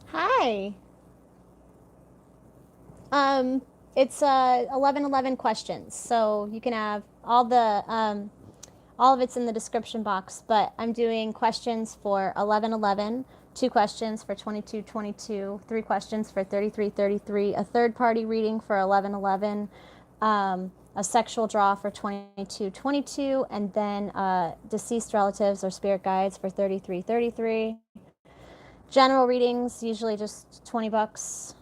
Hi. It's 11 questions, so you can have all of it's in the description box. But I'm doing questions for 11, 2 questions for 22, 22, 3 questions for 33, 33, a third party reading for 11, a sexual draw for 22, 22, and then deceased relatives or spirit guides for 33, 33. General readings usually just $20.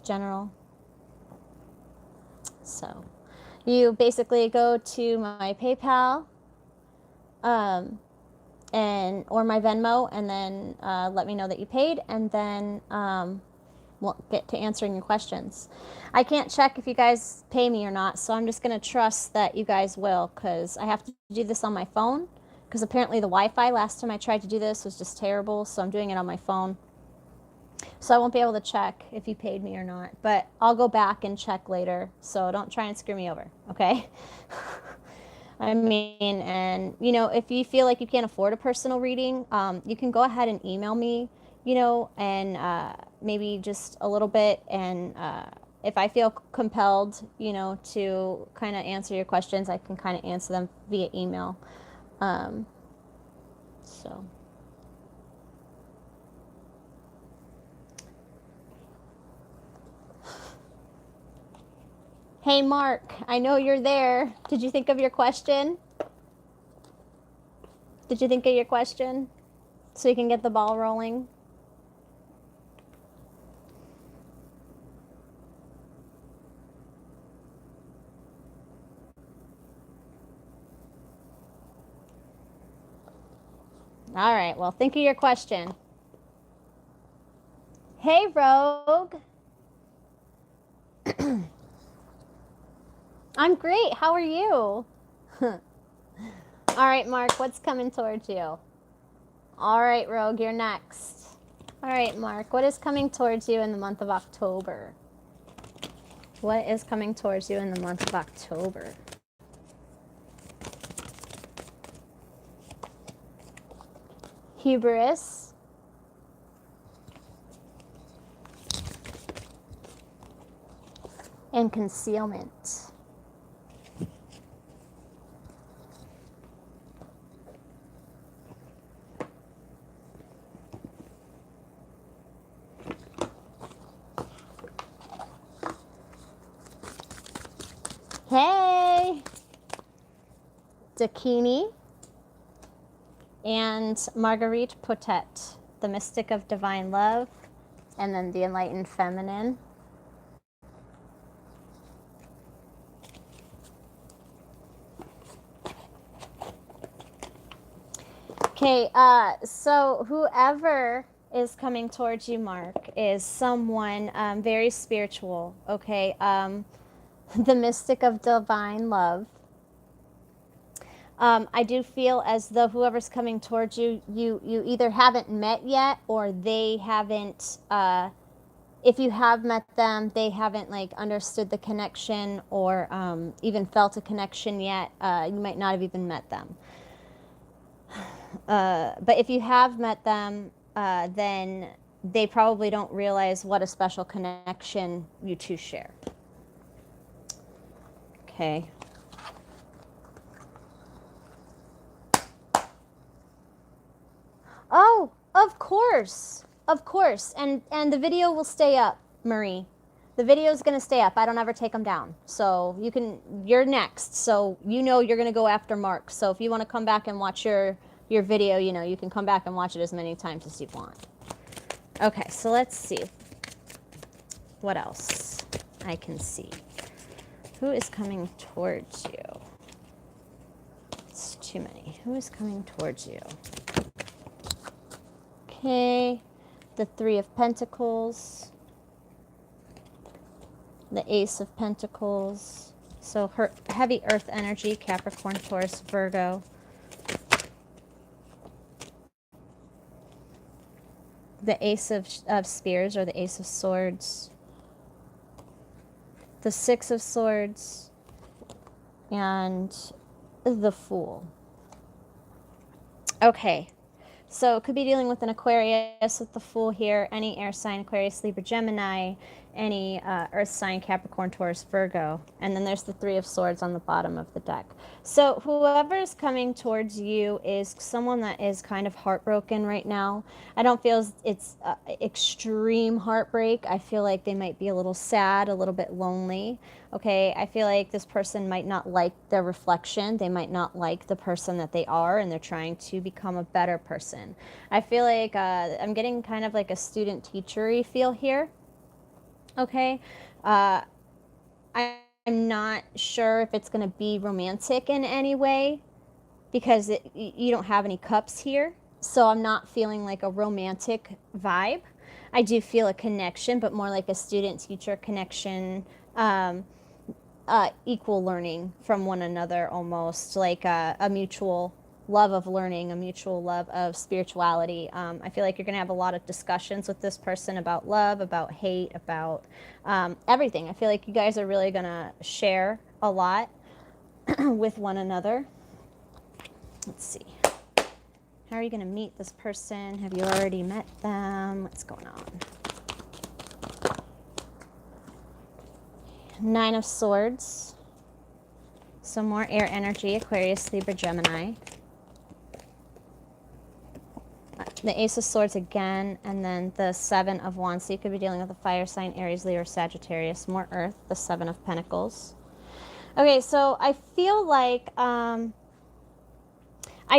General. So you basically go to my PayPal and or my Venmo, and then let me know that you paid, and then we'll get to answering your questions. I can't check if you guys pay me or not, so I'm just going to trust that you guys will, because I have to do this on my phone, because apparently the Wi-Fi last time I tried to do this was just terrible, so I'm doing it on my phone. So I won't be able to check if you paid me or not, but I'll go back and check later. So don't try and screw me over, okay? I mean, and if you feel like you can't afford a personal reading, you can go ahead and email me, and maybe just a little bit. And if I feel compelled, to kind of answer your questions, I can kind of answer them via email. So. Hey, Mark, I know you're there. Did you think of your question? Did you think of your question? So you can get the ball rolling? All right, well, think of your question. Hey, Rogue. I'm great. How are you? All right, Mark, what's coming towards you? All right, Rogue, you're next. All right, Mark, what is coming towards you in the month of October? What is coming towards you in the month of October? Hubris. And concealment. Hey! Dakini and Marguerite Potet, the Mystic of Divine Love, and then the Enlightened Feminine. Okay, so whoever is coming towards you, Mark, is someone very spiritual, okay? The Mystic of Divine Love. I do feel as though whoever's coming towards you, you either haven't met yet, or they haven't, if you have met them, they haven't like understood the connection, or even felt a connection yet. You might not have even met them. But if you have met them, then they probably don't realize what a special connection you two share. Okay. Oh, of course. Of course. And the video will stay up, Marie. The video is going to stay up. I don't ever take them down. So you're next. So you're going to go after Mark. So if you want to come back and watch your video, you can come back and watch it as many times as you want. Okay, so let's see what else I can see. Who is coming towards you? It's too many. Who is coming towards you? Okay, the Three of Pentacles, the Ace of Pentacles, so heavy earth energy, Capricorn, Taurus, Virgo. The Ace of Spears, or the Ace of Swords, the Six of Swords, and the Fool. Okay, So it could be dealing with an Aquarius with the Fool here, any air sign, Aquarius, Libra, Gemini, any earth sign, Capricorn, Taurus, Virgo. And then there's the Three of Swords on the bottom of the deck. So whoever's coming towards you is someone that is kind of heartbroken right now. I don't feel it's extreme heartbreak. I feel like they might be a little sad, a little bit lonely. Okay, I feel like this person might not like their reflection. They might not like the person that they are, and they're trying to become a better person. I feel like I'm getting kind of like a student-teacher-y feel here. Okay, I'm not sure if it's going to be romantic in any way because you don't have any cups here. So I'm not feeling like a romantic vibe. I do feel a connection, but more like a student-teacher connection. Equal learning from one another, almost like a mutual love of learning, a mutual love of spirituality. I feel like you're going to have a lot of discussions with this person about love, about hate, about everything. I feel like you guys are really going to share a lot with one another. Let's see. How are you going to meet this person? Have you already met them? What's going on? Nine of Swords. Some more air energy, Aquarius, Libra, Gemini. The Ace of Swords again, and then the Seven of Wands. So you could be dealing with a fire sign, Aries, Leo, or Sagittarius. More Earth, the Seven of Pentacles. Okay, so I feel like, I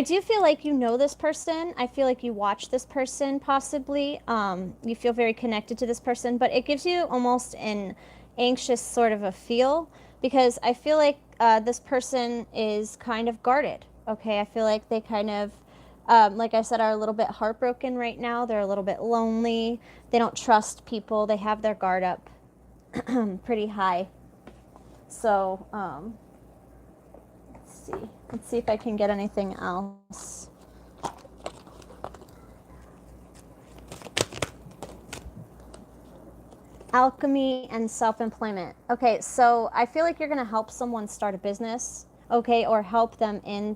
do feel like you know this person. I feel like you watch this person, possibly. You feel very connected to this person, but it gives you almost an anxious sort of a feel, because I feel like this person is kind of guarded. Okay, I feel like they kind of, like I said, are a little bit heartbroken right now. They're a little bit lonely. They don't trust people. They have their guard up pretty high. So, let's see if I can get anything else. Alchemy and self-employment. Okay, so I feel like you're going to help someone start a business, okay, or help them in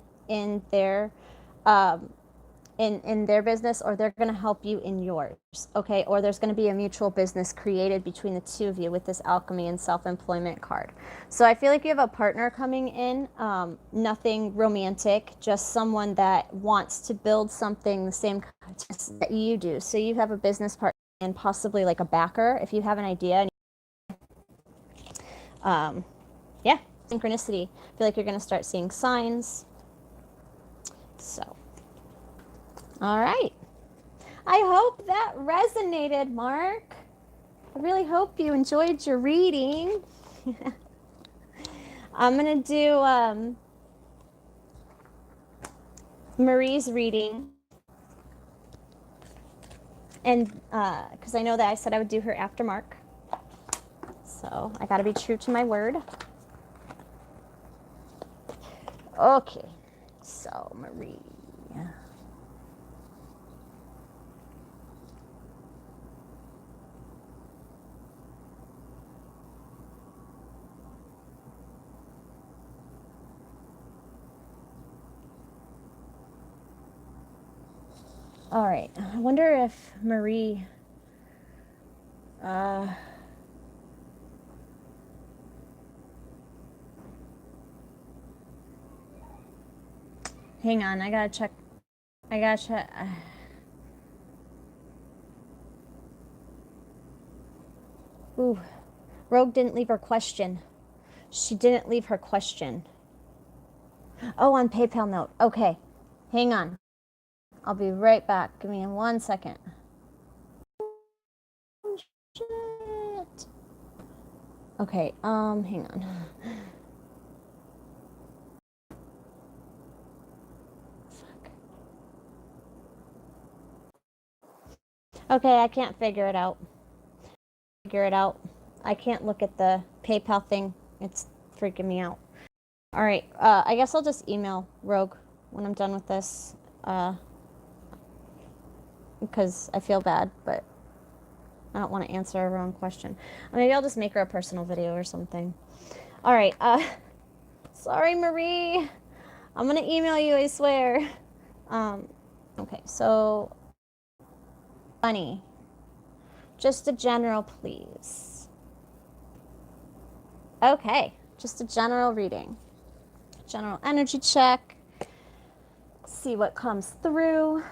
their in their business, or they're going to help you in yours, okay, or there's going to be a mutual business created between the two of you with this alchemy and self-employment card. So I feel like you have a partner coming in, nothing romantic, just someone that wants to build something the same that you do. So you have a business partner and possibly like a backer if you have an idea. Yeah, synchronicity. I feel like you're going to start seeing signs. So, all right. I hope that resonated, Mark. I really hope you enjoyed your reading. I'm going to do Marie's reading. And because I know that I said I would do her after Mark. So I got to be true to my word. Okay. So, Marie. All right. I wonder if Marie... hang on. I gotta check. Ooh. Rogue didn't leave her question. She didn't leave her question. Oh, on PayPal note. Okay. Hang on. I'll be right back. Give me 1 second. Shit. Okay, hang on. Fuck. Okay, I can't figure it out. I can't look at the PayPal thing. It's freaking me out. All right, I guess I'll just email Rogue when I'm done with this, because I feel bad, but I don't want to answer her wrong question. Maybe I'll just make her a personal video or something. All right, sorry, Marie. I'm going to email you, I swear. Okay, so money. Just a general, please. Okay, just a general reading. General energy check. See what comes through.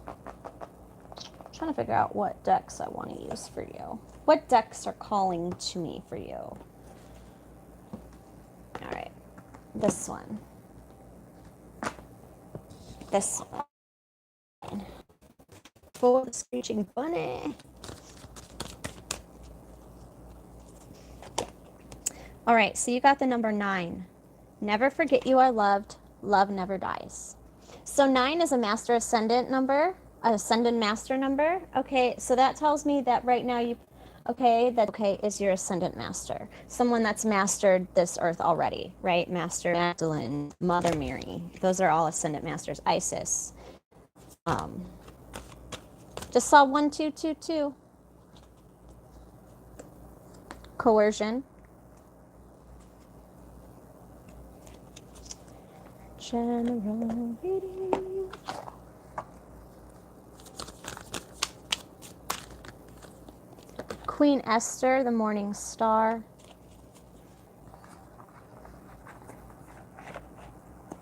I'm trying to figure out what decks I want to use for you. What decks are calling to me for you? All right, this one. This one. For the screeching bunny. All right, so you got the number 9. Never forget you are loved. Love never dies. So 9 is a master ascendant number, ascendant master number. Okay, so that tells me that right now you, is your ascendant master. Someone that's mastered this earth already, right? Master Magdalene, Mother Mary. Those are all ascendant masters. Isis. Just saw 1222. Coercion. General reading. Queen Esther, the morning star.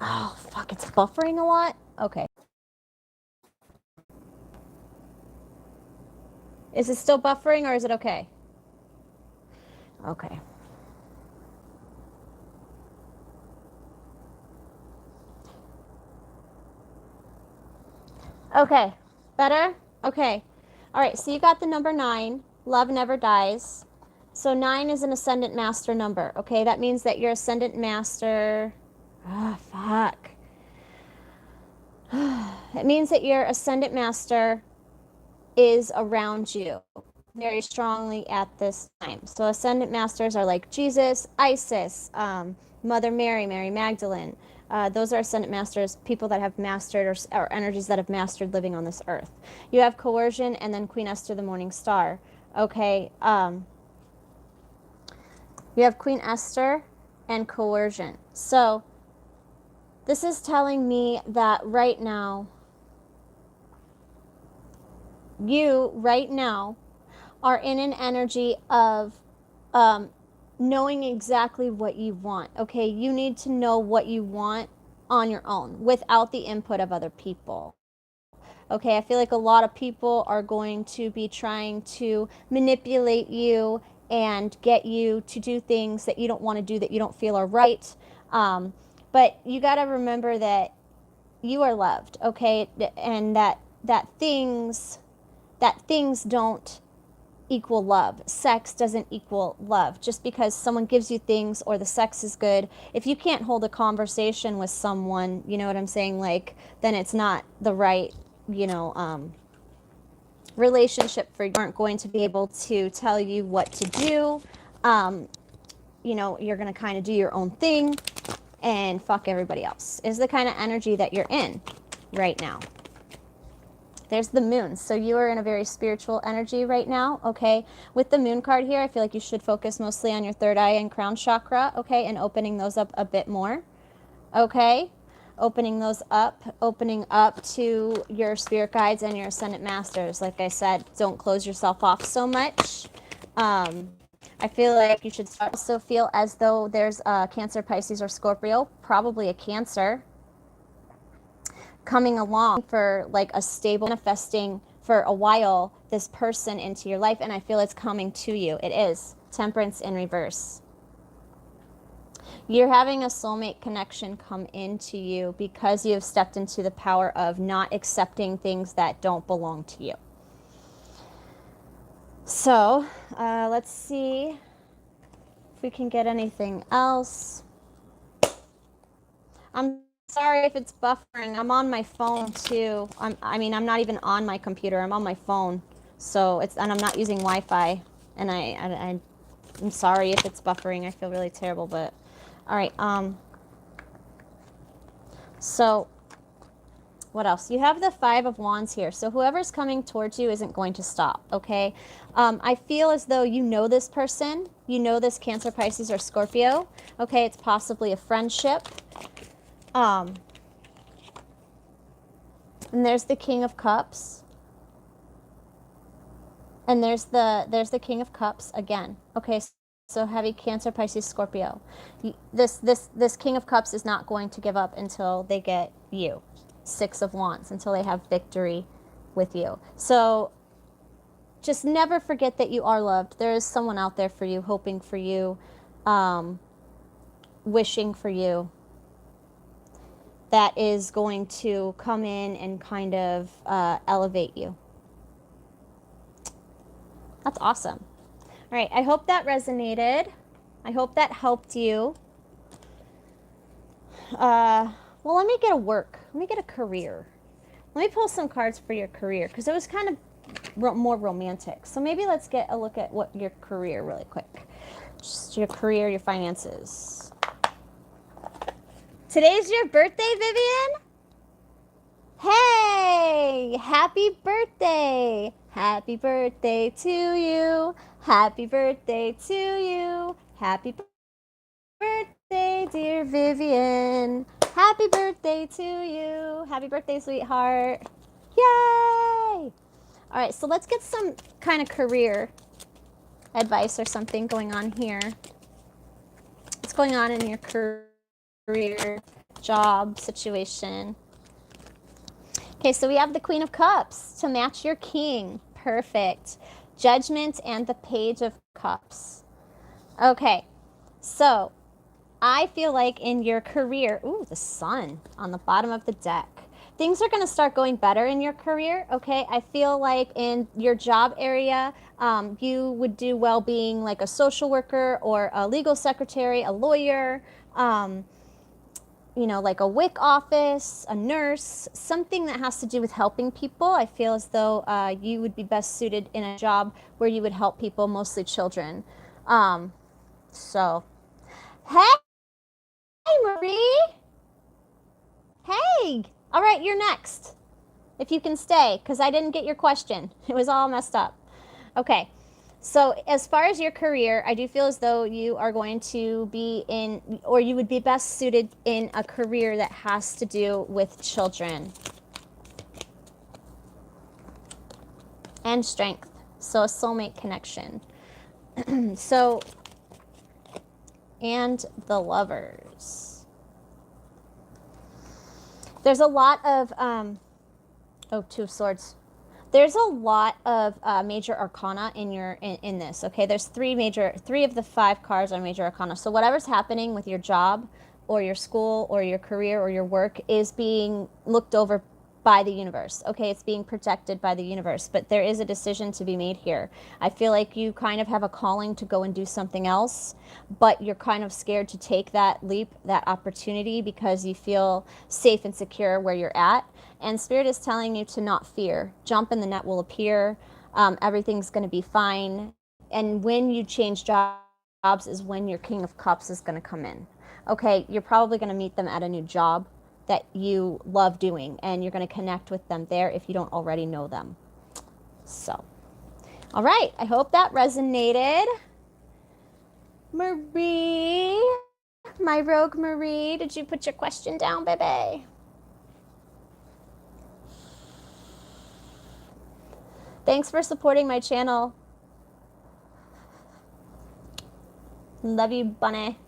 Oh, fuck, it's buffering a lot? Okay. Is it still buffering or is it okay? Okay. Okay, better? Okay. All right, so you got the number 9. Love never dies. So 9 is an ascendant master number, okay? That means that your ascendant master... Ah, fuck. It means that your ascendant master is around you very strongly at this time. So ascendant masters are like Jesus, Isis, Mother Mary, Mary Magdalene. Those are ascendant masters, people that have mastered or energies that have mastered living on this earth. You have coercion and then Queen Esther, the morning star. Okay, you have Queen Esther and coercion. So this is telling me that right now, you right now are in an energy of knowing exactly what you want. Okay, you need to know what you want on your own without the input of other people. Okay, I feel like a lot of people are going to be trying to manipulate you and get you to do things that you don't want to do, that you don't feel are right. But you got to remember that you are loved, okay, and that things don't equal love. Sex doesn't equal love. Just because someone gives you things or the sex is good, if you can't hold a conversation with someone, you know what I'm saying, like, then it's not the right, relationship for you. Aren't going to be able to tell you what to do. You're going to kind of do your own thing and fuck everybody else is the kind of energy that you're in right now. There's the moon. So you are in a very spiritual energy right now, okay? With the moon card here, I feel like you should focus mostly on your third eye and crown chakra, okay? And opening those up a bit more, okay? Opening up to your spirit guides and your ascendant masters. Like I said, don't close yourself off so much. I feel like you should also feel as though there's a Cancer, Pisces, or Scorpio, probably a Cancer, coming along for like a stable manifesting for a while this person into your life, and I feel it's coming to you. It is Temperance in reverse. You're having a soulmate connection come into you because you have stepped into the power of not accepting things that don't belong to you. So let's see if we can get anything else. I'm sorry if it's buffering. I'm on my phone too. I'm not even on my computer. I'm on my phone. So and I'm not using Wi-Fi. And I'm sorry if it's buffering. I feel really terrible, but all right. So what else? You have the 5 of Wands here. So whoever's coming towards you isn't going to stop, okay? I feel as though you know this person. You know this Cancer, Pisces, or Scorpio. Okay, it's possibly a friendship. And there's the King of Cups. And there's the King of Cups again. Okay, so heavy Cancer, Pisces, Scorpio. This King of Cups is not going to give up until they get you. Six of Wands, until they have victory with you. So just never forget that you are loved. There is someone out there for you, hoping for you, wishing for you, that is going to come in and kind of elevate you. That's awesome. All right, I hope that resonated. I hope that helped you. Well, let me get a work. Let me get a career. Let me pull some cards for your career, because it was kind of more romantic. So maybe let's get a look at what your career really quick. Just your career, your finances. Today's your birthday, Vivian? Hey, happy birthday. Happy birthday to you. Happy birthday to you. Happy birthday, dear Vivian. Happy birthday to you. Happy birthday, sweetheart. Yay! All right, so let's get some kind of career advice or something going on here. What's going on in your career, job, situation? Okay, so we have the Queen of Cups to match your King. Perfect. Judgment and the Page of Cups. Okay, so I feel like in your career, ooh, the Sun on the bottom of the deck. Things are going to start going better in your career, okay? I feel like in your job area, you would do well being like a social worker or a legal secretary, a lawyer, you know, like a WIC office, a nurse, something that has to do with helping people. I feel as though you would be best suited in a job where you would help people, mostly children. So, hey, Marie. Hey. All right, you're next. If you can stay, because I didn't get your question. It was all messed up. Okay. So as far as your career, I do feel as though you are going to be in, or you would be best suited in a career that has to do with children. And strength. So a soulmate connection. So, and the Lovers. There's a lot of, oh, Two of Swords. There's a lot of major arcana in this, okay? There's three of the 5 cards are major arcana. So whatever's happening with your job or your school or your career or your work is being looked over by the universe, okay? It's being protected by the universe, but there is a decision to be made here. I feel like you kind of have a calling to go and do something else, but you're kind of scared to take that leap, that opportunity, because you feel safe and secure where you're at. And Spirit is telling you to not fear. Jump and the net will appear. Everything's going to be fine. And when you change jobs is when your King of Cups is going to come in. Okay, you're probably going to meet them at a new job that you love doing, and you're going to connect with them there if you don't already know them. So, all right, I hope that resonated. Marie, my rogue Marie, did you put your question down, baby? Thanks for supporting my channel. Love you, bunny.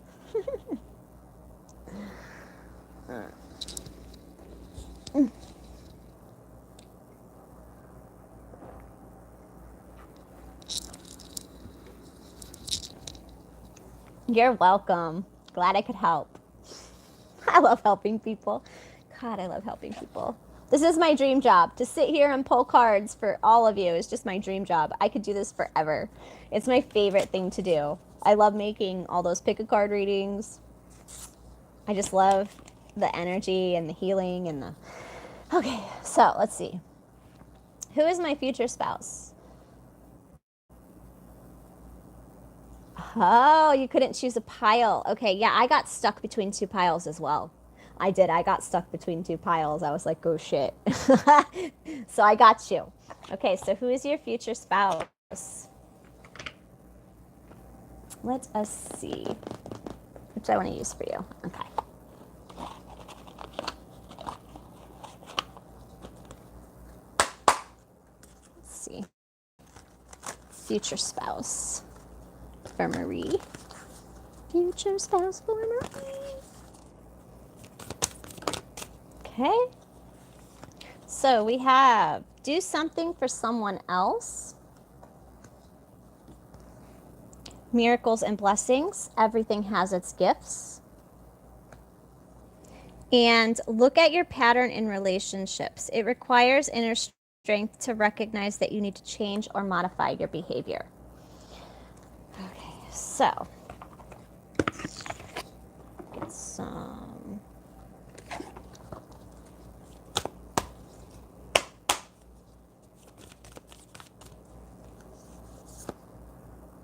You're welcome. Glad I could help. I love helping people. God, I love helping people. This is my dream job. To sit here and pull cards for all of you is just my dream job. I could do this forever. It's my favorite thing to do. I love making all those pick-a-card readings. I just love the energy and the healing and the... Okay, so let's see. Who is my future spouse? Oh, you couldn't choose a pile. Okay, yeah, I got stuck between 2 piles as well. I did. I got stuck between 2 piles. I was like, oh, shit. So I got you. Okay, so who is your future spouse? Let us see. Which I want to use for you. Okay. see. Future spouse for Marie. Future spouse for Marie. Okay. So we have do something for someone else. Miracles and blessings. Everything has its gifts. And look at your pattern in relationships. It requires inner strength to recognize that you need to change or modify your behavior. Okay, so get some.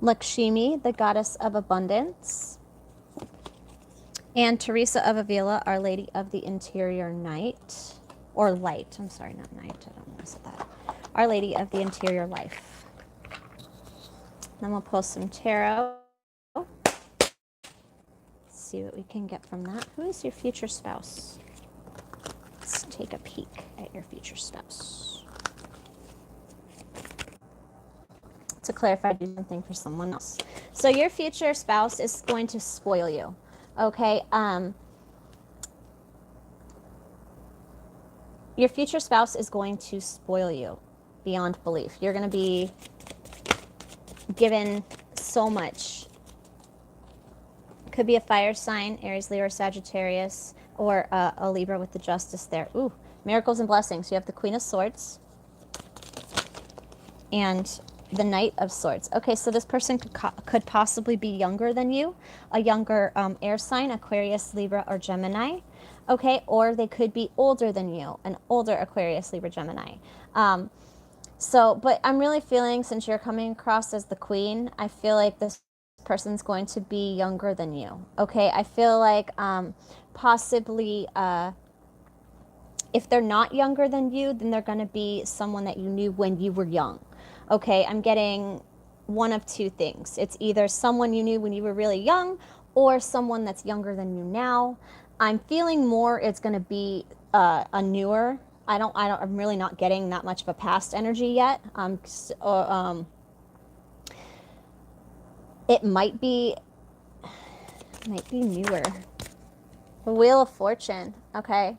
Lakshmi, the goddess of abundance. And Teresa of Avila, Our Lady of the Interior Night. Or Light. I'm sorry, not night. I don't know why I said that. Our Lady of the Interior Life. Then we'll pull some tarot. Let's see what we can get from that. Who is your future spouse? Let's take a peek at your future spouse. To clarify, do something for someone else. So your future spouse is going to spoil you. Okay, your future spouse is going to spoil you beyond belief. You're going to be given so much. Could be a fire sign, Aries, Leo, or Sagittarius, or a Libra with the Justice there. Ooh, miracles and blessings. You have the Queen of Swords and the Knight of Swords. Okay, so this person could possibly be younger than you, a younger air sign, Aquarius, Libra, or Gemini. Okay, or they could be older than you, an older Aquarius, Libra, Gemini. But I'm really feeling, since you're coming across as the Queen, I feel like this person's going to be younger than you. Okay, I feel like possibly if they're not younger than you, then they're going to be someone that you knew when you were young. Okay, I'm getting one of two things. It's either someone you knew when you were really young or someone that's younger than you now. I'm feeling more it's going to be a newer. I'm really not getting that much of a past energy yet. It might be newer. The Wheel of Fortune. Okay.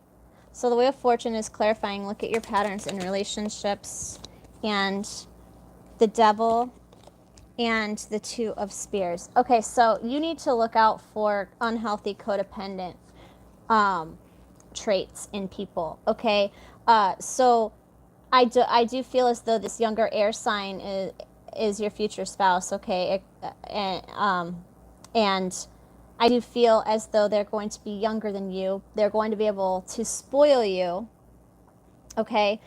So the Wheel of Fortune is clarifying. Look at your patterns in relationships, and the Devil and the Two of Spears. Okay, so you need to look out for unhealthy codependent traits in people. Okay, so I do feel as though this younger air sign is your future spouse. Okay, and I do feel as though they're going to be younger than you. They're going to be able to spoil you. Okay,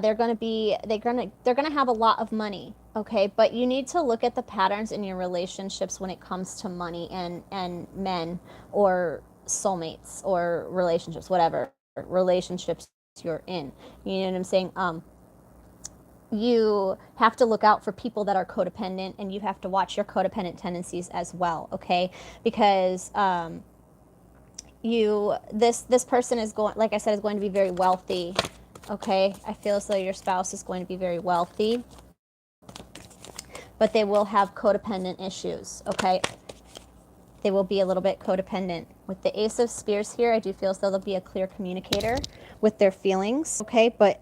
they're going to have a lot of money. Okay, but you need to look at the patterns in your relationships when it comes to money and men or soulmates or relationships, whatever relationships you're in. You know what I'm saying? You have to look out for people that are codependent, and you have to watch your codependent tendencies as well. Okay, because this person is going, like I said, is going to be very wealthy. Okay, I feel as though your spouse is going to be very wealthy, but they will have codependent issues. Okay, they will be a little bit codependent. With the Ace of Spears here, I do feel as though they'll be a clear communicator with their feelings. Okay, but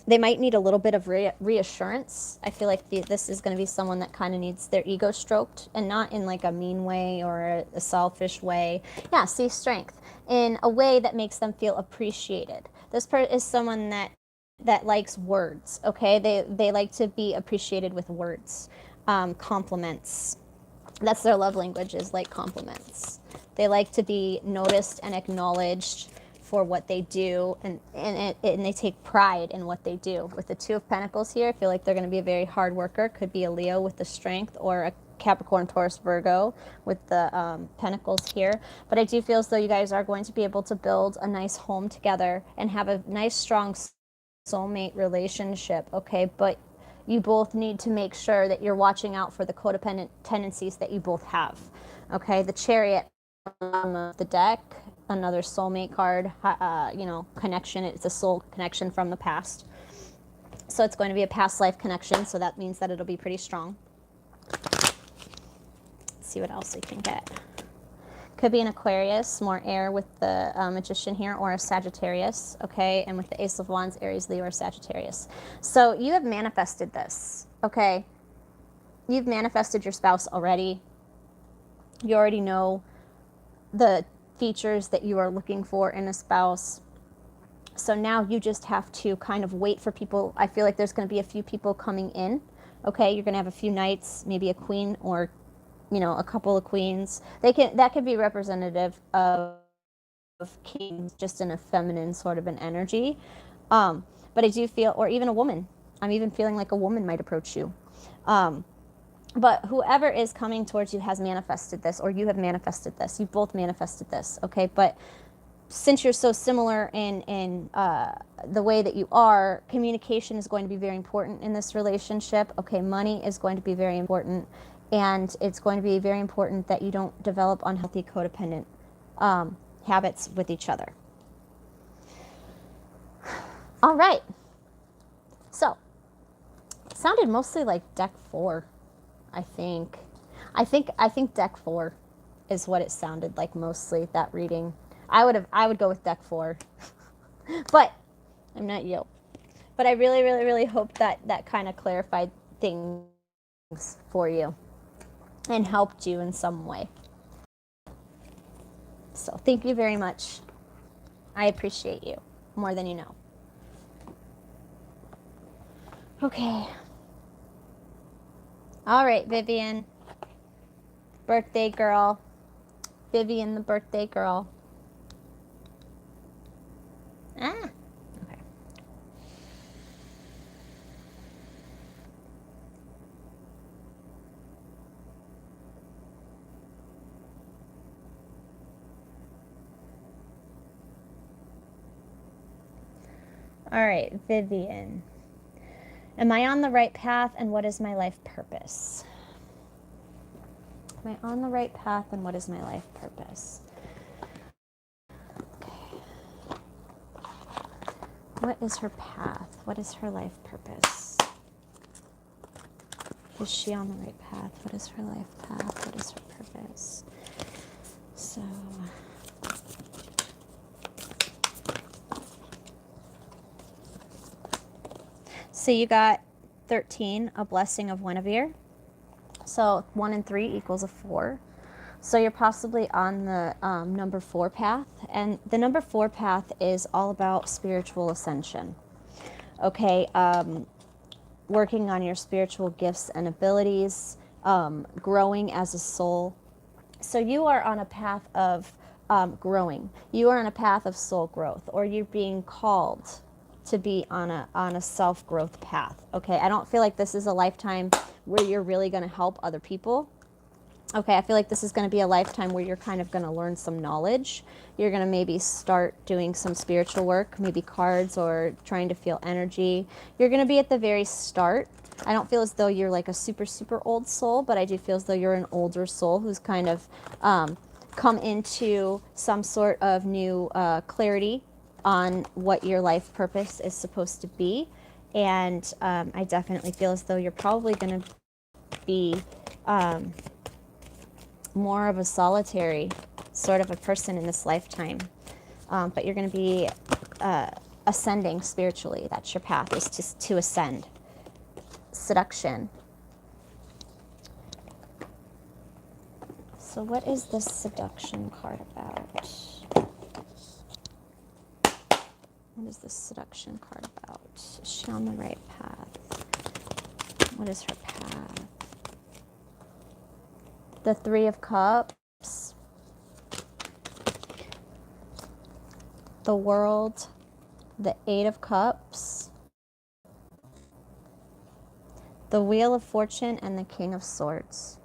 they might need a little bit of reassurance. I feel like this is going to be someone that kind of needs their ego stroked, and not in like a mean way or a selfish way. Yeah, see, strength in a way that makes them feel appreciated. This is someone that likes words. Okay, they like to be appreciated with words, compliments. That's their love language, is like compliments. They like to be noticed and acknowledged for what they do, and they take pride in what they do. With the Two of Pentacles here, I feel like they're going to be a very hard worker. Could be a Leo with the Strength, or a Capricorn, Taurus, Virgo with the Pentacles here. But I do feel as though you guys are going to be able to build a nice home together and have a nice, strong soulmate relationship. Okay, but you both need to make sure that you're watching out for the codependent tendencies that you both have. Okay, the Chariot on the deck, another soulmate card, connection. It's a soul connection from the past. So it's going to be a past life connection, so that means that it'll be pretty strong. Let's see what else we can get. Could be an Aquarius, more air with the Magician here, or a Sagittarius, okay? And with the Ace of Wands, Aries, Leo, or Sagittarius. So you have manifested this, okay? You've manifested your spouse already. You already know the features that you are looking for in a spouse. So now you just have to kind of wait for people. I feel like there's going to be a few people coming in. Okay, you're going to have a few knights, maybe a queen, or a couple of queens. That could be representative of kings, just in a feminine sort of an energy. But I do feel, or even a woman. I'm even feeling like a woman might approach you. But whoever is coming towards you has manifested this, or you have manifested this. You both manifested this, okay? But since you're so similar in the way that you are, communication is going to be very important in this relationship. Okay, money is going to be very important, and it's going to be very important that you don't develop unhealthy codependent habits with each other. All right. So, it sounded mostly like deck 4, I think. I think deck 4 is what it sounded like mostly, that reading. I would go with deck 4. But I'm not you. But I really, really, really hope that kind of clarified things for you and helped you in some way. So thank you very much. I appreciate you more than you know. Okay. All right, Vivian. Birthday girl. Vivian, the birthday girl. Okay. All right, Vivian. Am I on the right path, and what is my life purpose? Am I on the right path, and what is my life purpose? What is her path? What is her life purpose? Is she on the right path? What is her life path? What is her purpose? So, you got 13, a blessing of Guinevere. So 1 and 3 equals a 4. So you're possibly on the number 4 path. And the number 4 path is all about spiritual ascension. Okay, working on your spiritual gifts and abilities, growing as a soul. So you are on a path of growing. You are on a path of soul growth, or you're being called to be on a self-growth path. Okay, I don't feel like this is a lifetime where you're really going to help other people. Okay, I feel like this is going to be a lifetime where you're kind of going to learn some knowledge. You're going to maybe start doing some spiritual work, maybe cards, or trying to feel energy. You're going to be at the very start. I don't feel as though you're like a super, super old soul, but I do feel as though you're an older soul who's kind of come into some sort of new clarity on what your life purpose is supposed to be. And I definitely feel as though you're probably going to be more of a solitary sort of a person in this lifetime. But you're going to be ascending spiritually. That's your path, is to ascend. Seduction. So what is this seduction card about? What is this seduction card about? Is she on the right path? What is her path? The 3 of Cups. The World. The 8 of Cups. The Wheel of Fortune and the King of Swords.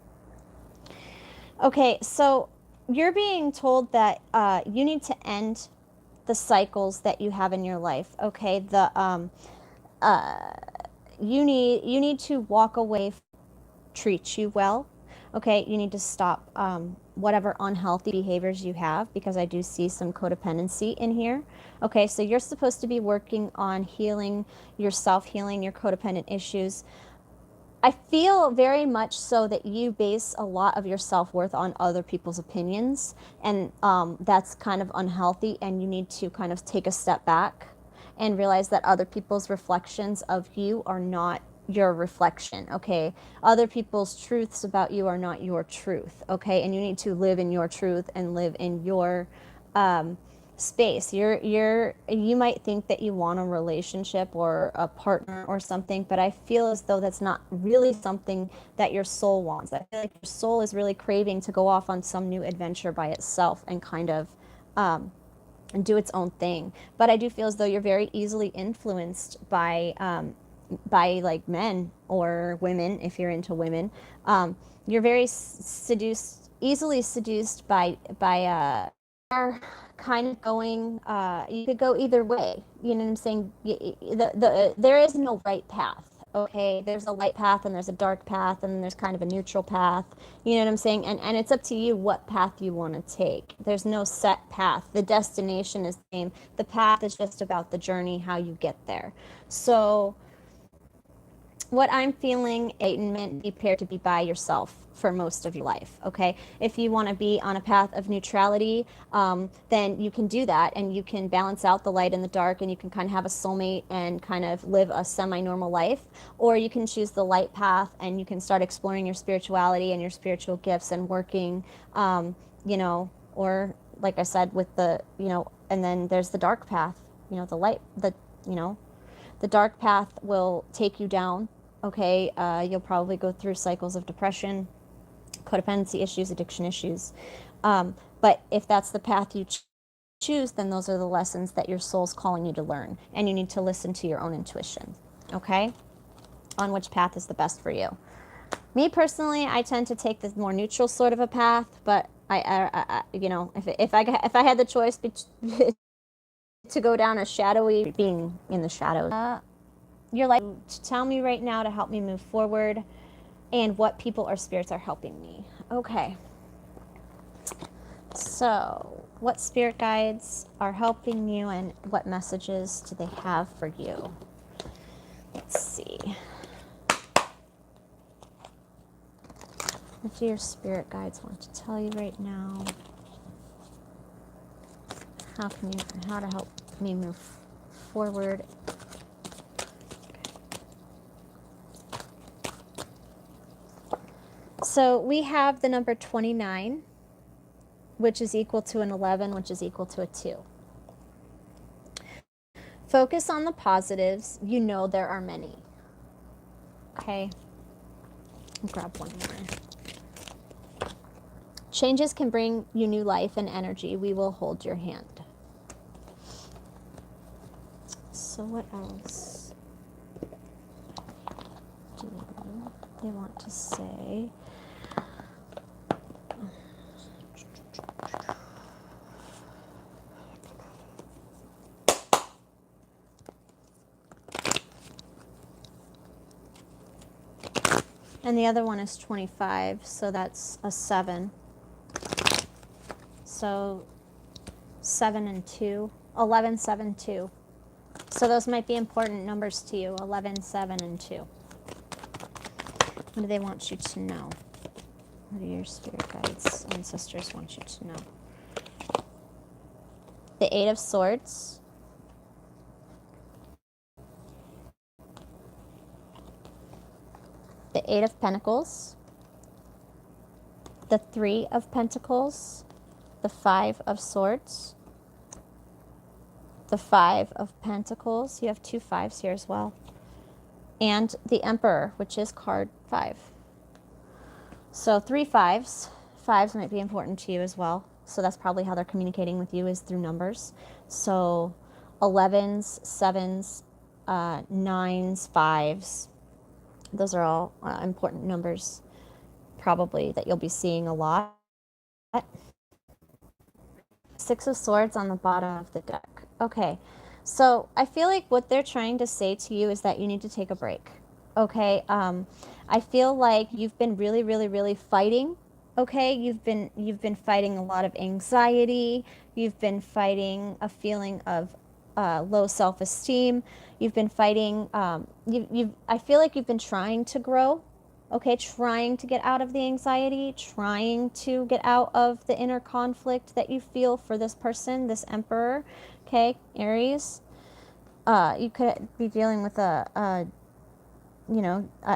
Okay, so you're being told that you need to end the cycles that you have in your life. Okay, you need to walk away from treat you well. Okay, you need to stop whatever unhealthy behaviors you have, because I do see some codependency in here. Okay, so you're supposed to be working on healing yourself, healing your codependent issues. I feel very much so that you base a lot of your self-worth on other people's opinions, and that's kind of unhealthy, and you need to kind of take a step back and realize that other people's reflections of you are not your reflection, okay? Other people's truths about you are not your truth, okay? And you need to live in your truth and live in your space. You might think that you want a relationship or a partner or something, but I feel as though that's not really something that your soul wants. I feel like your soul is really craving to go off on some new adventure by itself and kind of and do its own thing. But I do feel as though you're very easily influenced by like men or women, if you're into women. You're very seduced, easily seduced by are kind of going, you could go either way, you know what I'm saying? There is no right path, okay? There's a light path and there's a dark path and there's kind of a neutral path, you know what I'm saying? And it's up to you what path you want to take. There's no set path. The destination is the same. The path is just about the journey, how you get there. So what I'm feeling, enlightenment, be prepared to be by yourself for most of your life, okay? If you want to be on a path of neutrality, then you can do that, and you can balance out the light and the dark, and you can kind of have a soulmate and kind of live a semi-normal life. Or you can choose the light path, and you can start exploring your spirituality and your spiritual gifts and working, you know, or like I said, with the, you know, and then there's the dark path, you know, the light, you know, the dark path will take you down, okay? You'll probably go through cycles of depression, codependency issues, addiction issues. But if that's the path you choose, then those are the lessons that your soul's calling you to learn. And you need to listen to your own intuition, okay? On which path is the best for you. Me personally, I tend to take the more neutral sort of a path, but I you know, if I had the choice to go down a shadowy, being in the shadows, you're like to tell me right now to help me move forward, and what people or spirits are helping me. Okay. So, what spirit guides are helping you, and what messages do they have for you? Let's see. What do your spirit guides want to tell you right now? How to help me move forward? So we have the number 29, which is equal to an 11, which is equal to a 2. Focus on the positives. You know there are many. Okay. I'll grab one more. Changes can bring you new life and energy. We will hold your hand. So what else do they want to say? And the other one is 25, so that's a 7. So 7 and 2, 11, 7, 2. So those might be important numbers to you, 11, 7, and 2. What do they want you to know? What do your spirit guides, ancestors want you to know? The 8 of Swords. The 8 of Pentacles. The 3 of Pentacles. The 5 of Swords. The 5 of Pentacles. You have 2 5s here as well. And the Emperor, which is card 5. So 3 5s. 5s might be important to you as well. So that's probably how they're communicating with you, is through numbers. So 11s, 7s, 9s, 5s. Those are all important numbers, probably, that you'll be seeing a lot. 6 of Swords on the bottom of the deck. Okay, so I feel like what they're trying to say to you is that you need to take a break. okay? I feel like you've been really, really, really fighting, okay? You've been fighting a lot of anxiety. You've been fighting a feeling of low self-esteem. You've been fighting, I feel like you've been trying to grow, okay? Trying to get out of the anxiety, trying to get out of the inner conflict that you feel for this person, this emperor, okay? Aries. You could be dealing with a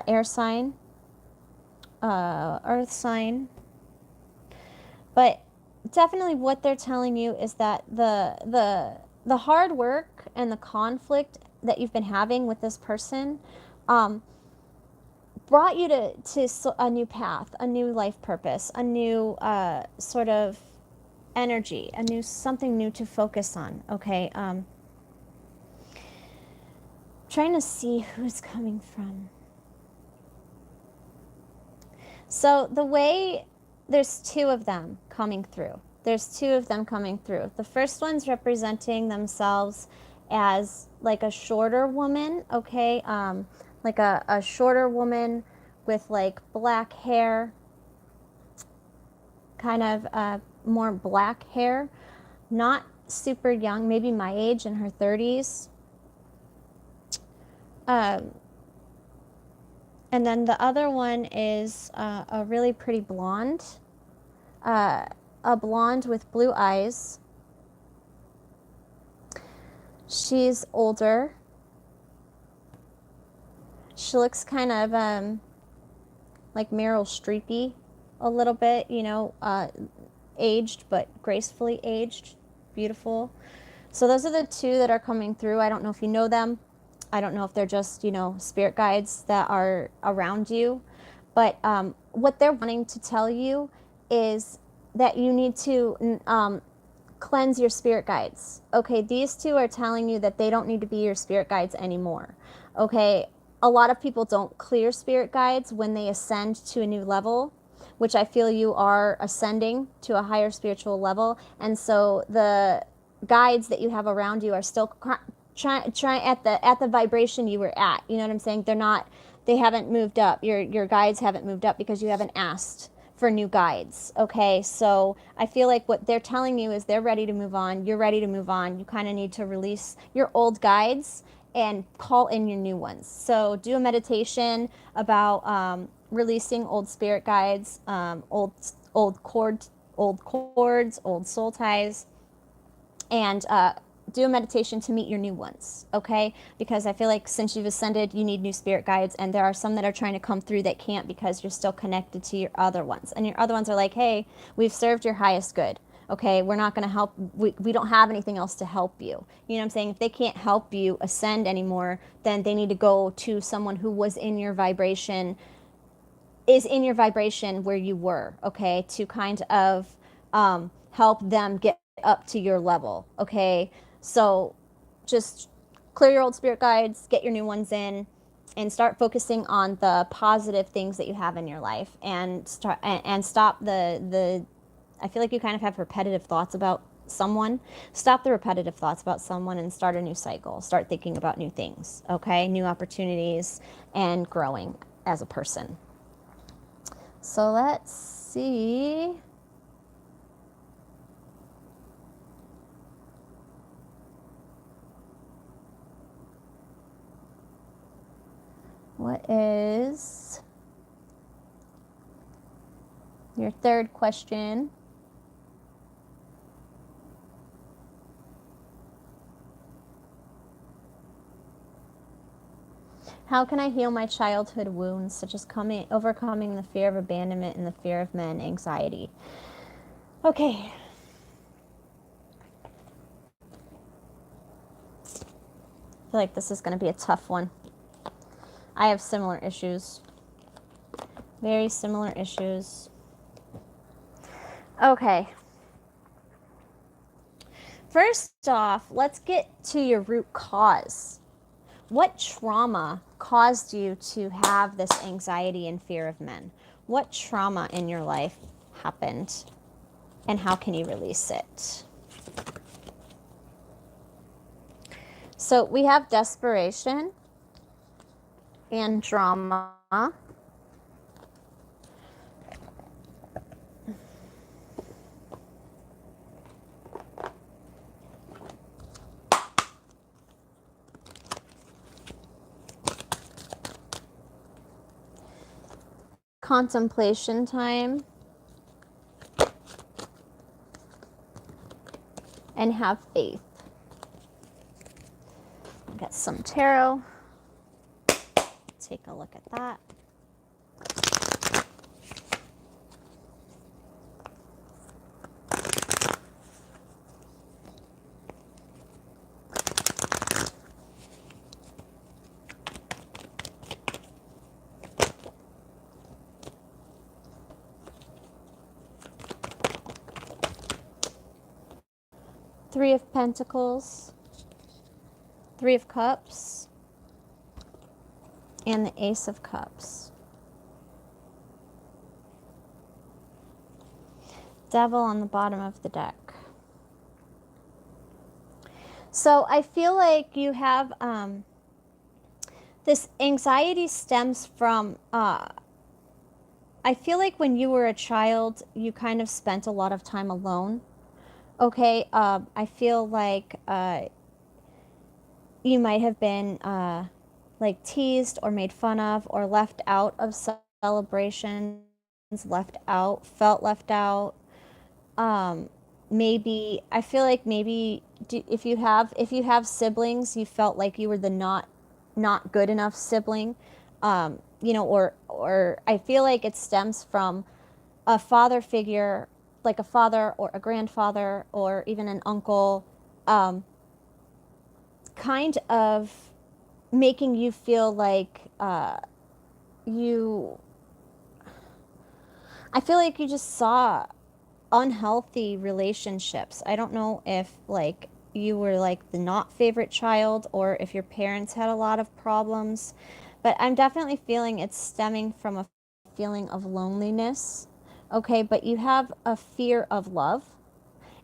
air sign, earth sign. But definitely what they're telling you is that the hard work and the conflict that you've been having with this person brought you to a new path, a new life purpose, a new sort of energy, something new to focus on, okay? Trying to see who's coming from. So the way, there's two of them coming through. There's two of them coming through. The first one's representing themselves as like a shorter woman, okay? Like a shorter woman with like black hair, kind of more black hair, not super young, maybe my age, in her 30s. And then the other one is a really pretty blonde, a blonde with blue eyes. She's older. She looks kind of like Meryl Streepy a little bit, aged, but gracefully aged, beautiful. So those are the two that are coming through. I don't know if you know them. I don't know if they're just, spirit guides that are around you. But what they're wanting to tell you is that you need to cleanse your spirit guides. Okay, these two are telling you that they don't need to be your spirit guides anymore. Okay, a lot of people don't clear spirit guides when they ascend to a new level, which I feel you are ascending to a higher spiritual level. And so the guides that you have around you are still try at the vibration you were at. You know what I'm saying? They haven't moved up. Your guides haven't moved up because you haven't asked for new guides. Okay, so I feel like what they're telling you is they're ready to move on. You're ready to move on. You kind of need to release your old guides and call in your new ones. So do a meditation about releasing old spirit guides, old cords, old soul ties, and do a meditation to meet your new ones, okay? Because I feel like since you've ascended, you need new spirit guides, and there are some that are trying to come through that can't because you're still connected to your other ones. And your other ones are like, hey, we've served your highest good, okay? We're not going to help. We don't have anything else to help you. You know what I'm saying? If they can't help you ascend anymore, then they need to go to someone who was in your vibration, is in your vibration where you were, okay? To kind of help them get up to your level, okay? So just clear your old spirit guides, get your new ones in, and start focusing on the positive things that you have in your life, and stop the I feel like you kind of have repetitive thoughts about someone. Stop the repetitive thoughts about someone and start a new cycle. Start thinking about new things, okay? New opportunities and growing as a person. So let's see. What is your third question? How can I heal my childhood wounds, such as overcoming the fear of abandonment and the fear of men, anxiety? Okay. I feel like this is going to be a tough one. I have similar issues. Very similar issues. Okay. First off, let's get to your root cause. What trauma caused you to have this anxiety and fear of men? What trauma in your life happened, and how can you release it? So we have desperation. and drama. Contemplation time. And have faith. Get some tarot. Take a look at that. Three of Pentacles, Three of Cups, and the Ace of Cups. Devil on the bottom of the deck. So I feel like you have this anxiety stems from, I feel like when you were a child, you kind of spent a lot of time alone. Okay, I feel like you might have been like teased or made fun of or left out of celebrations, left out, felt left out. Maybe I feel like maybe if you have siblings, you felt like you were the not good enough sibling, you know, or I feel like it stems from a father figure, like a father or a grandfather or even an uncle, kind of making you feel like you. I feel like you just saw unhealthy relationships. I don't know if like you were like the not favorite child or if your parents had a lot of problems, but I'm definitely feeling it's stemming from a feeling of loneliness. Okay, but you have a fear of love.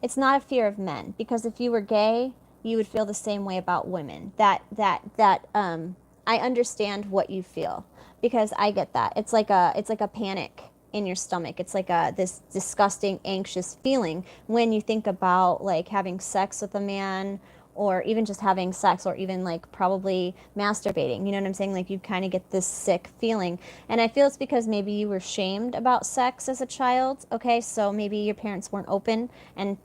It's not a fear of men, because if you were gay, you would feel the same way about women. I understand what you feel, because I get that. It's like a panic in your stomach. It's like this disgusting, anxious feeling when you think about like having sex with a man, or even just having sex, or even like probably masturbating. You know what I'm saying? Like you kind of get this sick feeling. And I feel it's because maybe you were shamed about sex as a child. Okay, so maybe your parents weren't open and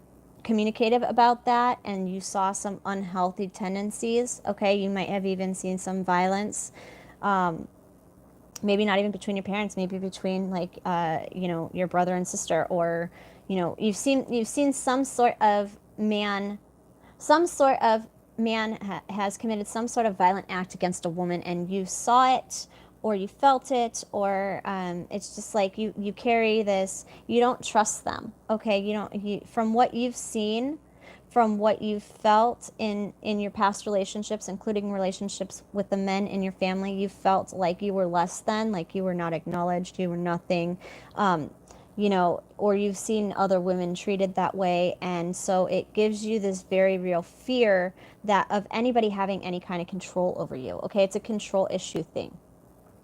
communicative about that, and you saw some unhealthy tendencies. Okay, you might have even seen some violence, maybe not even between your parents, maybe between like you know, your brother and sister, or you know, you've seen some sort of man, has committed some sort of violent act against a woman, and you saw it or you felt it, or it's just like you carry this, you don't trust them. Okay, from what you've seen, from what you've felt in your past relationships, including relationships with the men in your family, you felt like you were less than, like you were not acknowledged, you were nothing. You know, or you've seen other women treated that way, and so it gives you this very real fear that of anybody having any kind of control over you. Okay, it's a control issue thing.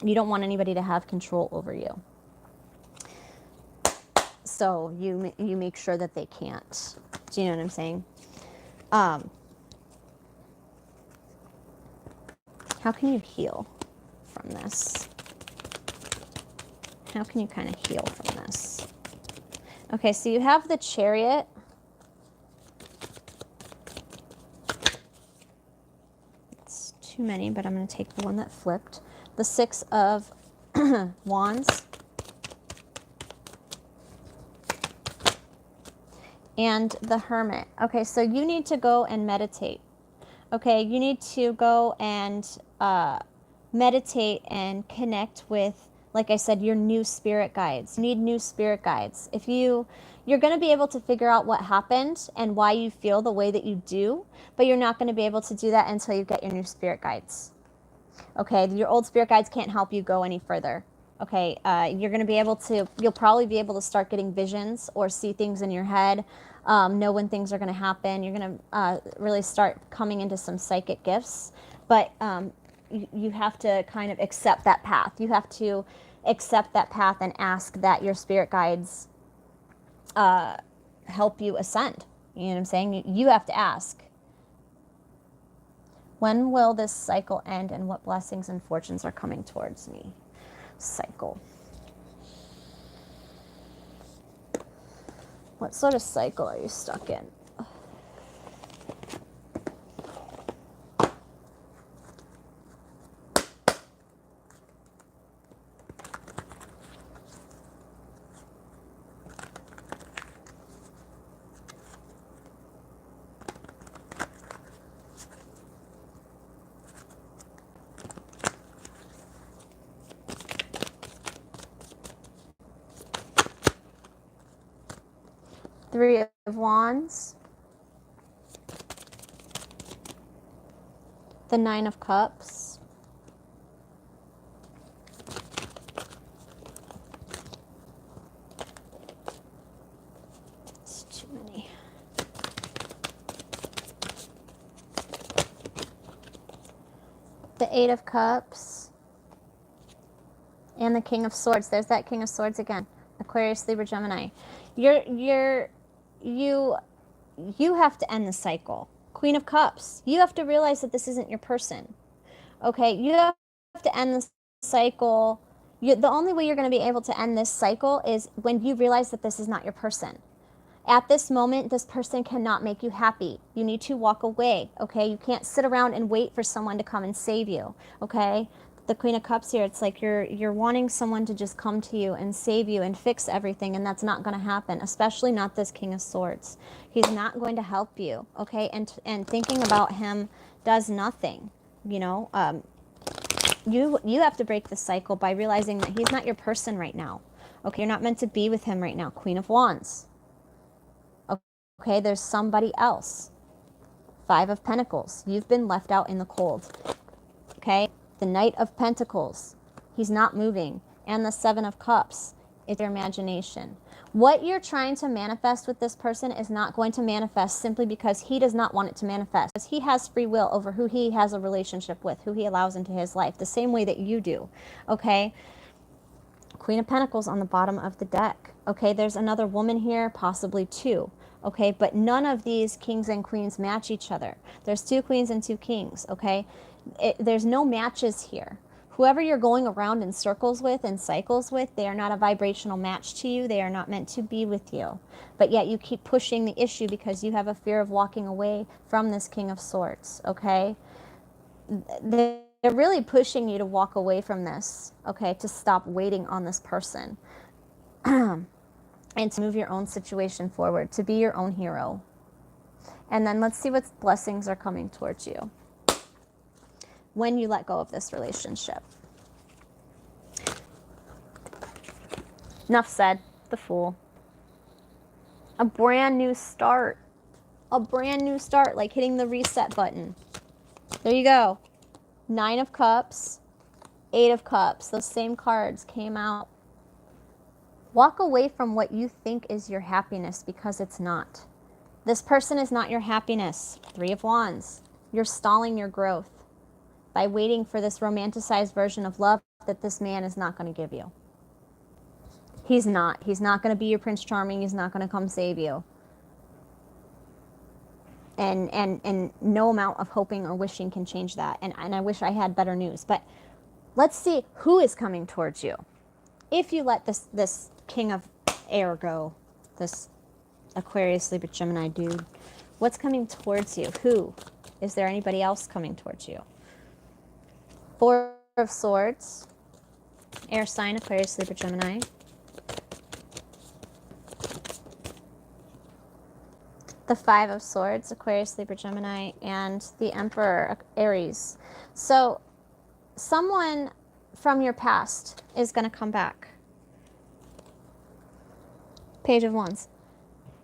You don't want anybody to have control over you, so you make sure that they can't. Do you know what I'm saying? How can you heal from this? How can you kind of heal from this? Okay, so you have the Chariot. It's too many, but I'm going to take the one that flipped. The Six of Wands. And the Hermit. Okay, so you need to go and meditate. Okay, you need to go and meditate and connect with, like I said, your new spirit guides. You need new spirit guides. If you're going to be able to figure out what happened and why you feel the way that you do, but you're not going to be able to do that until you get your new spirit guides. Okay, your old spirit guides can't help you go any further. Okay, you're going to be able to, you'll probably be able to start getting visions or see things in your head, know when things are going to happen. You're going to really start coming into some psychic gifts. But you have to kind of accept that path. You have to accept that path and ask that your spirit guides help you ascend. You know what I'm saying? You have to ask. When will this cycle end, and what blessings and fortunes are coming towards me? Cycle. What sort of cycle are you stuck in? Three of Wands, the Nine of Cups, it's too many, the Eight of Cups, and the King of Swords. There's that King of Swords again. Aquarius, Libra, Gemini. You have to end the cycle. Queen of Cups. You have to realize that this isn't your person. Okay, you have to end the cycle. The only way you're going to be able to end this cycle is when you realize that this is not your person. At this moment, this person cannot make you happy. You need to walk away, okay? You can't sit around and wait for someone to come and save you, okay? The Queen of Cups here, it's like you're wanting someone to just come to you and save you and fix everything, and that's not going to happen, especially not this King of Swords. He's not going to help you, okay? And thinking about him does nothing, you know? You have to break the cycle by realizing that he's not your person right now, okay? You're not meant to be with him right now. Queen of Wands. Okay, there's somebody else. Five of Pentacles. You've been left out in the cold. Okay, the Knight of Pentacles. He's not moving. And the Seven of Cups. It's your imagination. What you're trying to manifest with this person is not going to manifest simply because he does not want it to manifest. Because he has free will over who he has a relationship with, who he allows into his life, the same way that you do. Okay? Queen of Pentacles on the bottom of the deck. Okay, there's another woman here, possibly two. Okay, but none of these kings and queens match each other. There's two queens and two kings, okay? There's no matches here. Whoever you're going around in circles with and cycles with, they are not a vibrational match to you. They are not meant to be with you. But yet you keep pushing the issue because you have a fear of walking away from this King of Swords, okay? They're really pushing you to walk away from this, okay, to stop waiting on this person. And to move your own situation forward, to be your own hero. And then let's see what blessings are coming towards you when you let go of this relationship. Enough said. The Fool. A brand new start. A brand new start, like hitting the reset button. There you go. Nine of Cups, Eight of Cups. Those same cards came out. Walk away from what you think is your happiness because it's not. This person is not your happiness. Three of Wands. You're stalling your growth by waiting for this romanticized version of love that this man is not going to give you. He's not. He's not going to be your Prince Charming. He's not going to come save you. And no amount of hoping or wishing can change that. And I wish I had better news. But let's see who is coming towards you. If you let this King of Air go, this Aquarius, Libra, Gemini dude, what's coming towards you? Who? Is there anybody else coming towards you? Four of Swords, air sign, Aquarius, Libra, Gemini. The Five of Swords, Aquarius, Libra, Gemini, and the Emperor, Aries. So someone from your past is going to come back. Page of Wands.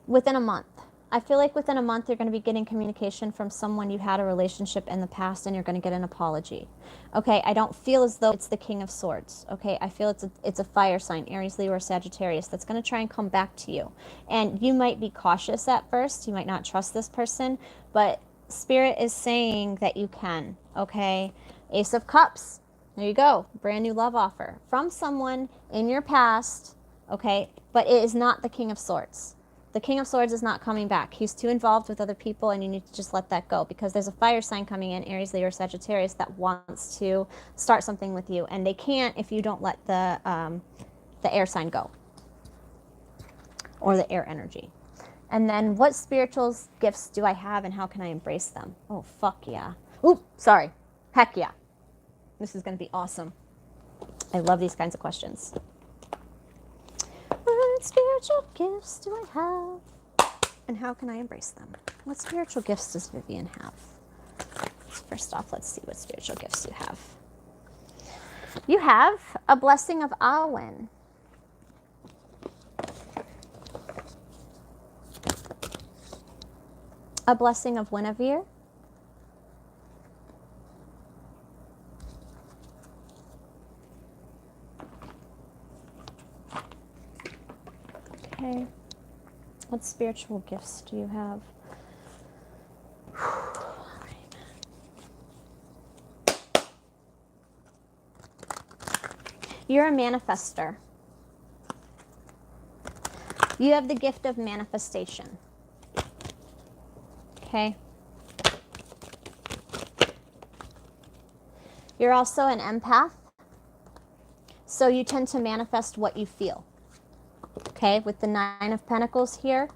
Within a month. I feel like within a month you're going to be getting communication from someone you had a relationship in the past, and you're going to get an apology. Okay, I don't feel as though it's the King of Swords. Okay, I feel it's a fire sign, Aries, Leo, or Sagittarius, that's going to try and come back to you. And you might be cautious at first. You might not trust this person, but Spirit is saying that you can. okay? Ace of Cups. There you go. Brand new love offer from someone in your past, okay? But it is not the King of Swords. The King of Swords is not coming back. He's too involved with other people, and you need to just let that go, because there's a fire sign coming in, Aries, Leo, Sagittarius, that wants to start something with you, and they can't if you don't let the air sign go, or the air energy. And then, what spiritual gifts do I have, and how can I embrace them? Oh, fuck yeah. Ooh, sorry. Heck yeah. This is going to be awesome. I love these kinds of questions. What spiritual gifts do I have? And how can I embrace them? What spiritual gifts does Vivian have? First off, let's see what spiritual gifts you have. You have a blessing of Awen. A blessing of Guinevere. Okay. What spiritual gifts do you have? You're a manifester. You have the gift of manifestation. Okay. You're also an empath, so you tend to manifest what you feel. Okay, with the 9 of Pentacles here,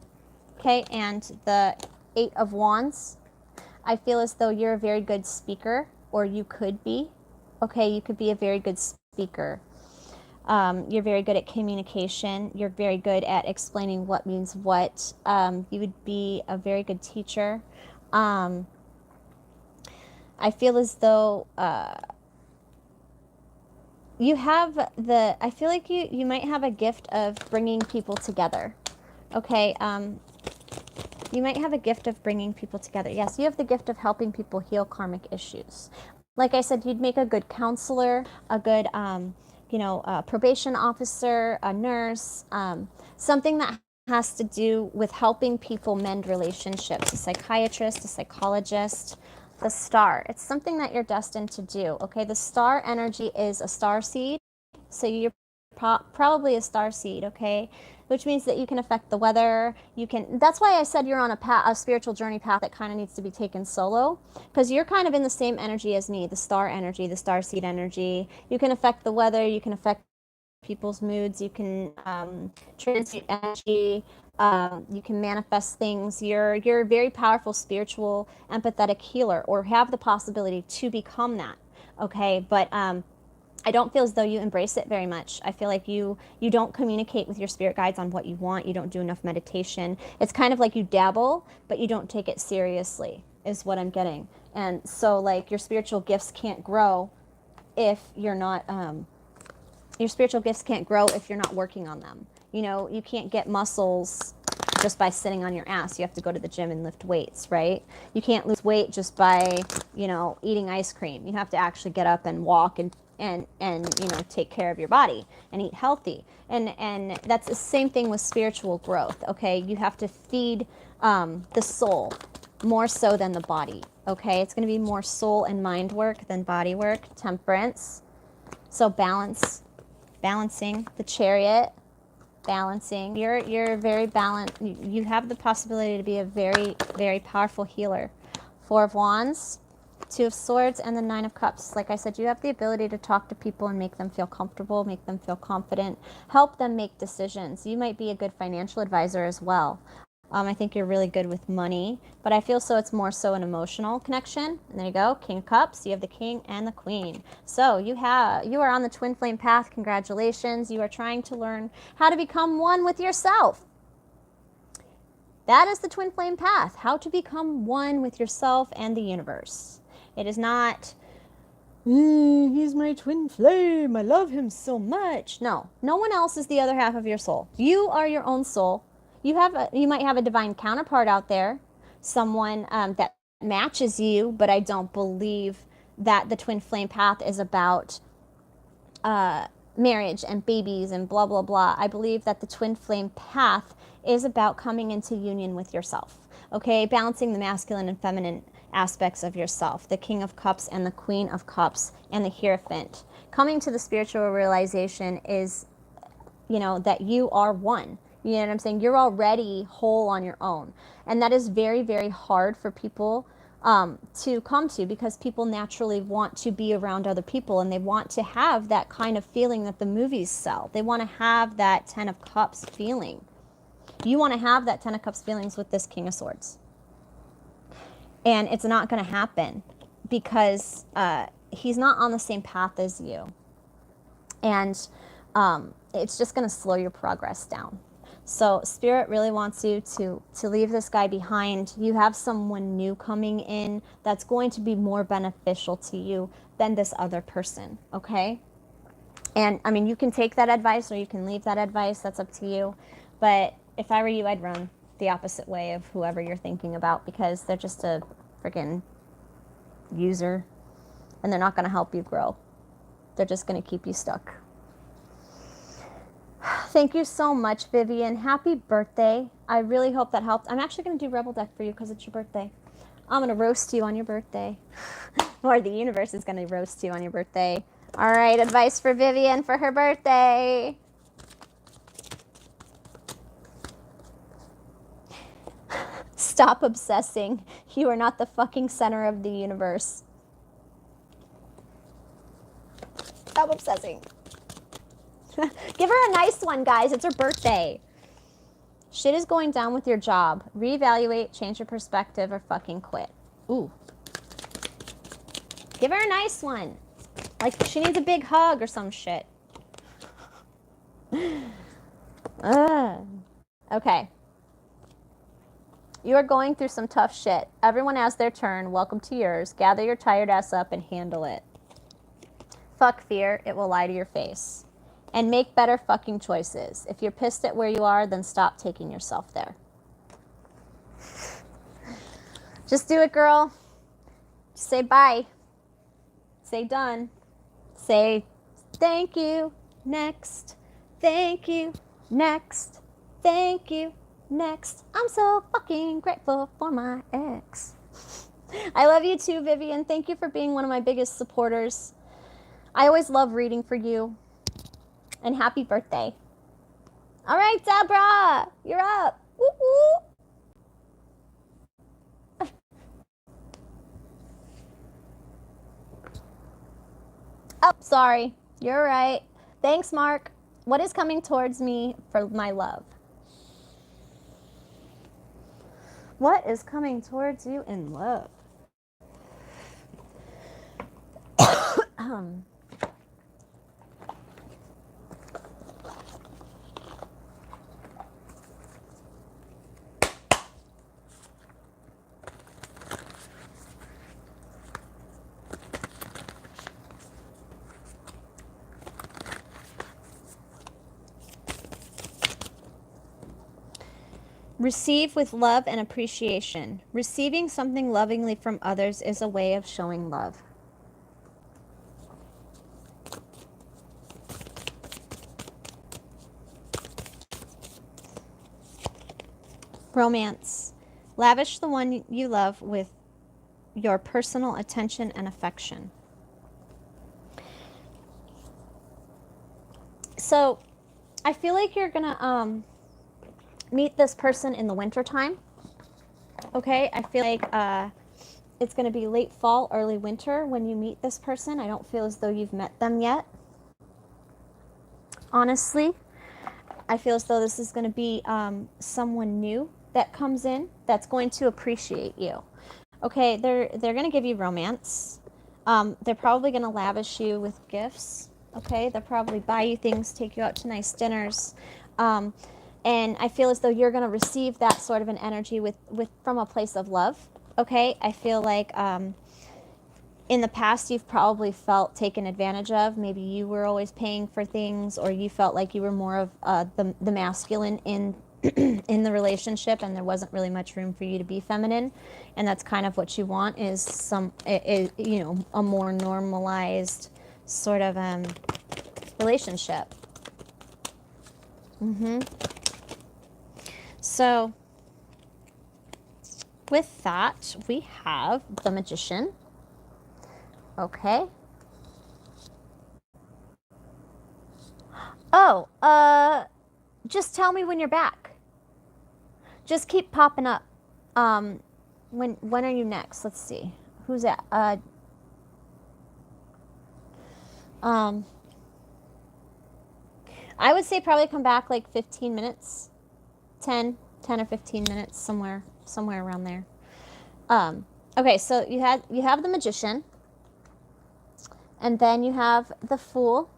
okay, and the 8 of Wands, I feel as though you're a very good speaker, or you could be. Okay, you could be a very good speaker. You're very good at communication. You're very good at explaining what means what. You would be a very good teacher. I feel as though you have I feel like you might have a gift of bringing people together. Okay, you might have a gift of bringing people together. Yes, you have the gift of helping people heal karmic issues. Like I said, you'd make a good counselor, a good probation officer, a nurse, something that has to do with helping people mend relationships, a psychiatrist, a psychologist, the star. It's something that you're destined to do, okay? The star energy is a star seed, so you're probably a star seed, okay? Which means that you can affect the weather. That's why I said you're on a spiritual journey path that kind of needs to be taken solo, because you're kind of in the same energy as me, the star energy, the star seed energy. You can affect the weather, you can affect people's moods, you can transmute energy, you can manifest things. You're a very powerful spiritual empathetic healer, or have the possibility to become that, okay? But I don't feel as though you embrace it very much. I feel like you don't communicate with your spirit guides on what you want. You don't do enough meditation. It's kind of like you dabble, but you don't take it seriously, is what I'm getting. And so, like, your spiritual gifts can't grow if you're not working on them. You know, you can't get muscles just by sitting on your ass. You have to go to the gym and lift weights, right? You can't lose weight just by, eating ice cream. You have to actually get up and walk and take care of your body and eat healthy. And that's the same thing with spiritual growth, okay? You have to feed the soul more so than the body, okay? It's going to be more soul and mind work than body work. Temperance. So balancing the Chariot, balancing. You're very balanced. You have the possibility to be a very, very powerful healer. 4 of Wands, 2 of Swords, and the 9 of Cups. Like I said, you have the ability to talk to people and make them feel comfortable, make them feel confident, help them make decisions. You might be a good financial advisor as well. I think you're really good with money, but I feel so it's more so an emotional connection. And there you go, King of Cups. You have the King and the Queen. So you are on the twin flame path. Congratulations. You are trying to learn how to become one with yourself. That is the twin flame path, how to become one with yourself and the universe. It is not, he's my twin flame, I love him so much. No one else is the other half of your soul. You are your own soul. You might have a divine counterpart out there, someone that matches you, but I don't believe that the twin flame path is about marriage and babies and blah, blah, blah. I believe that the twin flame path is about coming into union with yourself, okay? Balancing the masculine and feminine aspects of yourself, the King of Cups and the Queen of Cups and the Hierophant. Coming to the spiritual realization is, you know, that you are one. You know what I'm saying? You're already whole on your own. And that is very, very hard for people to come to, because people naturally want to be around other people and they want to have that kind of feeling that the movies sell. They want to have that Ten of Cups feeling. You want to have that Ten of Cups feelings with this King of Swords. And it's not going to happen because he's not on the same path as you. And it's just going to slow your progress down. So Spirit really wants you to leave this guy behind. You have someone new coming in that's going to be more beneficial to you than this other person, okay? And, I mean, you can take that advice or you can leave that advice. That's up to you. But if I were you, I'd run the opposite way of whoever you're thinking about, because they're just a freaking user and they're not going to help you grow. They're just going to keep you stuck. Thank you so much, Vivian. Happy birthday. I really hope that helped. I'm actually going to do Rebel Deck for you because it's your birthday. I'm going to roast you on your birthday. Or the universe is going to roast you on your birthday. All right, advice for Vivian for her birthday. Stop obsessing. You are not the fucking center of the universe. Stop obsessing. Give her a nice one, guys. It's her birthday. Shit is going down with your job. Reevaluate, change your perspective, or fucking quit. Ooh. Give her a nice one. Like she needs a big hug or some shit. Okay. You are going through some tough shit. Everyone has their turn. Welcome to yours. Gather your tired ass up and handle it. Fuck fear. It will lie to your face. And make better fucking choices. If you're pissed at where you are, then stop taking yourself there. Just do it, girl. Just say bye. Say done. Say thank you. Next. Thank you. Next. Thank you. Next. I'm so fucking grateful for my ex. I love you too, Vivian. Thank you for being one of my biggest supporters. I always love reading for you. And happy birthday. All right, Deborah, you're up. Woo-hoo. Oh, sorry. You're right. Thanks, Mark. What is coming towards me for my love? What is coming towards you in love? Receive with love and appreciation. Receiving something lovingly from others is a way of showing love. Romance. Lavish the one you love with your personal attention and affection. So, I feel like you're gonna meet this person in the wintertime. Okay, I feel like it's going to be late fall, early winter when you meet this person. I don't feel as though you've met them yet. Honestly, I feel as though this is going to be someone new that comes in that's going to appreciate you. Okay, they're going to give you romance. They're probably going to lavish you with gifts. Okay, they'll probably buy you things, take you out to nice dinners. And I feel as though you're going to receive that sort of an energy from a place of love, okay? I feel like in the past you've probably felt taken advantage of. Maybe you were always paying for things, or you felt like you were more of the masculine in in the relationship, and there wasn't really much room for you to be feminine. And that's kind of what you want, is you know, a more normalized sort of relationship. So, with that, we have the Magician. Okay. Oh, just tell me when you're back. Just keep popping up. When are you next? Let's see. Who's that? I would say probably come back like 15 minutes. 10 or 15 minutes, somewhere around there. Okay, so you have the Magician, and then you have the Fool,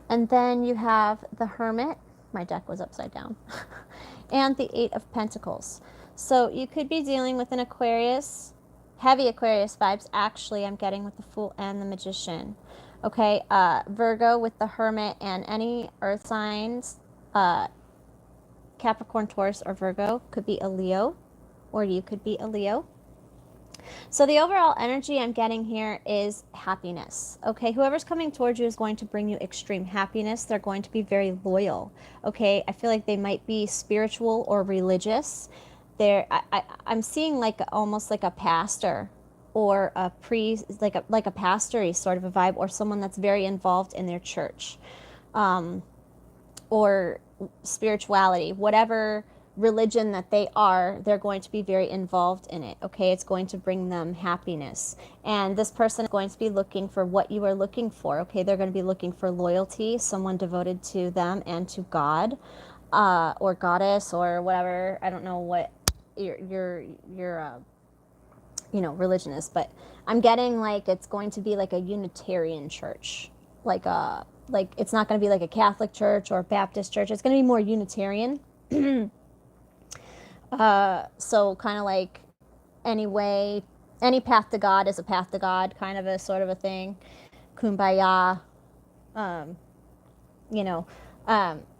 and then you have the Hermit. My deck was upside down. And the Eight of Pentacles. So you could be dealing with an Aquarius, heavy Aquarius vibes. Actually, I'm getting with the Fool and the Magician. Okay, Virgo with the Hermit, and any earth signs, Capricorn, Taurus, or Virgo could be a Leo, or you could be a Leo. So the overall energy I'm getting here is happiness. Okay, whoever's coming towards you is going to bring you extreme happiness. They're going to be very loyal. Okay, I feel like they might be spiritual or religious. I'm seeing like almost like a pastor or a priest, like a pastory sort of a vibe, or someone that's very involved in their church, or spirituality, whatever religion that they are, they're going to be very involved in it. Okay, it's going to bring them happiness, and this person is going to be looking for what you are looking for. Okay, they're going to be looking for loyalty, someone devoted to them and to God, or goddess, or whatever. I don't know what your religion is, but I'm getting like it's going to be like a Unitarian church, like it's not going to be like a Catholic church or a Baptist church. It's going to be more Unitarian. So kind of like any path to God is a path to God, kind of a sort of a thing. Kumbaya,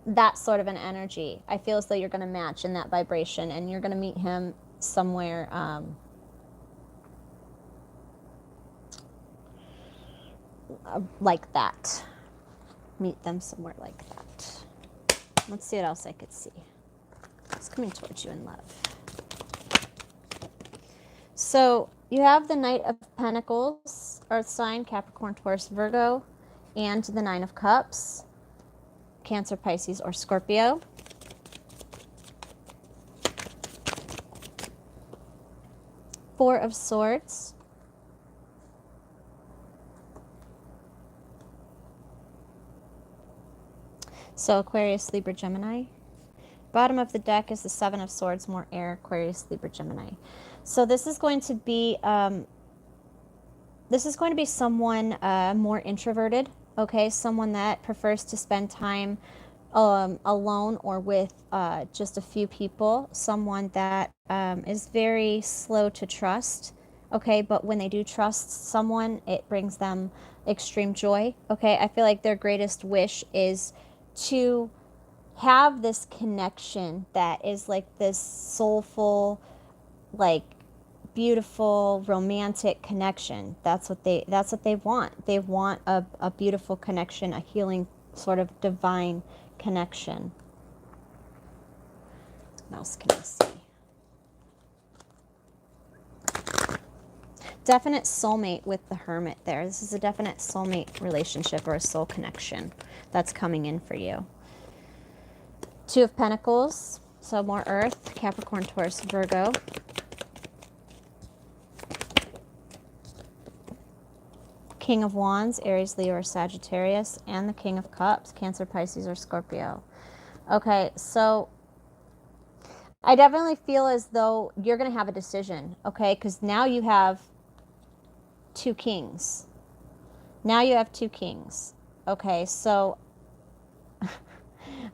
that sort of an energy. I feel as though you're going to match in that vibration, and you're going to meet him somewhere, like that. Meet them somewhere like that. Let's see what else I could see. It's coming towards you in love. So you have the Knight of Pentacles, Earth sign, Capricorn, Taurus, Virgo, and the Nine of Cups, Cancer, Pisces, or Scorpio. Four of Swords. So Aquarius, Libra, Gemini. Bottom of the deck is the Seven of Swords, more air, Aquarius, Libra, Gemini. So this is going to be someone more introverted, okay? Someone that prefers to spend time alone or with just a few people. Someone that is very slow to trust, okay? But when they do trust someone, it brings them extreme joy, okay? I feel like their greatest wish is to have this connection that is like this soulful, like beautiful, romantic connection. That's what they want. They want a beautiful connection, a healing, sort of divine connection. What else can I see? Definite soulmate with the Hermit there. This is a definite soulmate relationship or a soul connection that's coming in for you. Two of Pentacles, so more earth, Capricorn, Taurus, Virgo. King of Wands, Aries, Leo, or Sagittarius, and the King of Cups, Cancer, Pisces, or Scorpio. Okay, so I definitely feel as though you're going to have a decision, okay? Because now you have two kings. Now you have two kings. Okay, so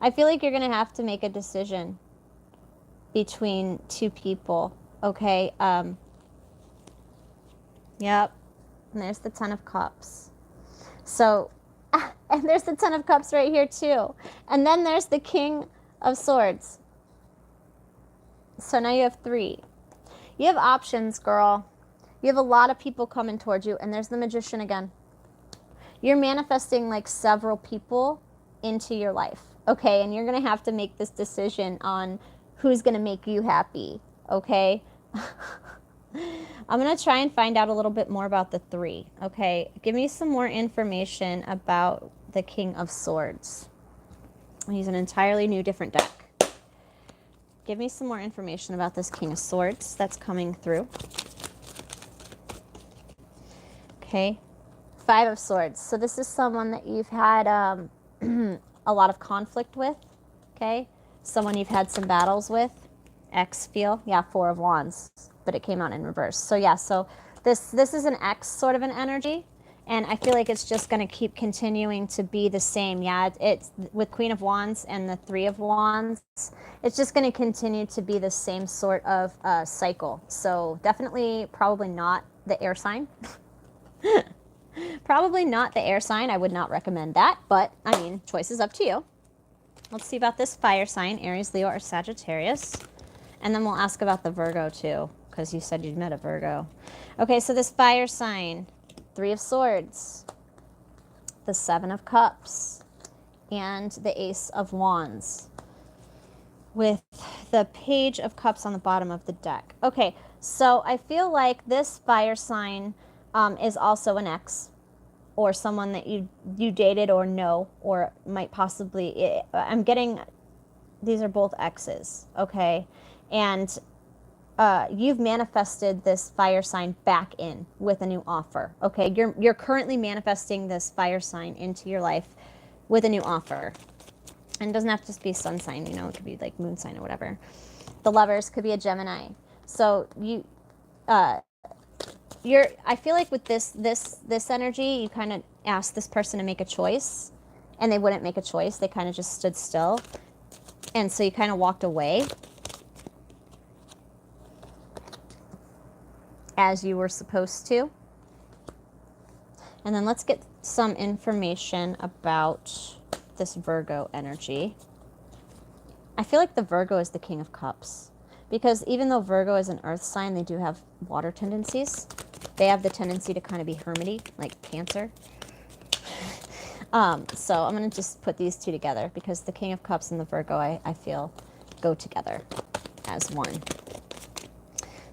I feel like you're going to have to make a decision between two people, okay? Yep. And there's the Ten of Cups. So, and there's the Ten of Cups right here too. And then there's the King of Swords. So now you have three. You have options, girl. You have a lot of people coming towards you. And there's the Magician again. You're manifesting like several people into your life. Okay, and you're going to have to make this decision on who's going to make you happy, okay? I'm going to try and find out a little bit more about the 3, okay? Give me some more information about the King of Swords. He's an entirely new, different deck. Give me some more information about this King of Swords that's coming through. Okay. 5 of Swords. So this is someone that you've had a lot of conflict with, okay? Someone you've had some battles with. Ex feel. Yeah, 4 of Wands, but it came out in reverse. So yeah, so this is an ex sort of an energy, and I feel like it's just going to keep continuing to be the same. Yeah, it's with Queen of Wands and the 3 of Wands, it's just going to continue to be the same sort of cycle. So definitely probably not the air sign. Probably not the air sign. I would not recommend that, but I mean, choice is up to you. Let's see about this fire sign, Aries, Leo, or Sagittarius. And then we'll ask about the Virgo too, because you said you'd met a Virgo. Okay, so this fire sign, 3 of Swords, the 7 of Cups, and the Ace of Wands, with the Page of Cups on the bottom of the deck. Okay, so I feel like this fire sign is also an ex, or someone that you dated or know, or might possibly, I'm getting, these are both exes, okay? And you've manifested this fire sign back in with a new offer, okay? You're currently manifesting this fire sign into your life with a new offer. And it doesn't have to just be sun sign, you know, it could be like moon sign or whatever. The Lovers could be a Gemini. So I feel like with this energy, you kind of asked this person to make a choice, and they wouldn't make a choice. They kind of just stood still. And so you kind of walked away as you were supposed to. And then let's get some information about this Virgo energy. I feel like the Virgo is the King of Cups, because even though Virgo is an earth sign, they do have water tendencies. They have the tendency to kind of be hermity, like Cancer. So I'm going to just put these 2 together, because the King of Cups and the Virgo, I feel, go together as one.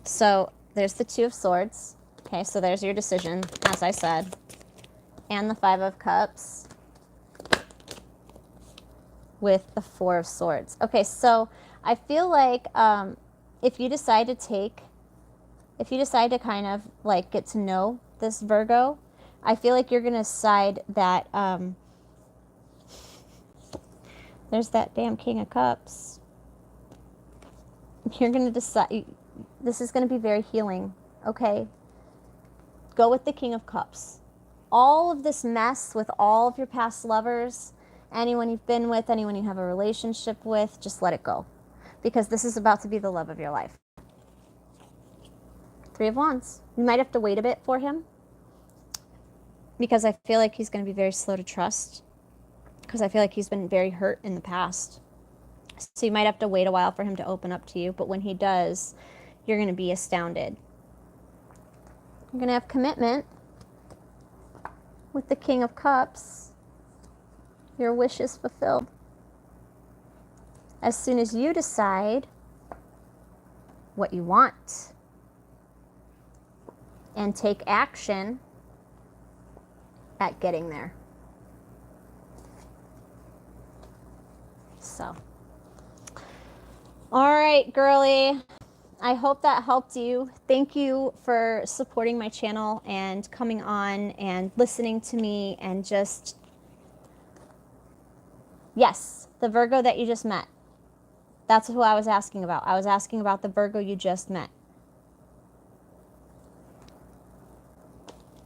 So there's the 2 of Swords. Okay, so there's your decision, as I said. And the 5 of Cups with the 4 of Swords. Okay, so I feel like if you decide to kind of like get to know this Virgo, I feel like you're going to decide that there's that damn King of Cups. You're going to decide, this is going to be very healing, okay? Go with the King of Cups. All of this mess with all of your past lovers, anyone you've been with, anyone you have a relationship with, just let it go. Because this is about to be the love of your life. 3 of Wands. You might have to wait a bit for him, because I feel like he's going to be very slow to trust, because I feel like he's been very hurt in the past. So you might have to wait a while for him to open up to you, but when he does, you're going to be astounded. You're going to have commitment with the King of Cups. Your wish is fulfilled. As soon as you decide what you want and take action at getting there. So, all right, girly. I hope that helped you. Thank you for supporting my channel and coming on and listening to me, and just, yes, the Virgo that you just met. That's who I was asking about. I was asking about the Virgo you just met.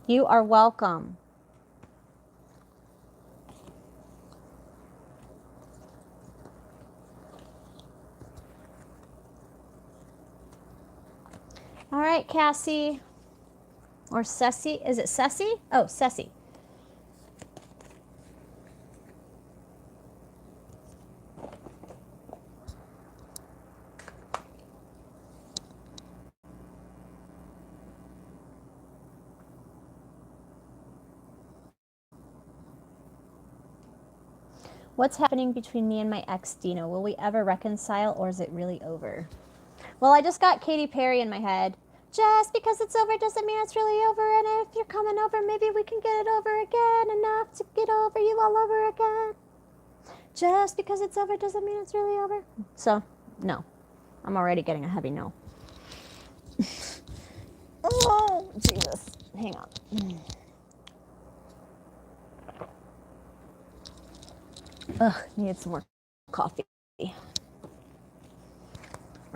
You are welcome. All right, Cassie. Or Ceci. Is it Ceci? Oh, Ceci. What's happening between me and my ex, Dino? Will we ever reconcile, or is it really over? Well, I just got Katy Perry in my head. Just because it's over doesn't mean it's really over, and if you're coming over, maybe we can get it over again, enough to get over you all over again. Just because it's over doesn't mean it's really over. So, no. I'm already getting a heavy no. Oh, Jesus. Hang on. Ugh, need some more coffee.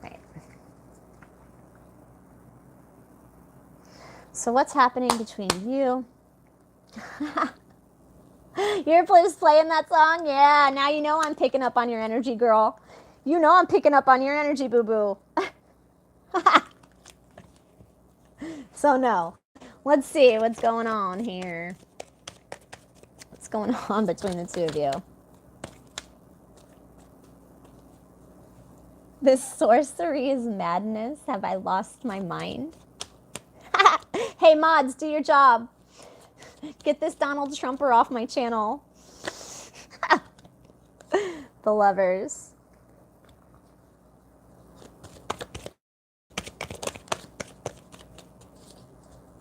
Right. So what's happening between you? You're just playing that song? Yeah, now you know I'm picking up on your energy, girl. You know I'm picking up on your energy, boo-boo. So no. Let's see what's going on here. What's going on between the two of you? This sorcery is madness. Have I lost my mind? Hey, mods, do your job. Get this Donald Trumper off my channel. The Lovers.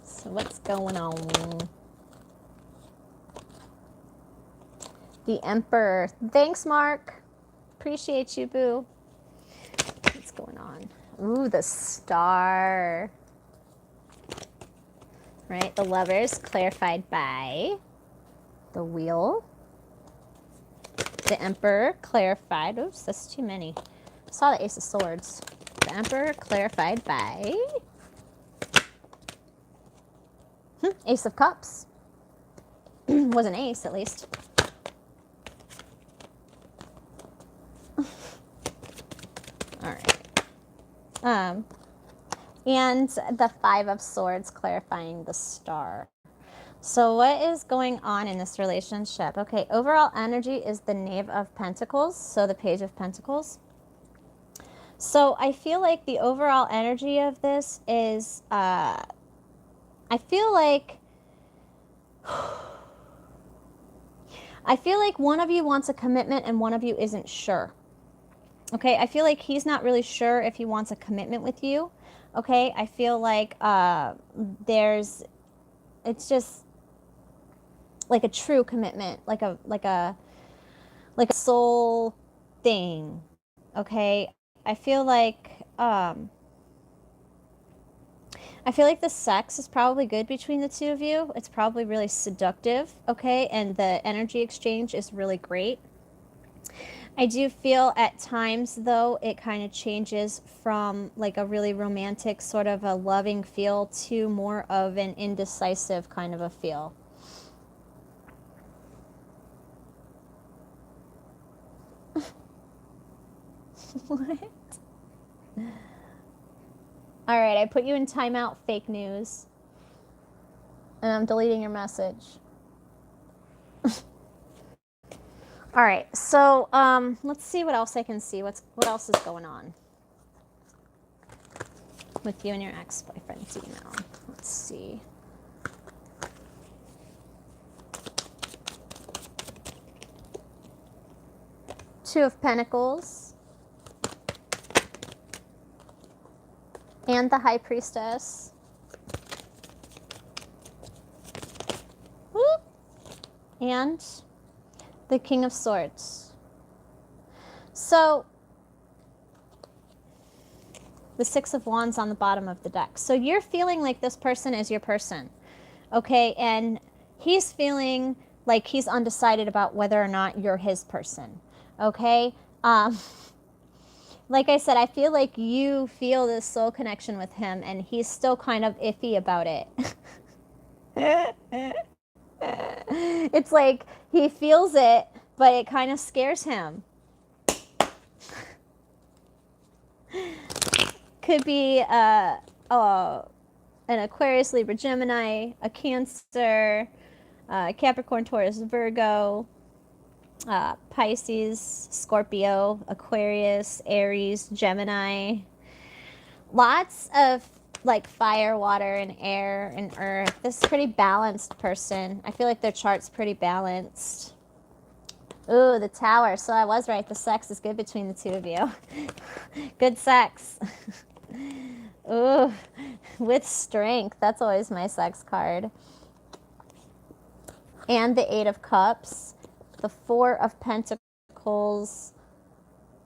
So what's going on? The Emperor. Thanks, Mark. Appreciate you, boo. What's going on? Ooh, the Star. Right, the Lovers clarified by the Wheel. The Emperor clarified. Oops, that's too many. I saw the Ace of Swords. The Emperor clarified by Ace of Cups. Was an ace, at least. All right. And the Five of Swords clarifying the Star. So what is going on in this relationship? Okay, overall energy is the Knave of Pentacles, so the Page of Pentacles. So I feel like the overall energy of this is, I feel like one of you wants a commitment and one of you isn't sure. Okay, I feel like he's not really sure if he wants a commitment with you. Okay, I feel like it's just like a true commitment, like a soul thing. Okay, I feel like the sex is probably good between the two of you. It's probably really seductive, okay? And the energy exchange is really great. I do feel at times, though, it kind of changes from like a really romantic, sort of a loving feel to more of an indecisive kind of a feel. What? All right, I put you in timeout, fake news. And I'm deleting your message. All right, so let's see what else I can see. What else is going on with you and your ex-boyfriend, Dino? Let's see. Two of Pentacles. And the High Priestess. Whoop. And the King of Swords. So, the Six of Wands on the bottom of the deck. So you're feeling like this person is your person, okay? And he's feeling like he's undecided about whether or not you're his person, okay? Like I said, I feel like you feel this soul connection with him, and he's still kind of iffy about it. It's like he feels it, but it kind of scares him. Could be an Aquarius, Libra, Gemini, a Cancer, Capricorn, Taurus, Virgo, Pisces, Scorpio, Aquarius, Aries, Gemini. Lots of like fire, water, and air, and earth. This is a pretty balanced person. I feel like their chart's pretty balanced. Ooh, the Tower. So I was right. The sex is good between the two of you. Good sex. Ooh, with strength. That's always my sex card. And the Eight of Cups. The Four of Pentacles.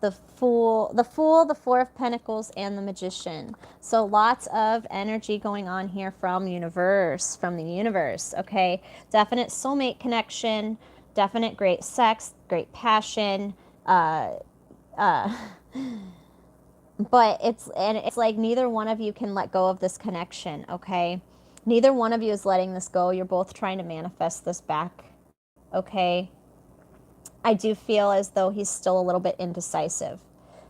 The Fool, the Four of Pentacles, and the Magician. So lots of energy going on here from the universe, okay? Definite soulmate connection, definite great sex, great passion, but it's like neither one of you can let go of this connection, okay? Neither one of you is letting this go. You're both trying to manifest this back, okay? I do feel as though he's still a little bit indecisive.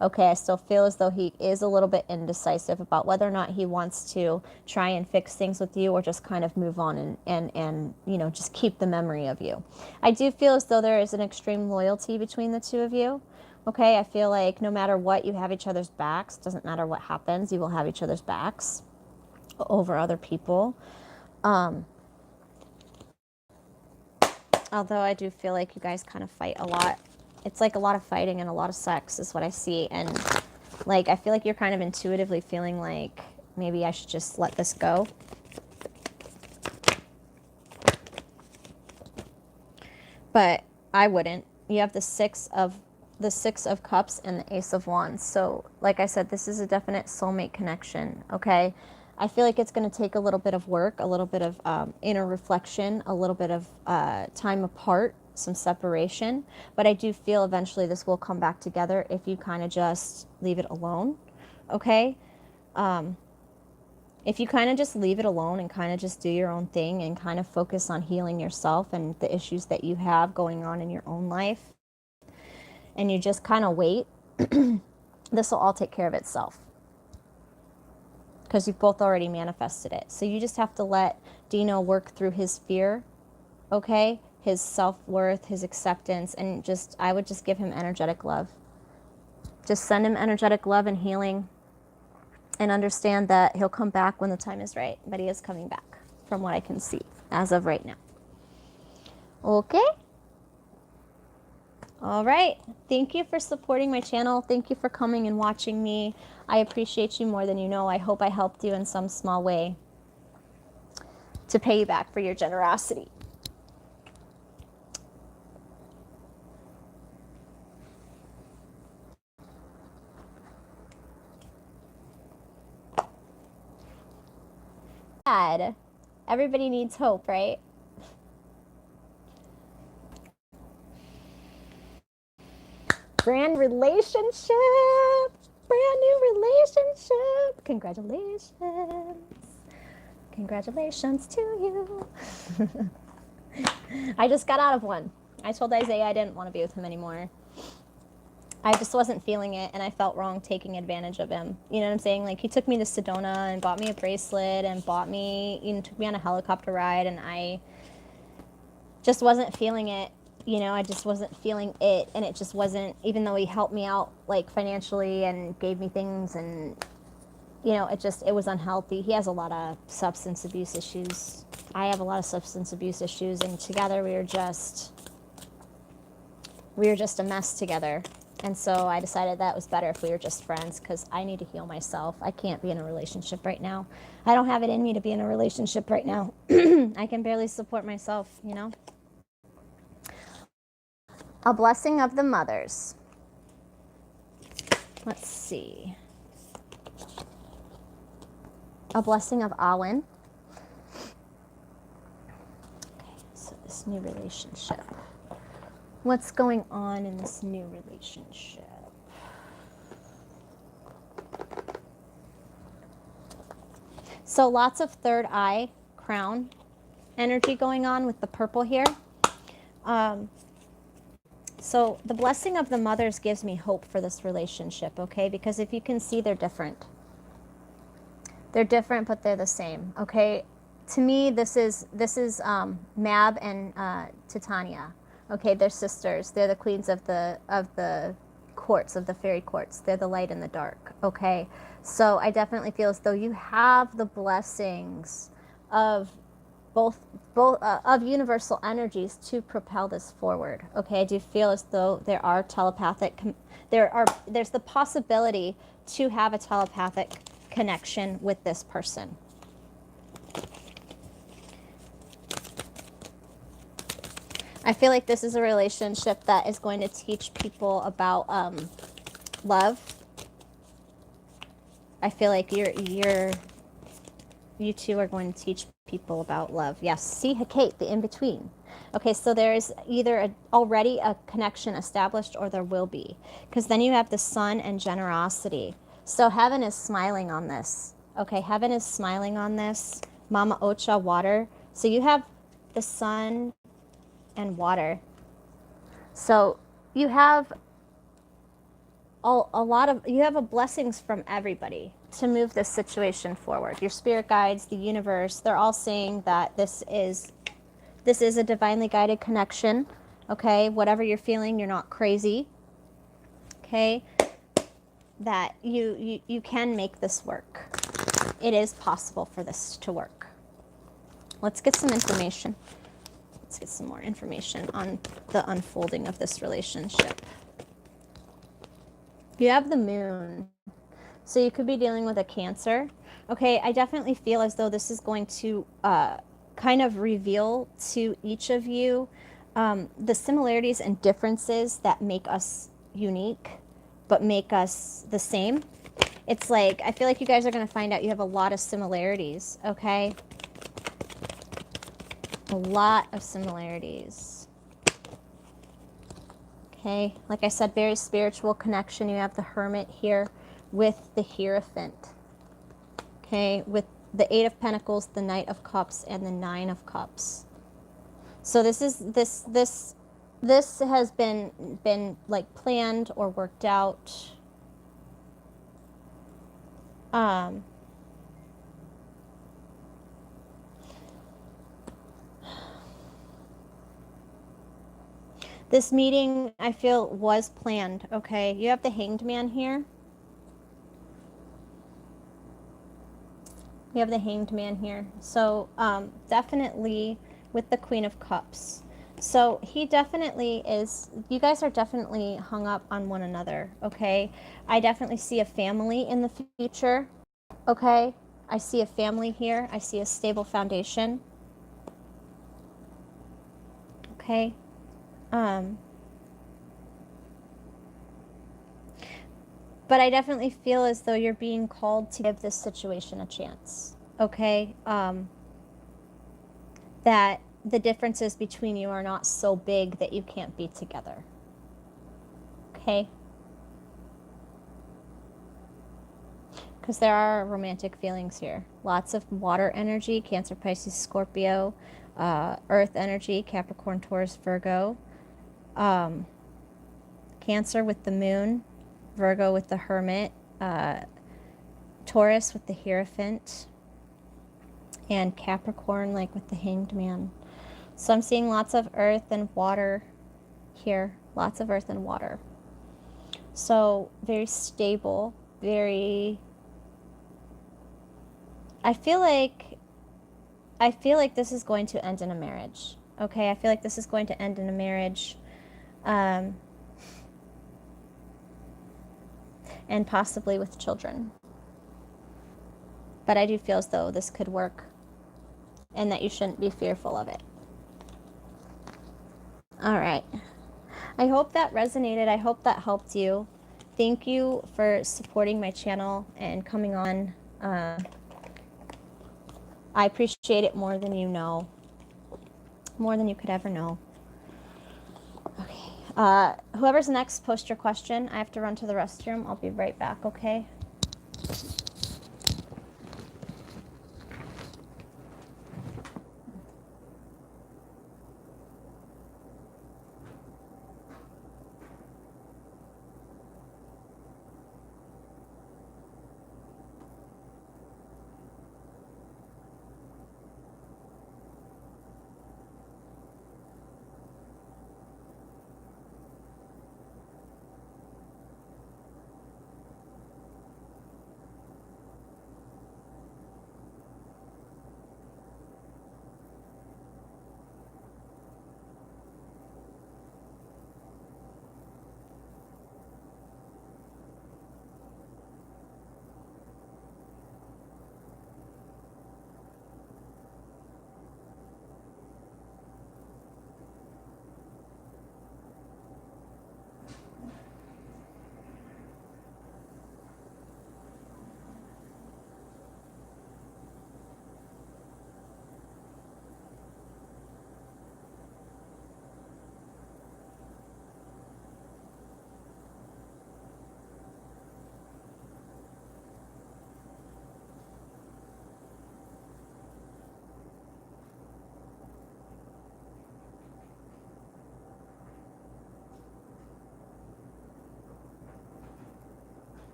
Okay, I still feel as though he is a little bit indecisive about whether or not he wants to try and fix things with you or just kind of move on and you know, just keep the memory of you. I do feel as though there is an extreme loyalty between the two of you. Okay, I feel like no matter what, you have each other's backs. Doesn't matter what happens, you will have each other's backs over other people. Although I do feel like you guys kind of fight a lot. It's like a lot of fighting and a lot of sex is what I see. And like, I feel like you're kind of intuitively feeling like maybe I should just let this go. But I wouldn't. You have the Six of Cups and the Ace of Wands. So like I said, this is a definite soulmate connection, okay? I feel like it's going to take a little bit of work, a little bit of inner reflection, a little bit of time apart, some separation. But I do feel eventually this will come back together if you kind of just leave it alone, okay? If you kind of just leave it alone and kind of just do your own thing and kind of focus on healing yourself and the issues that you have going on in your own life, and you just kind of wait, this will all take care of itself. Because you've both already manifested it. So you just have to let Dino work through his fear, okay? His self-worth, his acceptance, and I would just give him energetic love. Just send him energetic love and healing, and understand that he'll come back when the time is right. But he is coming back, from what I can see, as of right now. Okay? All right. Thank you for supporting my channel. Thank you for coming and watching me. I appreciate you more than you know. I hope I helped you in some small way to pay you back for your generosity. Everybody needs hope, right? Brand relationship. Brand new relationship. Congratulations. Congratulations to you. I just got out of one. I told Isaiah I didn't want to be with him anymore. I just wasn't feeling it, and I felt wrong taking advantage of him. You know what I'm saying? Like, he took me to Sedona and bought me a bracelet and took me on a helicopter ride, and I just wasn't feeling it. You know, I just wasn't feeling it, and it just wasn't, even though he helped me out, like, financially and gave me things, and, you know, it was unhealthy. He has a lot of substance abuse issues. I have a lot of substance abuse issues, and together we were just a mess together. And so I decided that it was better if we were just friends, because I need to heal myself. I can't be in a relationship right now. I don't have it in me to be in a relationship right now. I can barely support myself, you know? A blessing of the mothers. Let's see. A blessing of Awen. Okay, so this new relationship. What's going on in this new relationship? So lots of third eye, crown energy going on with the purple here. So the blessing of the mothers gives me hope for this relationship, okay? Because if you can see, they're different. They're different, but they're the same, okay? To me, this is Mab and Titania. Okay, they're sisters. They're the queens of the courts, of the fairy courts. They're the light and the dark, okay? So I definitely feel as though you have the blessings of both of universal energies to propel this forward. Okay, I do feel as though there are there's the possibility to have a telepathic connection with this person. I feel like this is a relationship that is going to teach people about love. I feel like you two are going to teach people about love. Yes, see, Kate, the in-between. Okay, so there's either already a connection established or there will be. Because then you have the sun and generosity. So heaven is smiling on this. Okay, heaven is smiling on this. Mama Ocha, water. So you have the sun and water. So you have you have blessings from everybody to move this situation forward. Your spirit guides, the universe, they're all saying that this is a divinely guided connection. Okay, whatever you're feeling, you're not crazy. Okay, that you can make this work. It is possible for this to work. Let's get some information. Let's get some more information on the unfolding of this relationship. You have the moon. So you could be dealing with a Cancer. Okay, I definitely feel as though this is going to kind of reveal to each of you the similarities and differences that make us unique, but make us the same. It's like, I feel like you guys are going to find out you have a lot of similarities, okay? A lot of similarities. Okay, like I said, very spiritual connection. You have the Hermit here with the Hierophant. Okay, with the Eight of Pentacles, the Knight of Cups, and the Nine of Cups. So this has been like planned or worked out. This meeting, I feel, was planned, okay? You have the Hanged Man here. You have the Hanged Man here. So definitely with the Queen of Cups. So he definitely is, you guys are definitely hung up on one another, okay? I definitely see a family in the future, okay? I see a family here. I see a stable foundation. Okay? But I definitely feel as though you're being called to give this situation a chance, okay? That the differences between you are not so big that you can't be together, okay? Because there are romantic feelings here. Lots of water energy, Cancer, Pisces, Scorpio, Earth energy, Capricorn, Taurus, Virgo. Cancer with the Moon, Virgo with the Hermit, Taurus with the Hierophant, and Capricorn like with the Hanged Man. So I'm seeing lots of earth and water here. Lots of earth and water. So very stable, very... I feel like this is going to end in a marriage. Okay, I feel like this is going to end in a marriage. And possibly with children. But I do feel as though this could work and that you shouldn't be fearful of it. All right. I hope that resonated. I hope that helped you. Thank you for supporting my channel and coming on. I appreciate it more than you know. More than you could ever know. Okay. Whoever's next, post your question. I have to run to the restroom. I'll be right back, okay?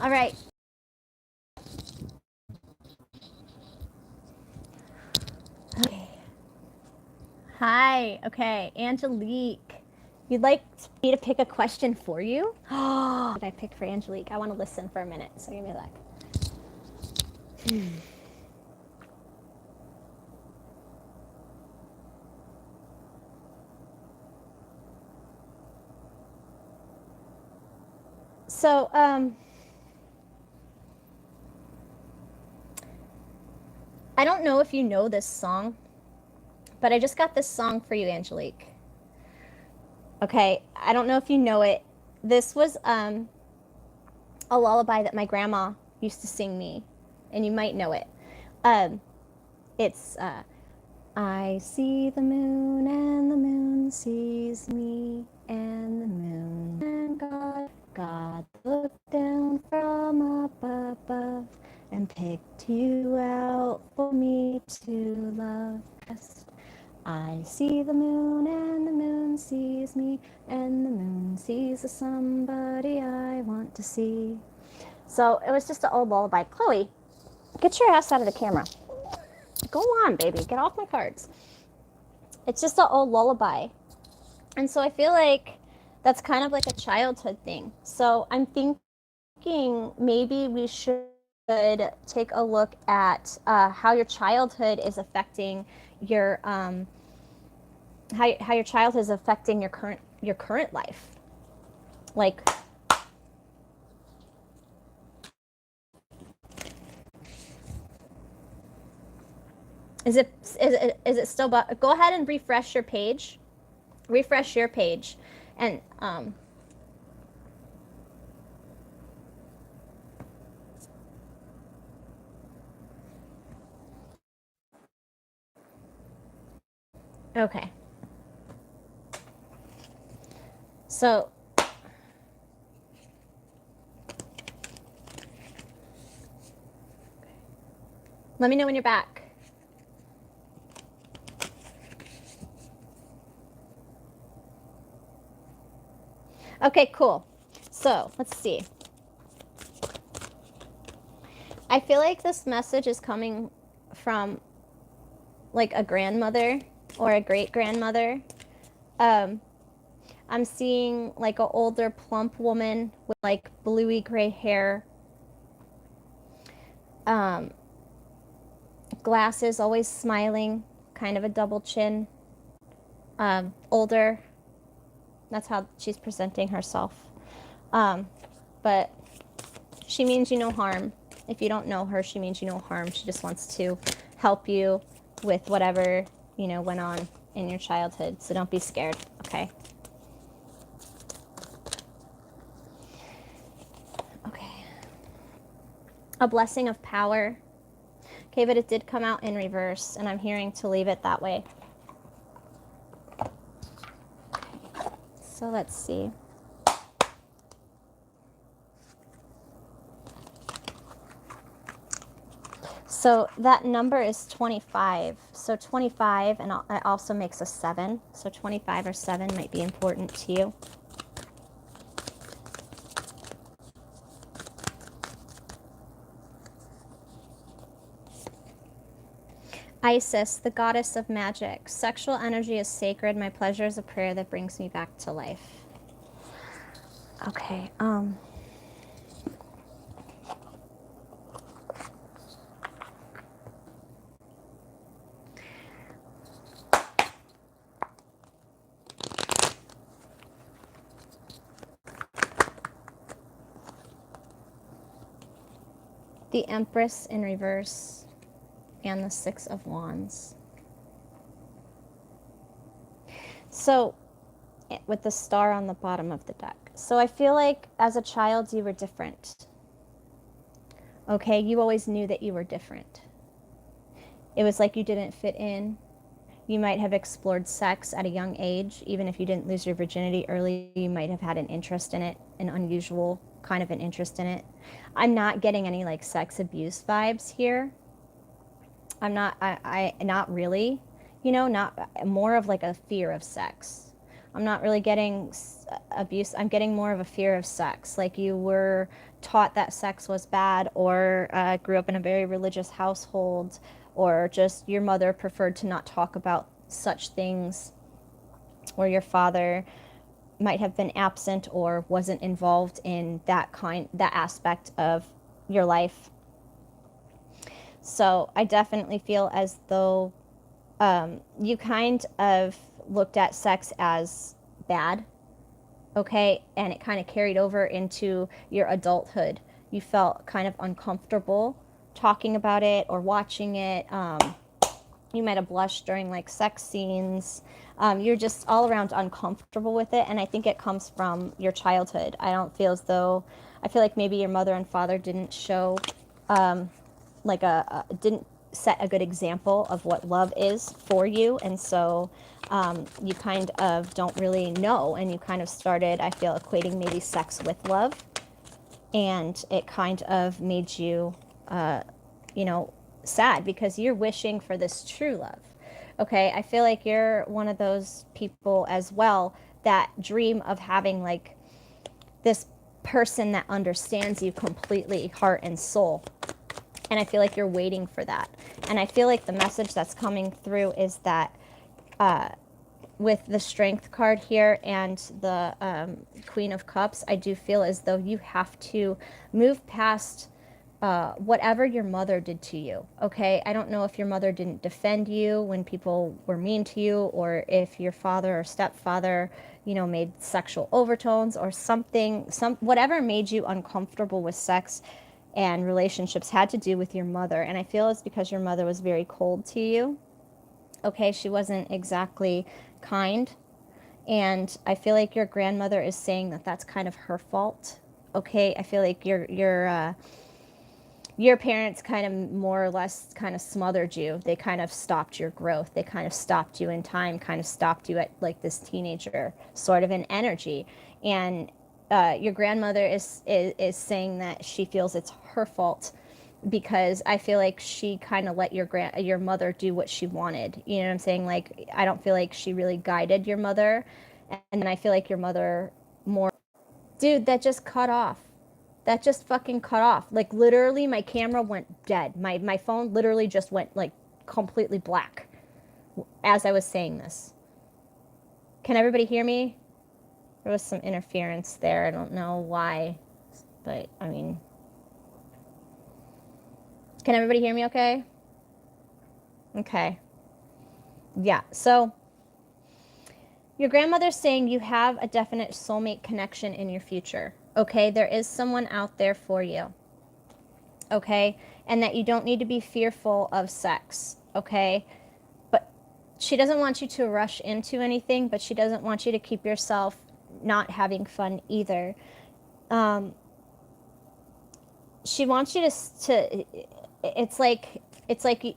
All right. Okay. Hi. Okay, Angelique. You'd like me to pick a question for you? Oh, did I pick for Angelique? I want to listen for a minute, so give me that. So, I don't know if you know this song, but I just got this song for you, Angelique. Okay, I don't know if you know it. This was a lullaby that my grandma used to sing me, and you might know it. It's I see the moon and the moon sees me, and the moon and God looked down from up above and picked you out for me to love. I see the moon and the moon sees me, and the moon sees somebody I want to see. So it was just an old lullaby. Chloe, get your ass out of the camera. Go on, baby. Get off my cards. It's just an old lullaby. And so I feel like that's kind of like a childhood thing. So I'm thinking maybe we should take a look at how your childhood is affecting your how your childhood is affecting your current life. Like, is it still? Go ahead and refresh your page. Refresh your page, and okay. So let me know when you're back. Okay, cool. So let's see. I feel like this message is coming from like a grandmother or a great grandmother. I'm seeing like an older plump woman with like bluey gray hair, glasses, always smiling, kind of a double chin, older. That's how she's presenting herself. But she means you no harm. If you don't know her, she means you no harm. She just wants to help you with whatever, went on in your childhood. So don't be scared, okay? Okay. A blessing of power. Okay, but it did come out in reverse, and I'm hearing to leave it that way. So let's see. So that number is 25. So 25, and it also makes a 7. So 25 or 7 might be important to you. Isis, the goddess of magic. Sexual energy is sacred. My pleasure is a prayer that brings me back to life. Okay, the Empress in reverse and the Six of Wands. So, with the star on the bottom of the deck. So I feel like as a child you were different. Okay, you always knew that you were different. It was like you didn't fit in. You might have explored sex at a young age. Even if you didn't lose your virginity early, you might have had an interest in it, an unusual kind of an interest in it. I'm not getting any like sex abuse vibes here. I'm not, I not really, not more of like a fear of sex. I'm not really getting abuse. I'm getting more of a fear of sex. Like you were taught that sex was bad, or grew up in a very religious household, or just your mother preferred to not talk about such things, or your father might have been absent or wasn't involved in that aspect of your life. So I definitely feel as though you kind of looked at sex as bad, okay, and it kind of carried over into your adulthood. You felt kind of uncomfortable talking about it or watching it. You might have blushed during like sex scenes. You're just all around uncomfortable with it, and I think it comes from your childhood. I don't feel as though, I feel like maybe your mother and father didn't show like didn't set a good example of what love is for you, and so you kind of don't really know, and you kind of started, I feel, equating maybe sex with love, and it kind of made you you know, sad because you're wishing for this true love. Okay, I feel like you're one of those people as well that dream of having like this person that understands you completely, heart and soul. And I feel like you're waiting for that. And I feel like the message that's coming through is that with the Strength card here and the Queen of Cups, I do feel as though you have to move past whatever your mother did to you, okay? I don't know if your mother didn't defend you when people were mean to you, or if your father or stepfather, you know, made sexual overtones or something, whatever made you uncomfortable with sex and relationships had to do with your mother. And I feel it's because your mother was very cold to you, okay? She wasn't exactly kind. And I feel like your grandmother is saying that that's kind of her fault, okay? I feel like your parents kind of more or less kind of smothered you. They kind of stopped your growth. They kind of stopped you in time, kind of stopped you at like this teenager sort of an energy. And your grandmother is saying that she feels it's her fault because I feel like she kind of let your mother do what she wanted. You know what I'm saying? Like, I don't feel like she really guided your mother. And then I feel like your mother more, dude, that just cut off. That just fucking cut off. Like, literally, my camera went dead. My phone literally just went, like, completely black as I was saying this. Can everybody hear me? There was some interference there. I don't know why, but, I mean... Can everybody hear me okay? Okay. Yeah, so... Your grandmother's saying you have a definite soulmate connection in your future. Okay, there is someone out there for you. Okay, and that you don't need to be fearful of sex. Okay, but she doesn't want you to rush into anything, but she doesn't want you to keep yourself not having fun either. She wants you to it's like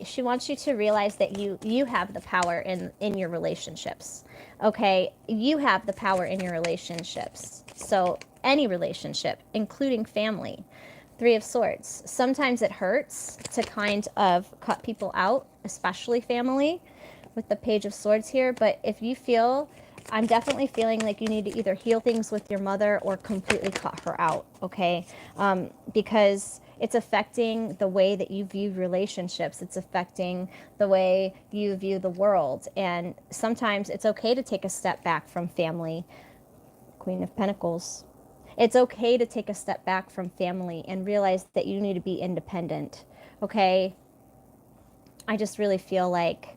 she wants you to realize that you have the power in your relationships. Okay, you have the power in your relationships. So any relationship, including family. Three of Swords. Sometimes it hurts to kind of cut people out, especially family, with the Page of Swords here. But if you feel, I'm definitely feeling like you need to either heal things with your mother or completely cut her out, okay? Because it's affecting the way that you view relationships. It's affecting the way you view the world. And sometimes it's okay to take a step back from family. Queen of Pentacles. It's okay to take a step back from family and realize that you need to be independent, okay? I just really feel like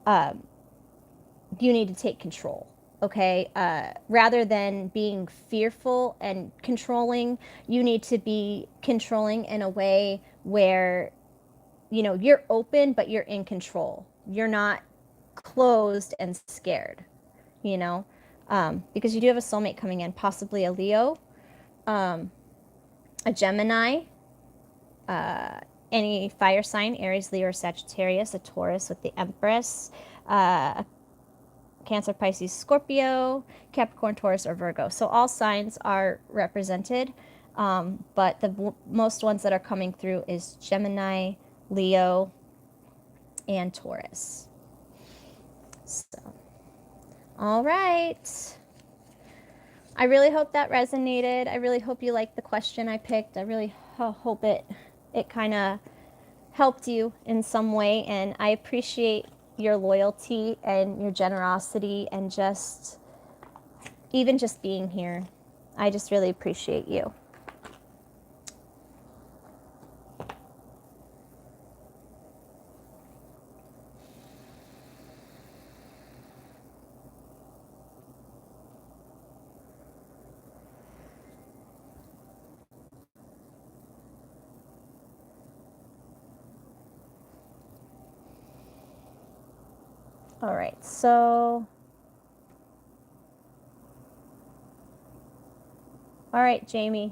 you need to take control, okay? Rather than being fearful and controlling, you need to be controlling in a way where, you know, you're open, but you're in control. You're not closed and scared, you know? Because you do have a soulmate coming in, possibly a Leo, a Gemini, any fire sign, Aries, Leo, or Sagittarius, a Taurus with the Empress, a Cancer, Pisces, Scorpio, Capricorn, Taurus, or Virgo. So all signs are represented, but the most ones that are coming through is Gemini, Leo, and Taurus. So, all right. I really hope that resonated. I really hope you liked the question I picked. I really hope it kind of helped you in some way, and I appreciate your loyalty and your generosity and just even just being here. I just really appreciate you. All right, so, all right, Jamie.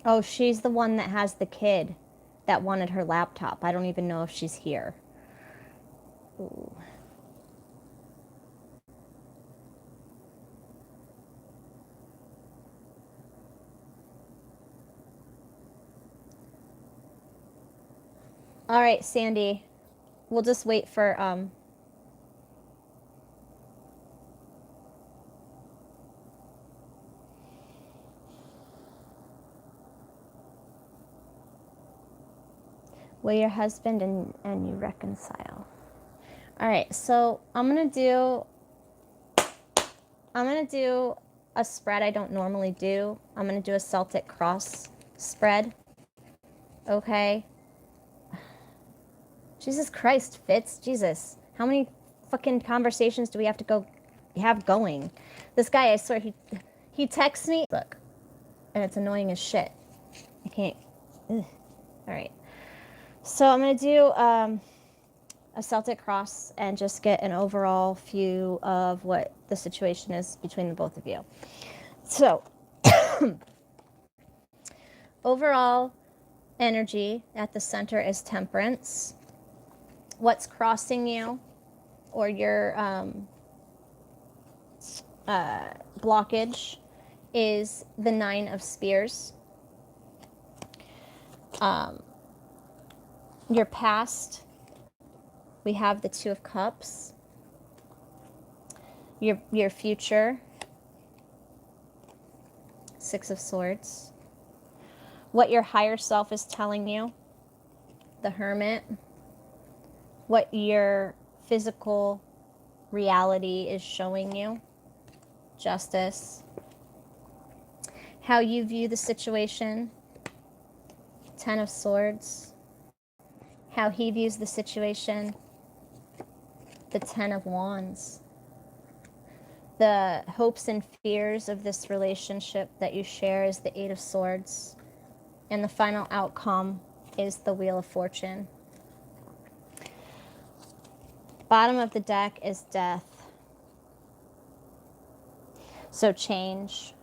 Oh, she's the one that has the kid that wanted her laptop. I don't even know if she's here. Ooh. All right, Sandy. We'll just wait for will your husband and you reconcile. All right, so I'm gonna do a spread I don't normally do. I'm gonna do a Celtic cross spread. Okay. Jesus Christ, Fitz. Jesus. How many fucking conversations do we have to have going? This guy, I swear, he texts me. Look. And it's annoying as shit. I can't. Ugh. All right. So I'm going to do a Celtic cross and just get an overall view of what the situation is between the both of you. So, overall energy at the center is temperance. What's crossing you or your blockage is the 9 of Spears. Your past, we have the 2 of Cups. Your future, 6 of Swords. What your higher self is telling you, the Hermit. What your physical reality is showing you, Justice. How you view the situation, 10 of Swords. How he views the situation, the 10 of Wands. The hopes and fears of this relationship that you share is the 8 of Swords. And the final outcome is the Wheel of Fortune. Bottom of the deck is Death. So change.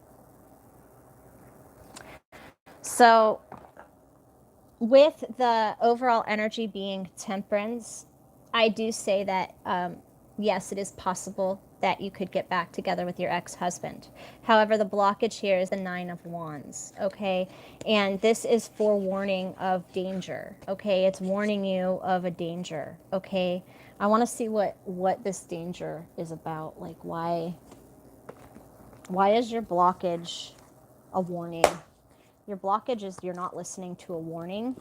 So with the overall energy being temperance, I do say that, yes, it is possible that you could get back together with your ex-husband. However, the blockage here is the 9 of Wands, okay? And this is forewarning of danger, okay? It's warning you of a danger, okay? I want to see what this danger is about. Like, why is your blockage a warning? Your blockage is you're not listening to a warning.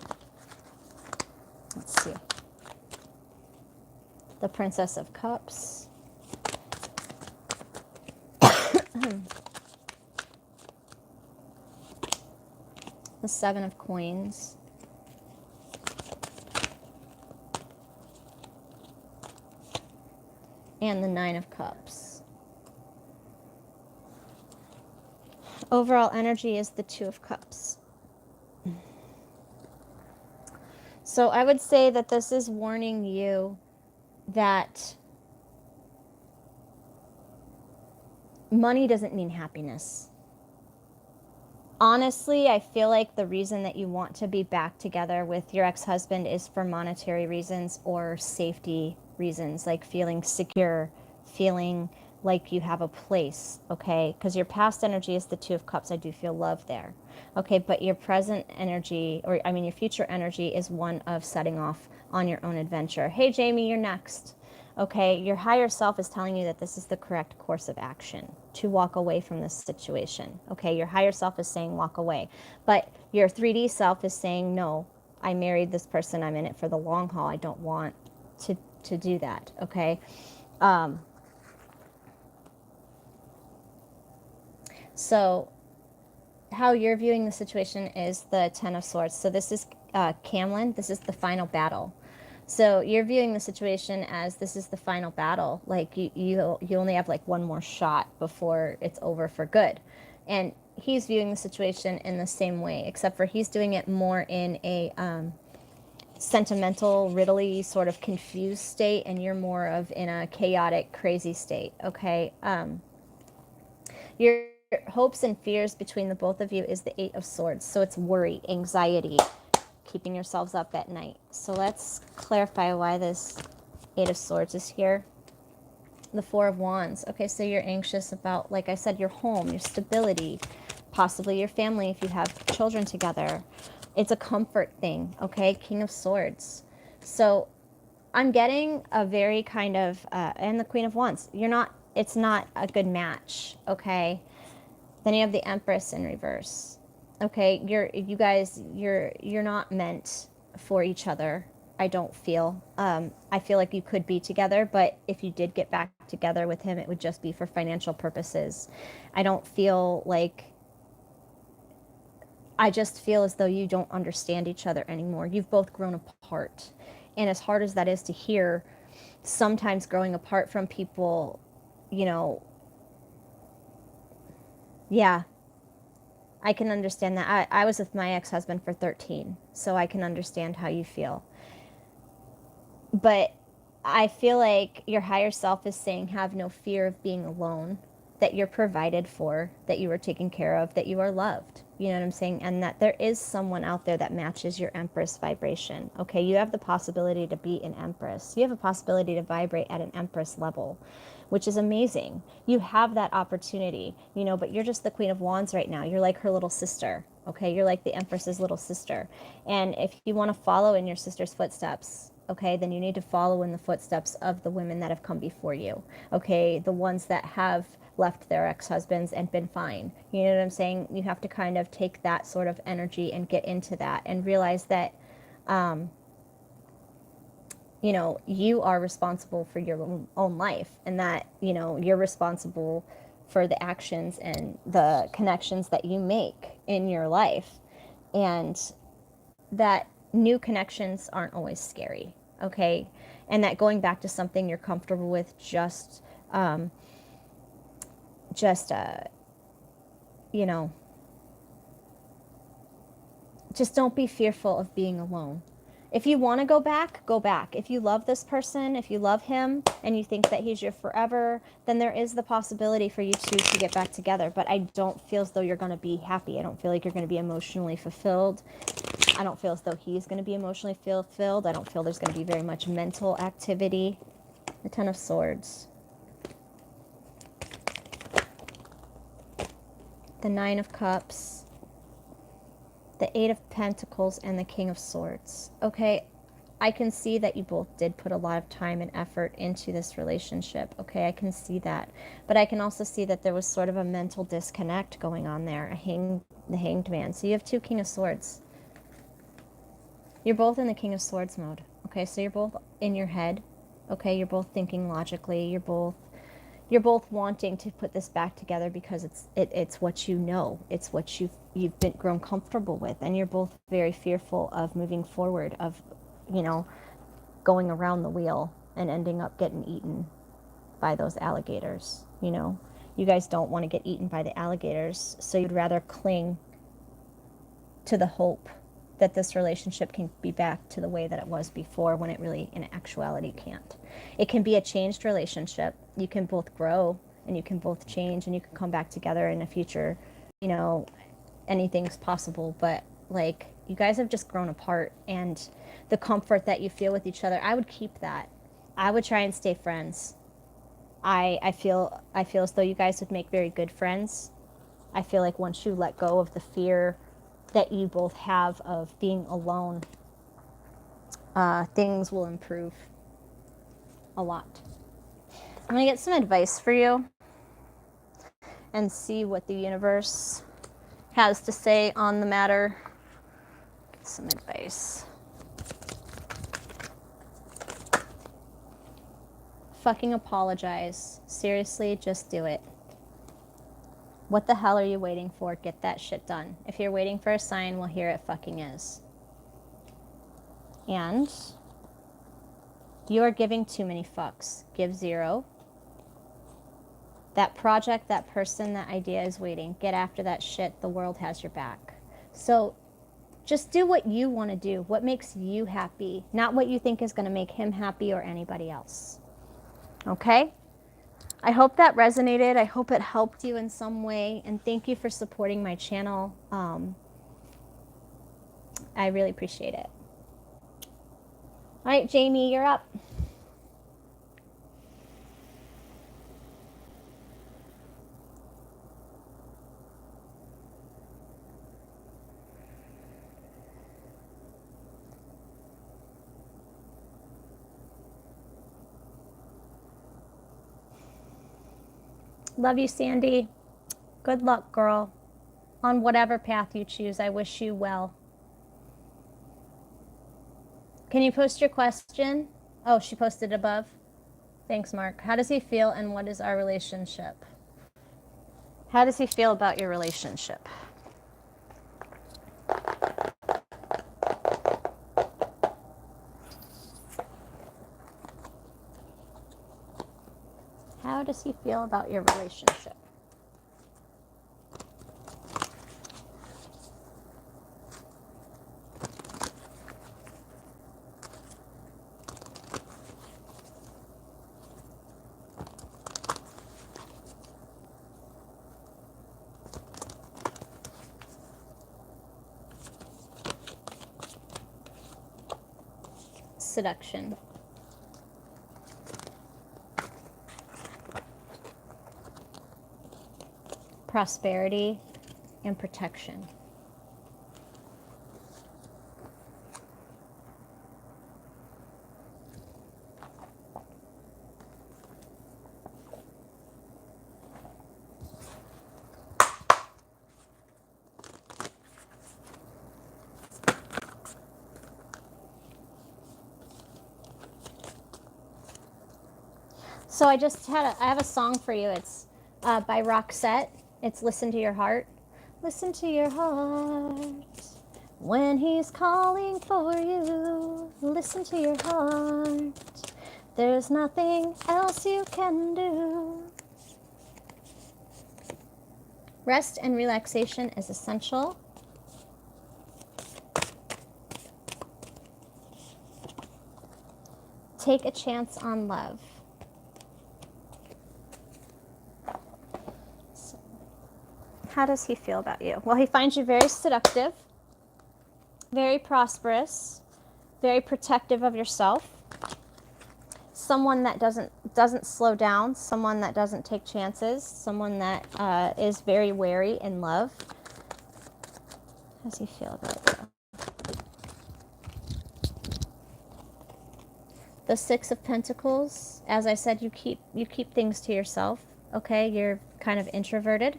Let's see. The Princess of Cups. The 7 of Coins. And the 9 of Cups. Overall energy is the 2 of Cups. So I would say that this is warning you that money doesn't mean happiness. Honestly, I feel like the reason that you want to be back together with your ex-husband is for monetary reasons or safety reasons, like feeling secure, feeling like you have a place, okay? Because your past energy is the Two of Cups. I do feel love there, okay? But your present energy, or I mean, your future energy is one of setting off on your own adventure. Hey, Jamie, you're next. Okay, your higher self is telling you that this is the correct course of action to walk away from this situation. Okay, your higher self is saying walk away, but your 3D self is saying no. I married this person. I'm in it for the long haul. I don't want to do that. Okay. So how you're viewing the situation is the Ten of Swords. So this is Camlin. This is the final battle. So you're viewing the situation as this is the final battle. Like you only have like one more shot before it's over for good. And he's viewing the situation in the same way, except for he's doing it more in a sentimental, riddly, sort of confused state, and you're more of in a chaotic, crazy state. Okay. Your hopes and fears between the both of you is the Eight of Swords. So it's worry, anxiety, keeping yourselves up at night. So let's clarify why this Eight of Swords is here. The Four of Wands. Okay, so you're anxious about, like I said, your home, your stability, possibly your family if you have children together. It's a comfort thing, okay? King of Swords. So I'm getting a very kind of, and the Queen of Wands. It's not a good match, okay? Then you have the Empress in reverse. Okay, you're not meant for each other. I don't feel. I feel like you could be together, but if you did get back together with him, it would just be for financial purposes. I don't feel like. I just feel as though you don't understand each other anymore. You've both grown apart, and as hard as that is to hear, sometimes growing apart from people, you know, yeah, I can understand that. I was with my ex-husband for 13, so I can understand how you feel. But I feel like your higher self is saying have no fear of being alone, that you're provided for, that you are taken care of, that you are loved. You know what I'm saying? And that there is someone out there that matches your Empress vibration. Okay, you have the possibility to be an Empress. You have a possibility to vibrate at an Empress level, which is amazing. You have that opportunity, you know, but you're just the Queen of Wands right now. You're like her little sister. Okay, you're like the Empress's little sister. And if you want to follow in your sister's footsteps, okay, then you need to follow in the footsteps of the women that have come before you. Okay, the ones that have left their ex-husbands and been fine. You know what I'm saying? You have to kind of take that sort of energy and get into that and realize that you know, you are responsible for your own life, and that, you know, you're responsible for the actions and the connections that you make in your life, and that new connections aren't always scary, okay? And that going back to something you're comfortable with just you know, just don't be fearful of being alone. If you want to go back, go back. If you love this person, if you love him and you think that he's your forever, then there is the possibility for you two to get back together. But I don't feel as though you're going to be happy. I don't feel like you're going to be emotionally fulfilled. I don't feel as though he's going to be emotionally fulfilled. I don't feel there's going to be very much mental activity. The Ten of Swords. The Nine of Cups. The Eight of Pentacles and the King of Swords. Okay, I can see that you both did put a lot of time and effort into this relationship. Okay, I can see that. But I can also see that there was sort of a mental disconnect going on there. The Hanged Man. So you have two King of Swords. You're both in the King of Swords mode. Okay, so you're both in your head. Okay, you're both thinking logically. You're both wanting to put this back together because it's what you know. It's what you've been grown comfortable with, and you're both very fearful of moving forward, of, you know, going around the wheel and ending up getting eaten by those alligators. You know, you guys don't want to get eaten by the alligators, so you'd rather cling to the hope that this relationship can be back to the way that it was before, when it really in actuality can't. It can be a changed relationship. You can both grow and you can both change and you can come back together in the future, you know, anything's possible, but like you guys have just grown apart, and the comfort that you feel with each other, I would keep that. I would try and stay friends. I feel as though you guys would make very good friends. I feel like once you let go of the fear that you both have of being alone, things will improve a lot. I'm going to get some advice for you and see what the universe has to say on the matter. Get some advice. Fucking apologize. Seriously, just do it. What the hell are you waiting for? Get that shit done. If you're waiting for a sign, well, here it fucking is. And you are giving too many fucks. Give 0. That project, that person, that idea is waiting. Get after that shit. The world has your back. So just do what you want to do. What makes you happy. Not what you think is going to make him happy or anybody else. Okay? I hope that resonated. I hope it helped you in some way. And thank you for supporting my channel. I really appreciate it. All right, Jamie, you're up. Love you, Sandy. Good luck, girl. On whatever path you choose, I wish you well. Can you post your question? Oh, she posted above. Thanks, Mark. How does he feel and what is our relationship? How does he feel about your relationship? How does he feel about your relationship? Seduction. Prosperity and protection. So I have a song for you. It's by Roxette. It's Listen to Your Heart. Listen to your heart when he's calling for you. Listen to your heart. There's nothing else you can do. Rest and relaxation is essential. Take a chance on love. How does he feel about you? Well, he finds you very seductive, very prosperous, very protective of yourself, someone that doesn't slow down, someone that doesn't take chances, someone that is very wary in love. How does he feel about you? The Six of Pentacles, as I said, you keep things to yourself, okay? You're kind of introverted.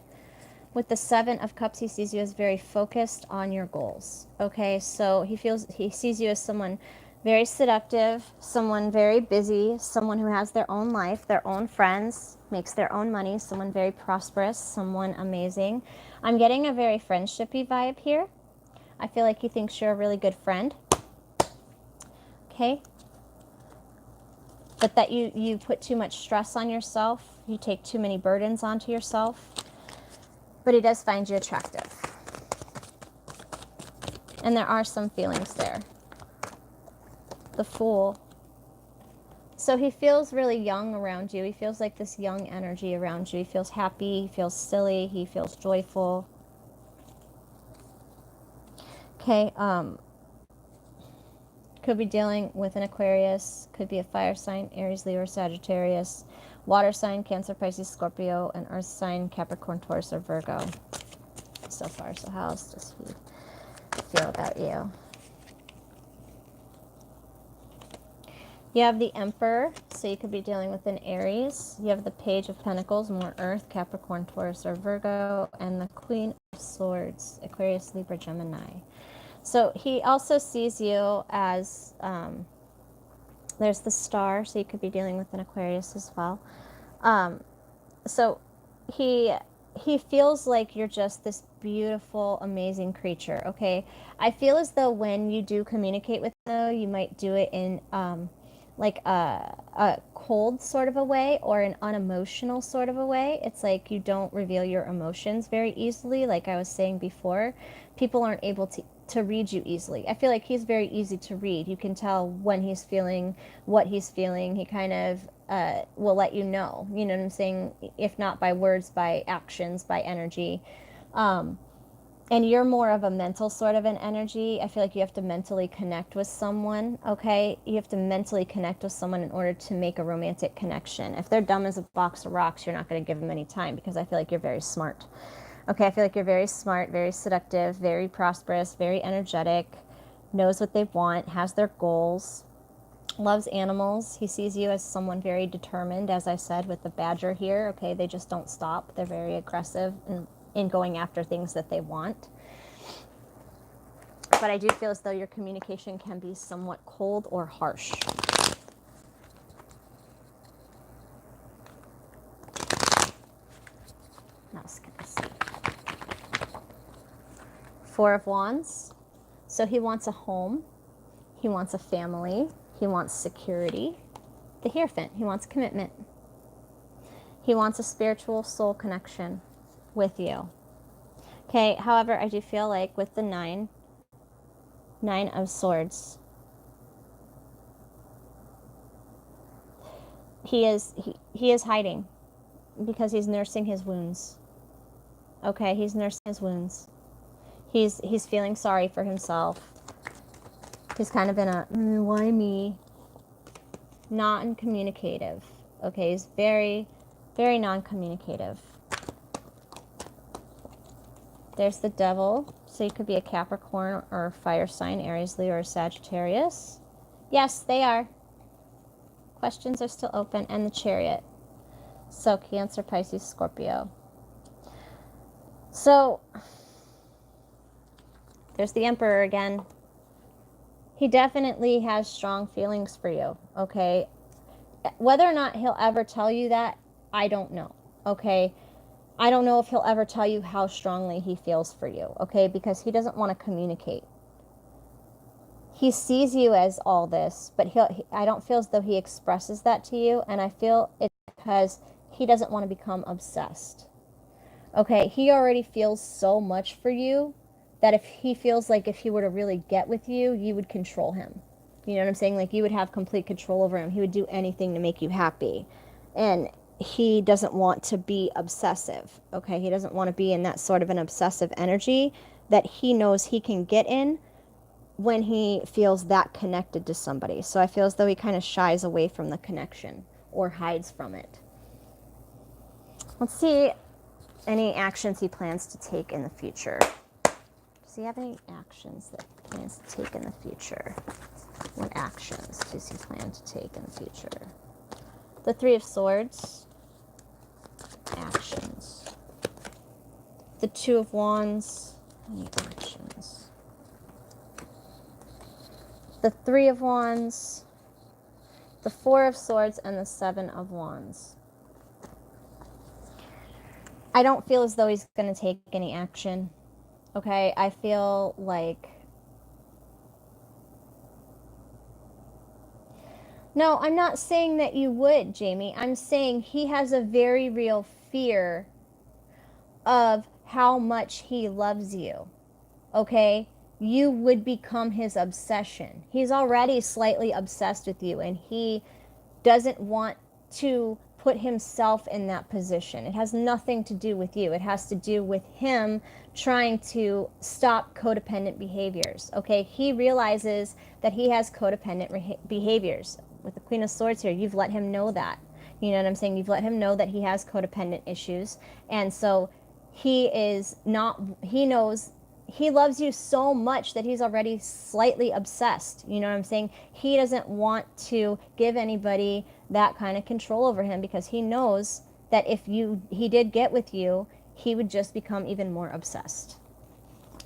With the Seven of Cups, he sees you as very focused on your goals. Okay, so he sees you as someone very seductive, someone very busy, someone who has their own life, their own friends, makes their own money, someone very prosperous, someone amazing. I'm getting a very friendshipy vibe here. I feel like he thinks you're a really good friend. Okay, but that you put too much stress on yourself, you take too many burdens onto yourself. But he does find you attractive. And there are some feelings there. The Fool. So he feels really young around you. He feels like this young energy around you. He feels happy, he feels silly, he feels joyful. Okay, could be dealing with an Aquarius, could be a fire sign, Aries, Leo, or Sagittarius, water sign, Cancer, Pisces, Scorpio, and earth sign, Capricorn, Taurus, or Virgo. So far, so how else does he feel about you? You have the Emperor, so you could be dealing with an Aries. You have the Page of Pentacles, more Earth, Capricorn, Taurus, or Virgo, and the Queen of Swords, Aquarius, Libra, Gemini. So he also sees you as, there's the Star, so you could be dealing with an Aquarius as well. So he feels like you're just this beautiful, amazing creature, okay? I feel as though when you do communicate with him, you might do it in like a cold sort of a way or an unemotional sort of a way. It's like you don't reveal your emotions very easily. Like I was saying before, people aren't able to read you easily. I feel like he's very easy to read. You can tell when he's feeling, what he's feeling. He kind of will let you know what I'm saying? If not by words, by actions, by energy. And you're more of a mental sort of an energy. I feel like you have to mentally connect with someone, okay? You have to mentally connect with someone in order to make a romantic connection. If they're dumb as a box of rocks, you're not going to give them any time because I feel like you're very smart. Okay, I feel like you're very smart, very seductive, very prosperous, very energetic, knows what they want, has their goals, loves animals. He sees you as someone very determined, as I said, with the badger here. Okay, they just don't stop. They're very aggressive in going after things that they want. But I do feel as though your communication can be somewhat cold or harsh. Now, let's see. Four of Wands. So he wants a home. He wants a family. He wants security. The Hierophant. He wants commitment. He wants a spiritual soul connection with you. Okay, however, I do feel like with the Nine of Swords, he is hiding because he's nursing his wounds. Okay, he's nursing his wounds. He's feeling sorry for himself. He's kind of in a why me? Non-communicative. Okay, he's very, very non-communicative. There's the Devil. So you could be a Capricorn or fire sign, Aries, Leo, or Sagittarius. Yes, they are. Questions are still open. And the Chariot. So Cancer, Pisces, Scorpio. So there's the Emperor again. He definitely has strong feelings for you, okay? Whether or not he'll ever tell you that, I don't know, okay? I don't know if he'll ever tell you how strongly he feels for you, okay? Because he doesn't want to communicate. He sees you as all this, but I don't feel as though he expresses that to you, and I feel it's because he doesn't want to become obsessed. Okay, he already feels so much for you that if he feels like if he were to really get with you, you would control him. You know what I'm saying? Like you would have complete control over him. He would do anything to make you happy. And he doesn't want to be obsessive. Okay, he doesn't want to be in that sort of an obsessive energy that he knows he can get in when he feels that connected to somebody. So I feel as though he kind of shies away from the connection or hides from it. Let's see any actions he plans to take in the future. Does he have any actions that he plans to take in the future? What actions does he plan to take in the future? The Three of Swords. Actions. The Two of Wands. Any actions? The Three of Wands. The Four of Swords and the Seven of Wands. I don't feel as though he's going to take any action. Okay, I feel like... No, I'm not saying that you would, Jamie. I'm saying he has a very real fear of how much he loves you. Okay? You would become his obsession. He's already slightly obsessed with you, and he doesn't want to put himself in that position. It has nothing to do with you. It has to do with him trying to stop codependent behaviors. Okay, he realizes that he has codependent behaviors. With the Queen of Swords here, you've let him know that. You know what I'm saying? You've let him know that he has codependent issues. And so he knows he loves you so much that he's already slightly obsessed. You know what I'm saying? He doesn't want to give anybody that kind of control over him, because he knows that if he did get with you, he would just become even more obsessed.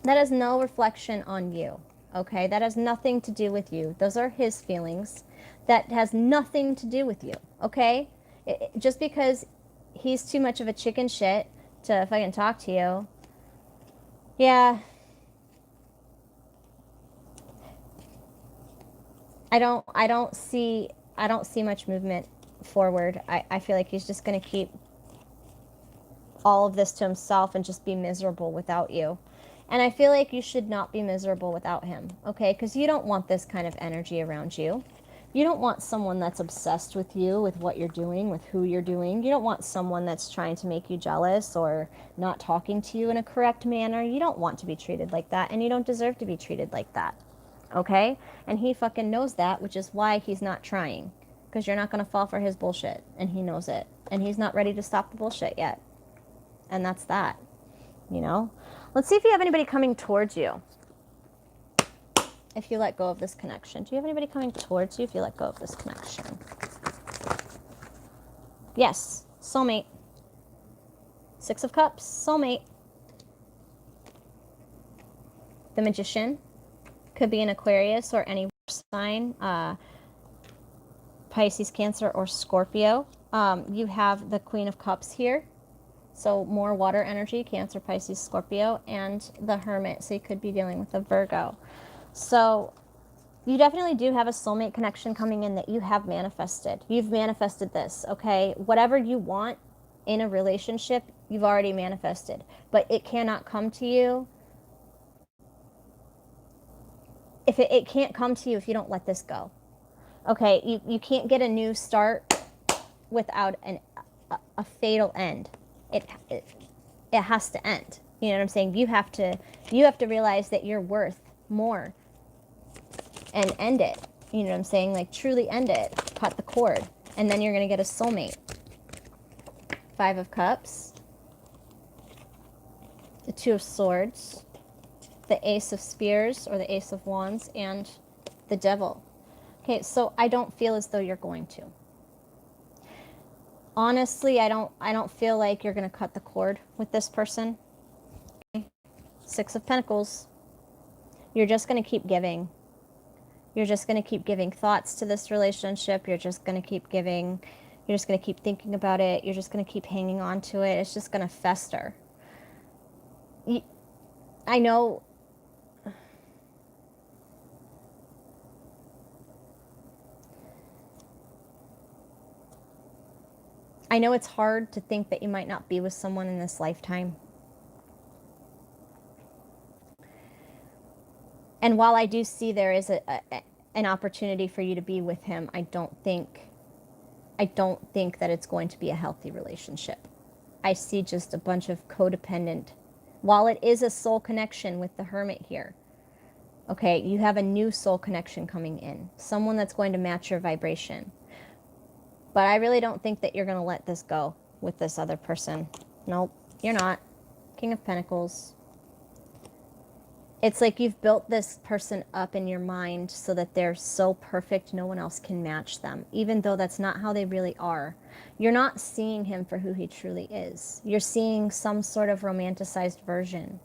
That has no reflection on you, okay? That has nothing to do with you. Those are his feelings. That has nothing to do with you, okay? Just because he's too much of a chicken shit to fucking talk to you, yeah. I don't see much movement forward. I feel like he's just going to keep all of this to himself and just be miserable without you. And I feel like you should not be miserable without him, okay? Because you don't want this kind of energy around you. You don't want someone that's obsessed with you, with what you're doing, with who you're doing. You don't want someone that's trying to make you jealous or not talking to you in a correct manner. You don't want to be treated like that, and you don't deserve to be treated like that, okay? And he fucking knows that, which is why he's not trying, because you're not going to fall for his bullshit, and he knows it. And he's not ready to stop the bullshit yet. And that's that, you know? Let's see if you have anybody coming towards you if you let go of this connection. Do you have anybody coming towards you if you let go of this connection? Yes, soulmate. Six of Cups, soulmate. The Magician. Could be an Aquarius or any sign. Pisces, Cancer, or Scorpio. You have the Queen of Cups here. So more water energy, Cancer, Pisces, Scorpio, and the Hermit. So you could be dealing with a Virgo. So you definitely do have a soulmate connection coming in that you have manifested. You've manifested this, okay? Whatever you want in a relationship, you've already manifested. But it cannot come to you. If it can't come to you if you don't let this go. Okay, you can't get a new start without a fatal end. It has to end. You know what I'm saying? You have to realize that you're worth more and end it. You know what I'm saying? Like, truly end it. Cut the cord. And then you're going to get a soulmate. Five of Cups. The Two of Swords. The Ace of Spears, or the Ace of Wands, and the Devil. Okay, so I don't feel as though you're going to. Honestly, I don't feel like you're going to cut the cord with this person. Okay. Six of Pentacles. You're just going to keep giving. You're just going to keep giving thoughts to this relationship. You're just going to keep giving. You're just going to keep thinking about it. You're just going to keep hanging on to it. It's just going to fester. I know. I know it's hard to think that you might not be with someone in this lifetime. And while I do see there is an opportunity for you to be with him, I don't think that it's going to be a healthy relationship. I see just a bunch of codependent. While it is a soul connection with the Hermit here, okay, you have a new soul connection coming in. Someone that's going to match your vibration. But I really don't think that you're going to let this go with this other person. Nope, you're not. King of Pentacles. It's like you've built this person up in your mind so that they're so perfect no one else can match them, even though that's not how they really are. You're not seeing him for who he truly is. You're seeing some sort of romanticized version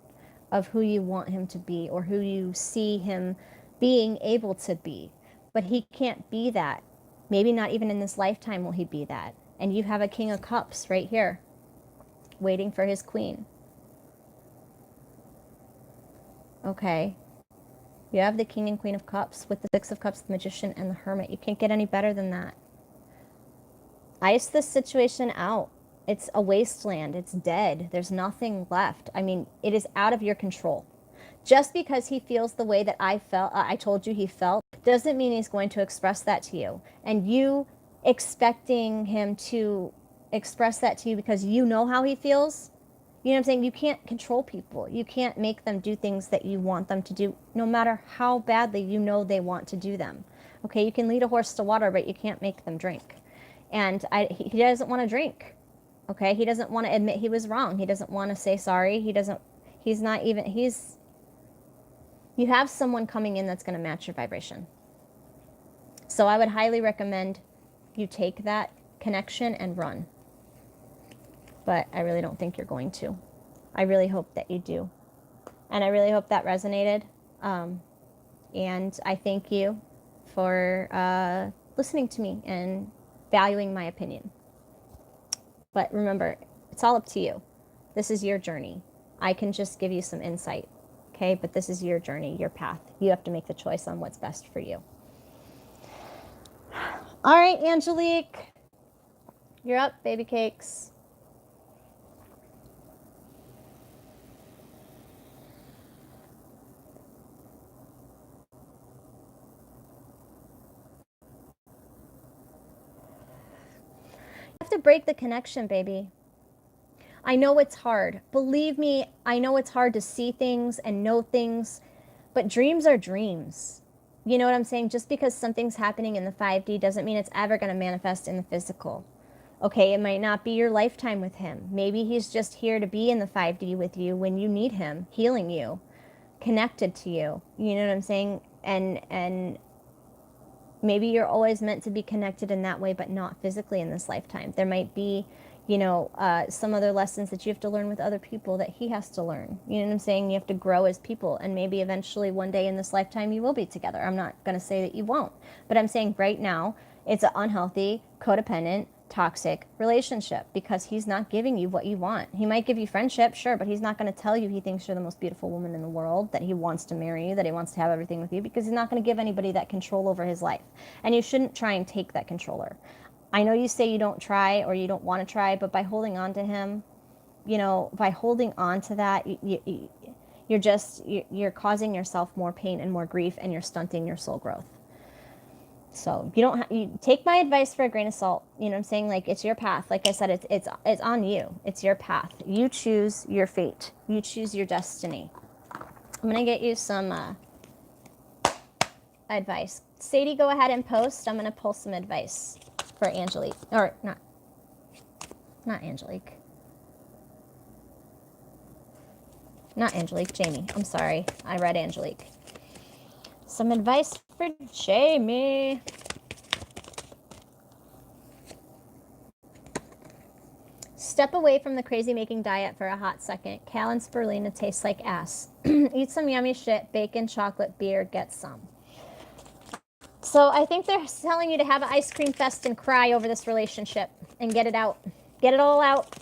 of who you want him to be, or who you see him being able to be. But he can't be that. Maybe not even in this lifetime will he be that. And you have a King of Cups right here, waiting for his queen. Okay. You have the King and Queen of Cups with the Six of Cups, the Magician, and the Hermit. You can't get any better than that. Ice this situation out. It's a wasteland. It's dead. There's nothing left. I mean, it is out of your control. Just because he feels the way that I told you he felt, doesn't mean he's going to express that to you. And you expecting him to express that to you because you know how he feels. You know what I'm saying? You can't control people. You can't make them do things that you want them to do, no matter how badly you know they want to do them. Okay, you can lead a horse to water, but you can't make them drink. And he doesn't want to drink. Okay, he doesn't want to admit he was wrong. He doesn't want to say sorry. You have someone coming in that's going to match your vibration. So I would highly recommend you take that connection and run. But I really don't think you're going to. I really hope that you do. And I really hope that resonated. And I thank you for listening to me and valuing my opinion. But remember, it's all up to you. This is your journey. I can just give you some insight, okay? But this is your journey, your path. You have to make the choice on what's best for you. All right, Angelique. You're up, baby cakes. You have to break the connection, baby. I know it's hard. Believe me, I know it's hard to see things and know things, but dreams are dreams. You know what I'm saying? Just because something's happening in the 5D doesn't mean it's ever going to manifest in the physical. Okay, it might not be your lifetime with him. Maybe he's just here to be in the 5D with you when you need him, healing you, connected to you. You know what I'm saying? And maybe you're always meant to be connected in that way, but not physically in this lifetime. There might be, some other lessons that you have to learn with other people that he has to learn. You know what I'm saying? You have to grow as people, and maybe eventually one day in this lifetime you will be together. I'm not going to say that you won't, but I'm saying right now it's an unhealthy, codependent, toxic relationship because he's not giving you what you want. He might give you friendship, sure, but he's not going to tell you he thinks you're the most beautiful woman in the world, that he wants to marry you, that he wants to have everything with you, because he's not going to give anybody that control over his life. And you shouldn't try and take that controller. I know you say you don't try or you don't want to try, but by holding on to him, by holding on to that, you're causing yourself more pain and more grief, and you're stunting your soul growth. So you take my advice for a grain of salt. You know what I'm saying? Like, it's your path. Like I said, it's on you. It's your path. You choose your fate. You choose your destiny. I'm going to get you some advice. Sadie, go ahead and post. I'm going to pull some advice for Angelique. Or not Angelique. Not Angelique, Jamie. I'm sorry. I read Angelique. Some advice for Jamie. Step away from the crazy making diet for a hot second. Cal and spirulina taste like ass. Eat some yummy shit, bacon, chocolate, beer, get some. So I think they're telling you to have an ice cream fest and cry over this relationship and get it out. Get it all out.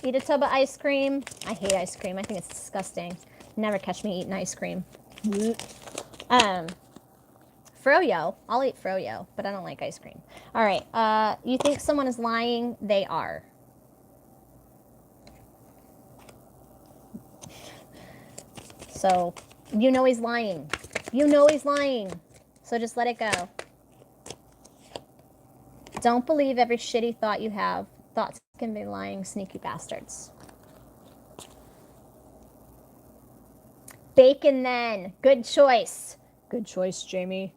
Eat a tub of ice cream. I hate ice cream. I think it's disgusting. Never catch me eating ice cream. Froyo. I'll eat froyo, but I don't like ice cream. All right. You think someone is lying? They are. So, you know he's lying. You know he's lying. So just let it go. Don't believe every shitty thought you have. Thoughts can be lying, sneaky bastards. Bacon then. Good choice. Good choice, Jamie.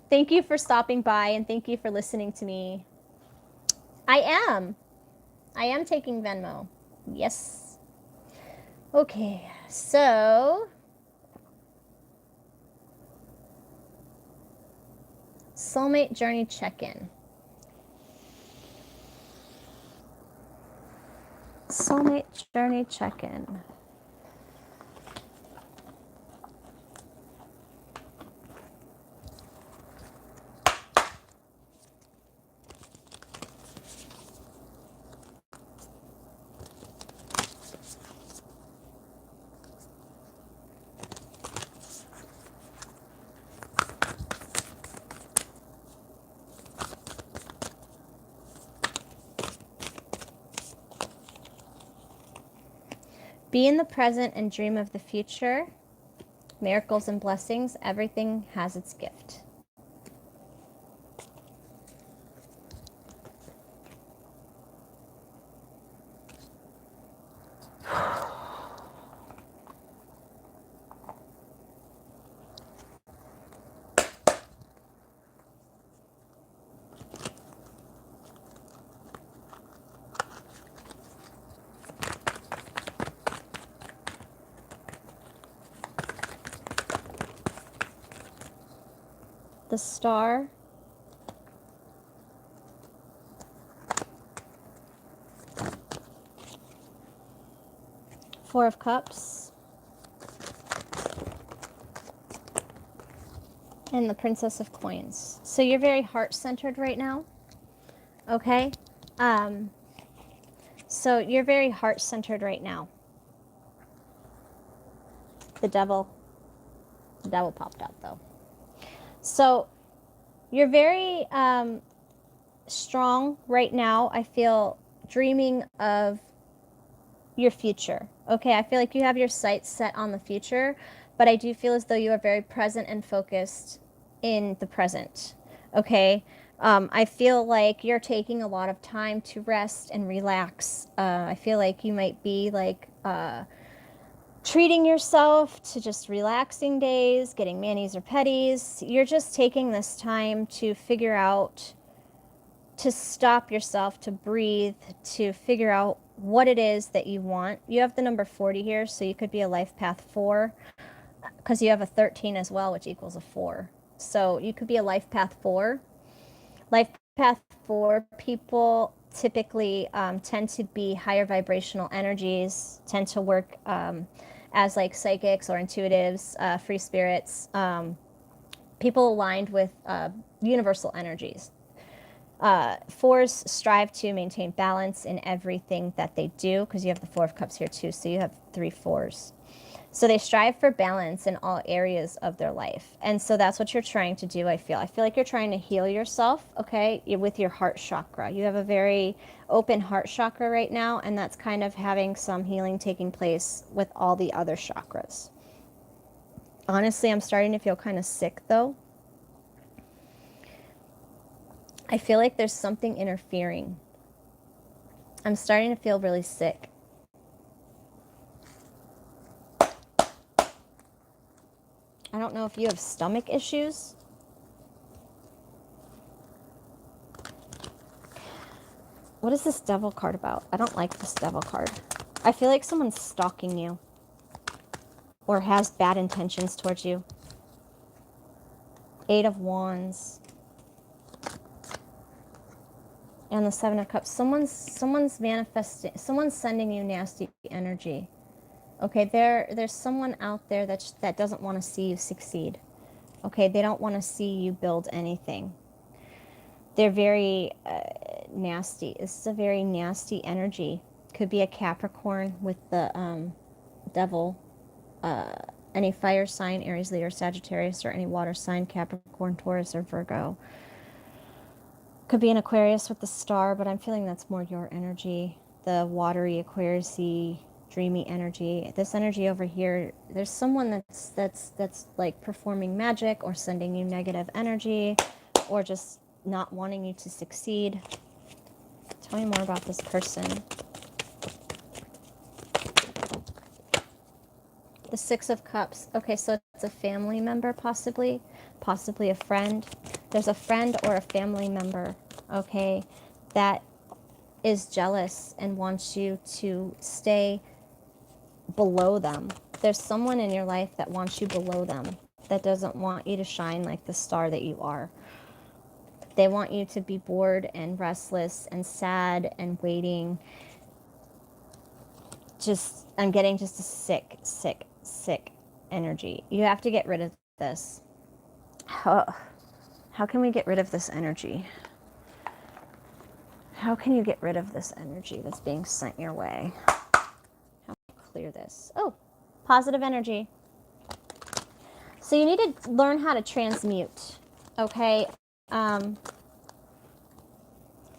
Thank you for stopping by, and thank you for listening to me. I am taking Venmo. Yes. Okay, so Soulmate Journey Check-in. Soulmate Journey Check-in. Be in the present and dream of the future. Miracles and blessings. Everything has its gift. the Star, Four of Cups, and the Princess of Coins. So you're very heart-centered right now, okay? So you're very heart-centered right now. The devil popped out though. So you're very strong right now. I feel dreaming of your future. Okay, I feel like you have your sights set on the future, but I do feel as though you are very present and focused in the present. Okay, I feel like you're taking a lot of time to rest and relax. I feel like you might be like treating yourself to just relaxing days, getting manis or petties. You're just taking this time to figure out, to stop yourself, to breathe, to figure out what it is that you want. You have the number 40 here, so you could be a life path 4, because you have a 13 as well, which equals a 4. So you could be a life path 4. Life path 4 people typically tend to be higher vibrational energies, tend to work as like psychics or intuitives, free spirits, people aligned with universal energies. 4s strive to maintain balance in everything that they do, because you have the 4 of Cups here too, so you have 3 4s. So they strive for balance in all areas of their life. And so that's what you're trying to do, I feel. I feel like you're trying to heal yourself, okay, with your heart chakra. You have a very open heart chakra right now, and that's kind of having some healing taking place with all the other chakras. Honestly, I'm starting to feel kind of sick, though. I feel like there's something interfering. I'm starting to feel really sick. I don't know if you have stomach issues. What is this devil card about? I don't like this devil card. I feel like someone's stalking you or has bad intentions towards you. 8 of Wands. And the 7 of Cups. Someone's manifesting, someone's sending you nasty energy. Okay, there's someone out there that doesn't want to see you succeed. Okay, they don't want to see you build anything. They're very nasty. This is a very nasty energy. Could be a Capricorn with the devil. Any fire sign, Aries, Leo, Sagittarius, or any water sign, Capricorn, Taurus, or Virgo. Could be an Aquarius with the Star, but I'm feeling that's more your energy. The watery, Aquarius-y, dreamy energy. This energy over here, there's someone that's like performing magic or sending you negative energy or just not wanting you to succeed. Tell me more about this person. The 6 of Cups. Okay, so it's a family member, possibly a friend. There's a friend or a family member, okay, that is jealous and wants you to stay below them. There's someone in your life that wants you below them, that doesn't want you to shine like the star that you are. They want you to be bored and restless and sad and waiting. I'm getting just a sick energy. You have to get rid of this. How can we get rid of this energy? How can you get rid of this energy that's being sent your way? How can you clear this? Oh, positive energy. So you need to learn how to transmute, okay?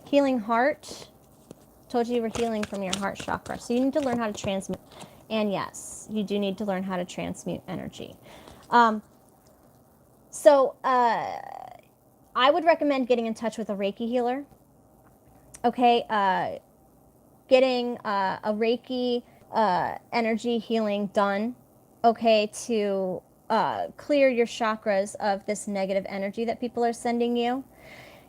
Healing heart. Told you were healing from your heart chakra. So you need to learn how to transmute. And yes, you do need to learn how to transmute energy. I would recommend getting in touch with a Reiki healer. Okay, getting a Reiki energy healing done, okay, to clear your chakras of this negative energy that people are sending you.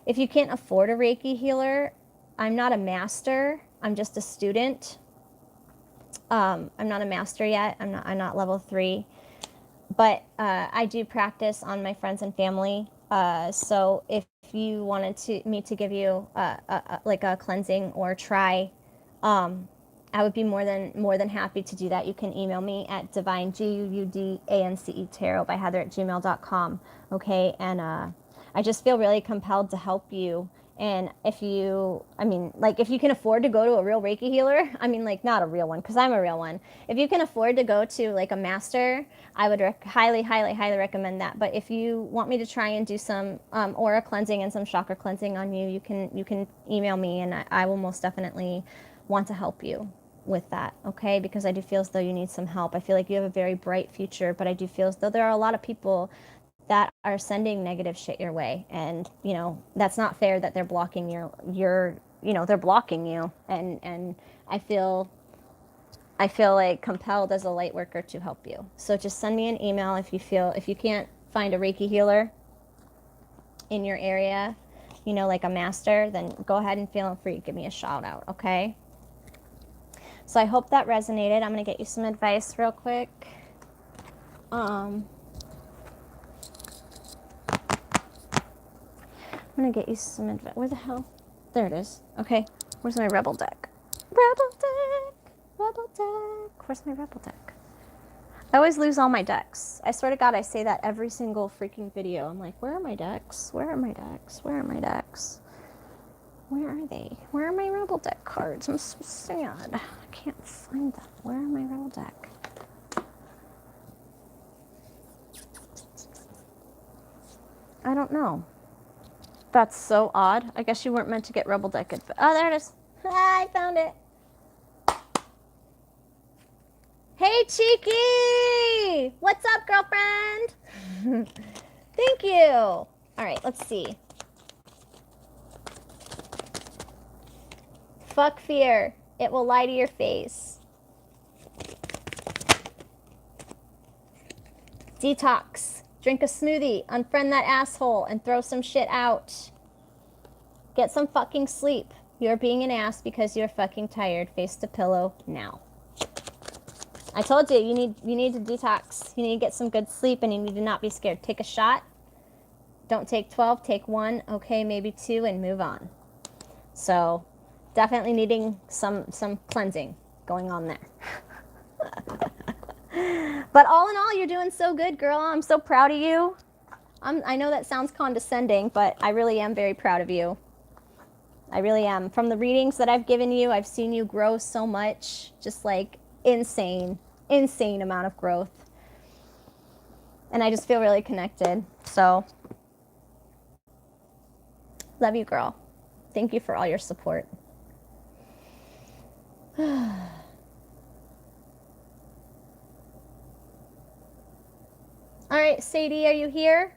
If you can't afford a Reiki healer, I'm not a master. I'm just a student. I'm not a master yet. I'm not level 3. But I do practice on my friends and family. So if you wanted me to give you like a cleansing or try, I would be more than happy to do that. You can email me at divineguudancetarotbyheather@gmail.com. Okay, and I just feel really compelled to help you. And if you, I mean, like, if you can afford to go to a real Reiki healer, I mean, like, not a real one, because I'm a real one. If you can afford to go to, like, a master, I would highly, highly, highly recommend that. But if you want me to try and do some aura cleansing and some chakra cleansing on you, you can email me, and I will most definitely want to help you with that, okay? Because I do feel as though you need some help. I feel like you have a very bright future, but I do feel as though there are a lot of people that are sending negative shit your way, and that's not fair that they're blocking your they're blocking you, and I feel like compelled as a light worker to help you. So just send me an email if you can't find a Reiki healer in your area, like a master, then go ahead and feel free to give me a shout out, okay? So I hope that resonated. I'm going to get you some advice real quick. I'm going to get you some advice. Where the hell? There it is. Okay. Where's my rebel deck? Rebel deck. Rebel deck. Where's my rebel deck? I always lose all my decks. I swear to God, I say that every single freaking video. I'm like, where are my decks? Where are my decks? Where are my decks? Where are they? Where are my rebel deck cards? I'm so sad. I can't find them. Where are my rebel deck? I don't know. That's so odd. I guess you weren't meant to get rebel deck. Oh, there it is. I found it. Hey, Cheeky! What's up, girlfriend? Thank you. All right, let's see. Fuck fear. It will lie to your face. Detox. Drink a smoothie. Unfriend that asshole and throw some shit out. Get some fucking sleep. You're being an ass because you're fucking tired. Face the pillow now. I told you, you need to detox. You need to get some good sleep, and you need to not be scared. Take a shot. Don't take 12, take 1, okay, maybe 2, and move on. So definitely needing some cleansing going on there. But all in all, you're doing so good, girl. I'm so proud of you. I know that sounds condescending, but I really am very proud of you. I really am. From the readings that I've given you, I've seen you grow so much. Just like insane amount of growth. And I just feel really connected. So, love you, girl. Thank you for all your support. All right, Sadie, are you here?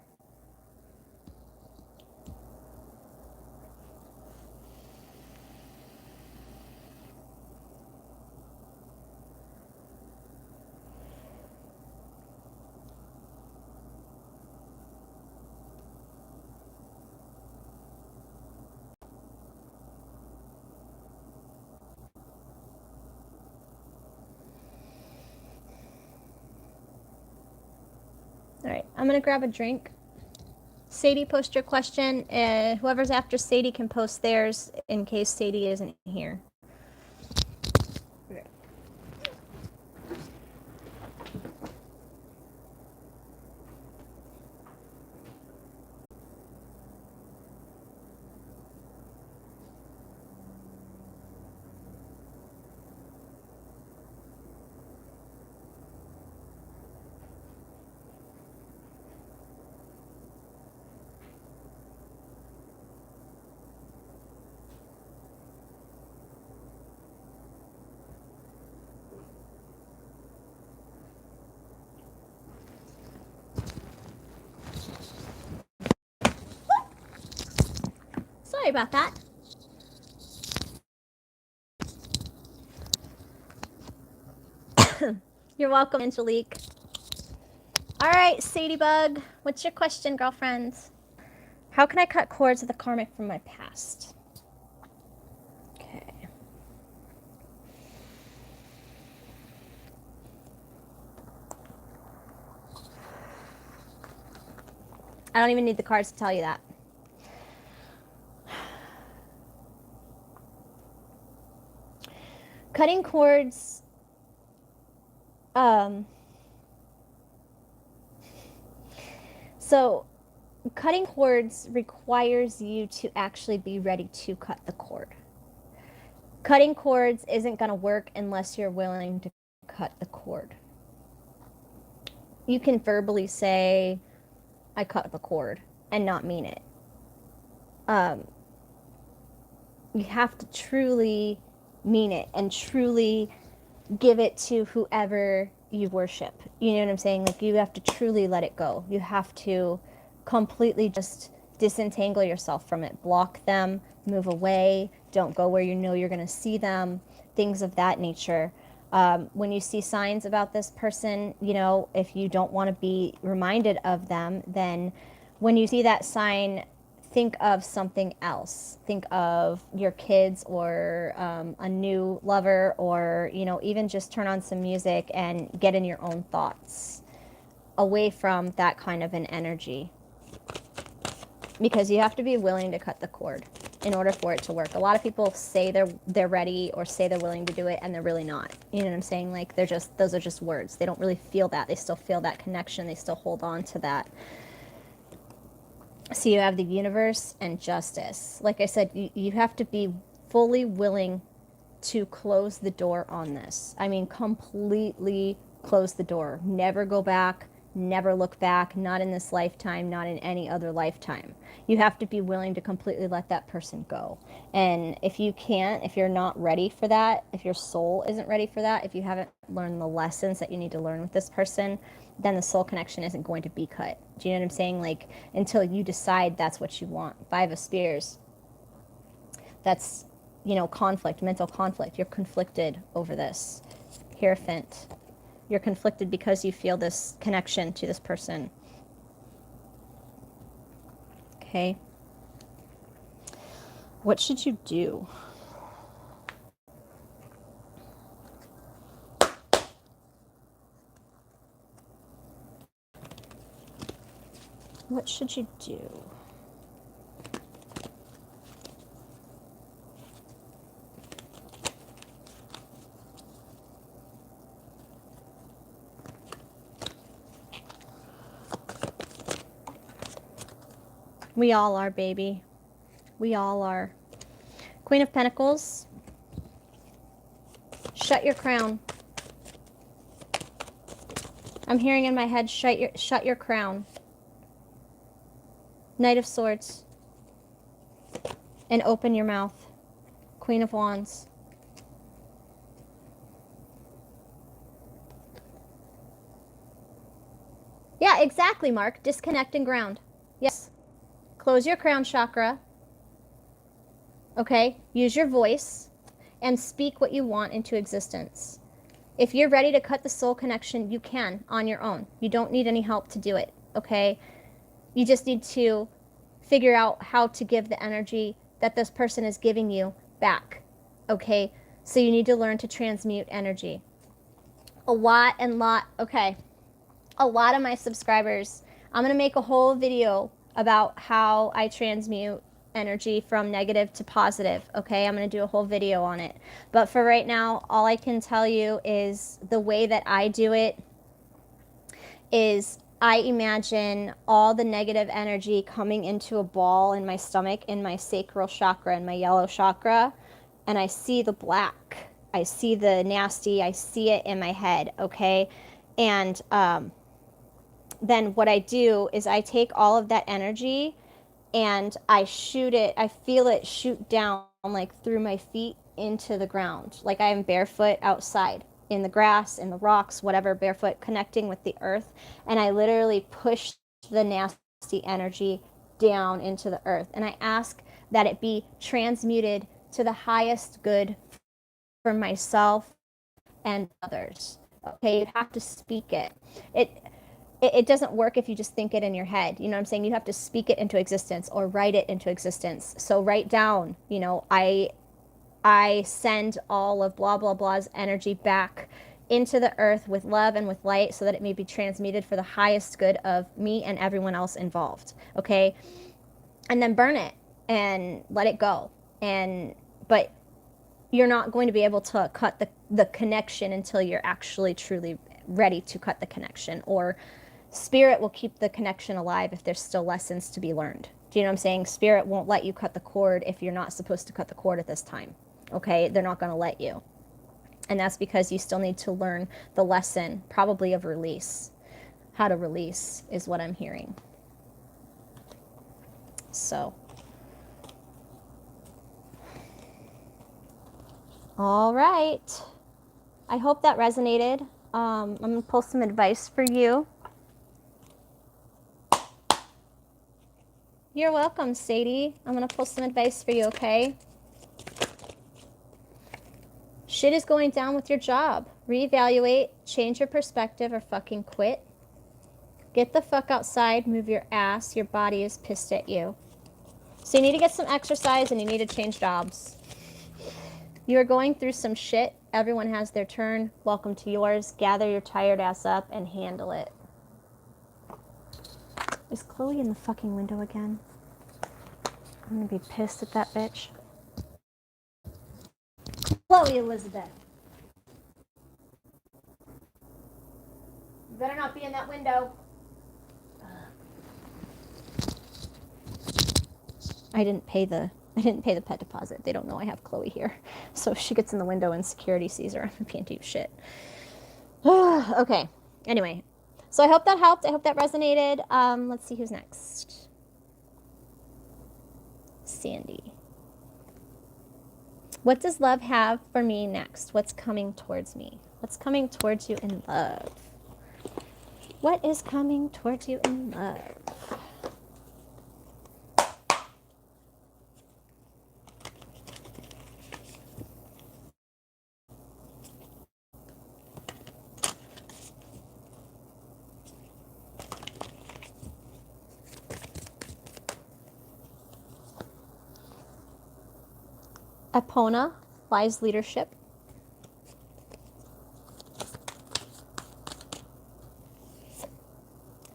All right, I'm going to grab a drink. Sadie, post your question. Whoever's after Sadie can post theirs in case Sadie isn't here. Sorry about that. You're welcome, Angelique. All right, Sadiebug, what's your question, girlfriend? How can I cut cords with the karmic from my past? Okay. I don't even need the cards to tell you that. Cutting cords, so cutting cords requires you to actually be ready to cut the cord. Cutting cords isn't going to work unless you're willing to cut the cord. You can verbally say, I cut the cord, and not mean it. You have to truly mean it and truly give it to whoever you worship. You know what I'm saying? Like, you have to truly let it go. You have to completely just disentangle yourself from it. Block them, move away, don't go where you know you're going to see them, things of that nature. When you see signs about this person, you know, if you don't want to be reminded of them, then when you see that sign, think of something else. Think of your kids or a new lover, or, you know, even just turn on some music and get in your own thoughts away from that kind of an energy. Because you have to be willing to cut the cord in order for it to work. A lot of people say they're ready or say they're willing to do it, and they're really not. You know what I'm saying? Like, those are just words. They don't really feel that. They still feel that connection. They still hold on to that. So you have the universe and justice. Like I said, you have to be fully willing to close the door on this. I mean, completely close the door. Never go back. Never look back. Not in this lifetime. Not in any other lifetime. You have to be willing to completely let that person go. And if you can't, if you're not ready for that, if your soul isn't ready for that, if you haven't learned the lessons that you need to learn with this person, then the soul connection isn't going to be cut. Do you know what I'm saying? Like, until you decide that's what you want. Five of Spears. That's, you know, conflict, mental conflict. You're conflicted over this. Hierophant. You're conflicted because you feel this connection to this person. Okay. What should you do? What should you do? We all are, baby. We all are. Queen of Pentacles. Shut your crown. I'm hearing in my head, shut your crown. Knight of Swords. And open your mouth. Queen of Wands. Yeah, exactly, Mark. Disconnect and ground. Yes. Close your crown chakra. Okay? Use your voice and speak what you want into existence. If you're ready to cut the soul connection, you can on your own. You don't need any help to do it, okay? You just need to figure out how to give the energy that this person is giving you back, okay? So you need to learn to transmute energy. A lot of my subscribers, I'm going to make a whole video about how I transmute energy from negative to positive, okay? I'm going to do a whole video on it. But for right now, all I can tell you is the way that I do it is I imagine all the negative energy coming into a ball in my stomach, in my sacral chakra, in my yellow chakra, and I see the black. I see the nasty. I see it in my head, okay? And then what I do is I take all of that energy and I shoot it, I feel it shoot down like through my feet into the ground. Like I am barefoot outside in the grass, in the rocks, whatever, barefoot, connecting with the earth. And I literally push the nasty energy down into the earth. And I ask that it be transmuted to the highest good for myself and others. Okay, you have to speak it. It doesn't work if you just think it in your head. You know what I'm saying? You have to speak it into existence or write it into existence. So write down, you know, I send all of blah, blah, blah's energy back into the earth with love and with light so that it may be transmuted for the highest good of me and everyone else involved. Okay? And then burn it and let it go. But you're not going to be able to cut the connection until you're actually truly ready to cut the connection, or spirit will keep the connection alive if there's still lessons to be learned. Do you know what I'm saying? Spirit won't let you cut the cord if you're not supposed to cut the cord at this time. Okay? They're not going to let you. And that's because you still need to learn the lesson, probably of release. How to release is what I'm hearing. So, all right. I hope that resonated. I'm going to pull some advice for you. You're welcome, Sadie. I'm going to pull some advice for you, okay? Shit is going down with your job. Reevaluate, change your perspective, or fucking quit. Get the fuck outside, move your ass. Your body is pissed at you. So you need to get some exercise and you need to change jobs. You are going through some shit. Everyone has their turn. Welcome to yours. Gather your tired ass up and handle it. Is Chloe in the fucking window again? I'm gonna be pissed at that bitch. Chloe Elizabeth. You better not be in that window. I didn't pay the pet deposit. They don't know I have Chloe here. So if she gets in the window and security sees her, I can't do shit. Okay. Anyway. So I hope that helped. I hope that resonated. Let's see who's next. Sandy. What does love have for me next? What's coming towards me? What's coming towards you in love? What is coming towards you in love? Epona, wise leadership.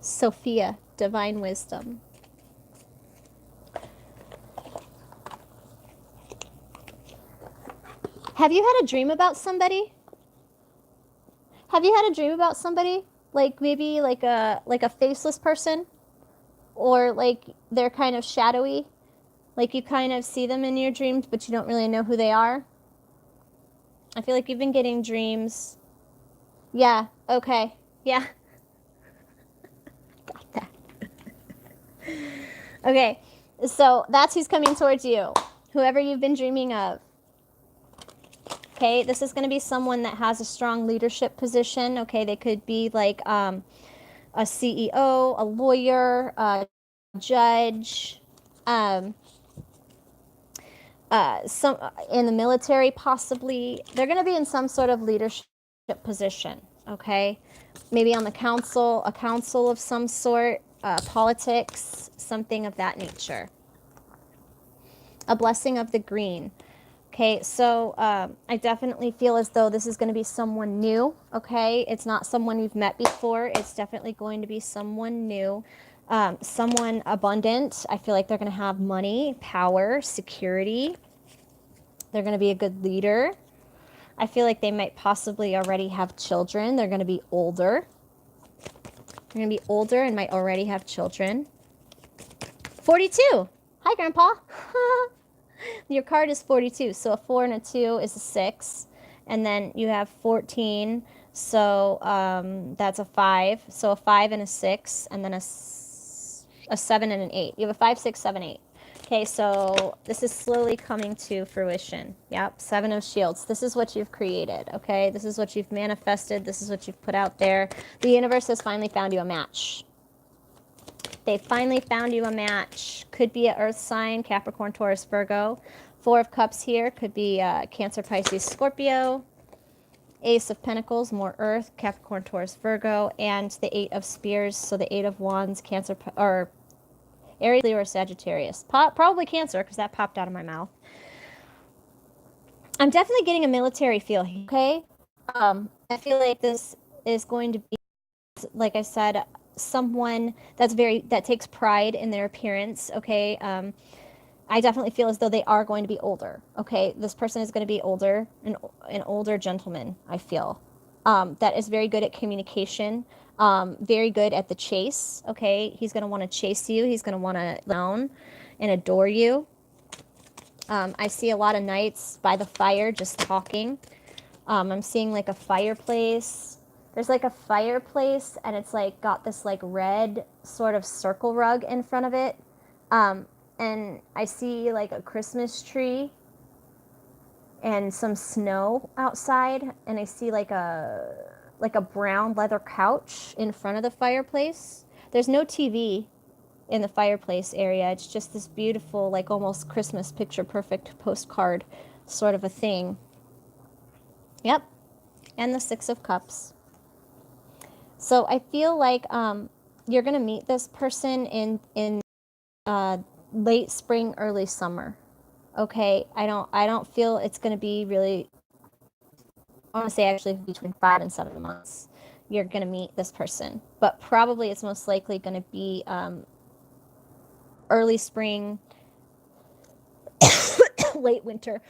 Sophia, divine wisdom. Have you had a dream about somebody? Have you had a dream about somebody? Like maybe like a faceless person? Or like they're kind of shadowy? Like you kind of see them in your dreams, but you don't really know who they are? I feel like you've been getting dreams. Yeah, okay. Yeah. Got that. Okay, so that's who's coming towards you. Whoever you've been dreaming of. Okay, this is going to be someone that has a strong leadership position. Okay, they could be like a CEO, a lawyer, a judge, some in the military possibly. They're going to be in some sort of leadership position, okay? Maybe on the council, a council of some sort, politics, something of that nature. A blessing of the green. Okay, so I definitely feel as though this is going to be someone new, okay? It's not someone you've met before. It's definitely going to be someone new. Someone abundant. I feel like they're going to have money, power, security. They're going to be a good leader. I feel like they might possibly already have children. They're going to be older. They're going to be older and might already have children. 42. Hi, Grandpa. Your card is 42. So a 4 and a 2 is a 6. And then you have 14. So that's a 5. So a 5 and a 6. And then a 7 and an 8. You have a 5, 6, 7, 8. Okay, so this is slowly coming to fruition. Yep, 7 of Shields. This is what you've created, okay? This is what you've manifested. This is what you've put out there. The universe has finally found you a match. They finally found you a match. Could be an earth sign, Capricorn, Taurus, Virgo. 4 of Cups here. Could be Cancer, Pisces, Scorpio. Ace of Pentacles, more earth, Capricorn, Taurus, Virgo. And the 8 of Spears, so the 8 of Wands, Cancer, or Aries, Leo, or Sagittarius. Probably Cancer, because that popped out of my mouth. I'm definitely getting a military feel, okay? I feel like this is going to be, like I said, someone that takes pride in their appearance. Okay. I definitely feel as though they are going to be older. Okay. This person is going to be older, an older gentleman, I feel. That is very good at communication. Very good at the chase. Okay. He's going to want to chase you. He's going to want to down and adore you. I see a lot of nights by the fire just talking. I'm seeing like a fireplace. There's like a fireplace and it's like got this like red sort of circle rug in front of it. And I see like a Christmas tree and some snow outside, and I see like a brown leather couch in front of the fireplace. There's no TV in the fireplace area. It's just this beautiful, like almost Christmas picture perfect postcard sort of a thing. Yep. And the Six of Cups. So I feel like you're going to meet this person in late spring, early summer. Okay? I don't feel it's going to be really, I want to say actually between 5 and 7 months you're going to meet this person. But probably it's most likely going to be early spring, late winter,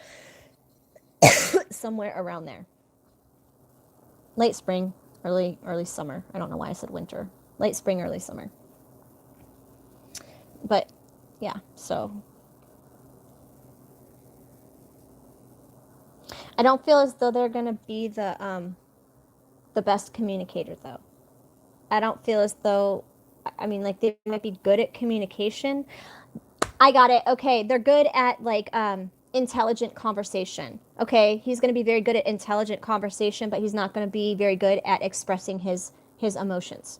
somewhere around there. Late spring, early summer. I don't know why I said winter. Late spring, early summer. But yeah, so I don't feel as though they're going to be the best communicator though. I don't feel as though, I mean, like they might be good at communication. I got it. Okay, they're good at like intelligent conversation. Okay, he's going to be very good at intelligent conversation, but he's not going to be very good at expressing his emotions.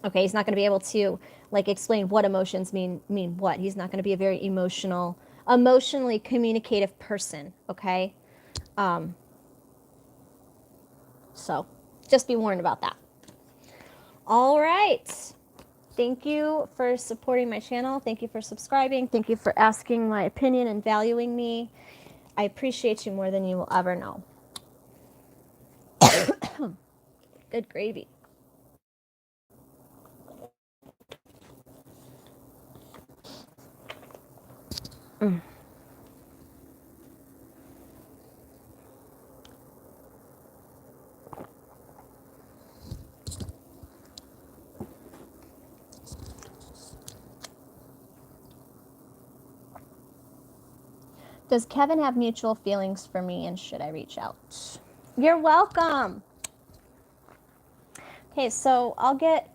Okay, he's not going to be able to like explain what emotions mean what. He's not going to be a very emotionally communicative person. Okay, so just be warned about that. All right. Thank you for supporting my channel. Thank you for subscribing. Thank you for asking my opinion and valuing me. I appreciate you more than you will ever know. Good gravy. Mm. Does Kevin have mutual feelings for me, and should I reach out? You're welcome. Okay, so I'll get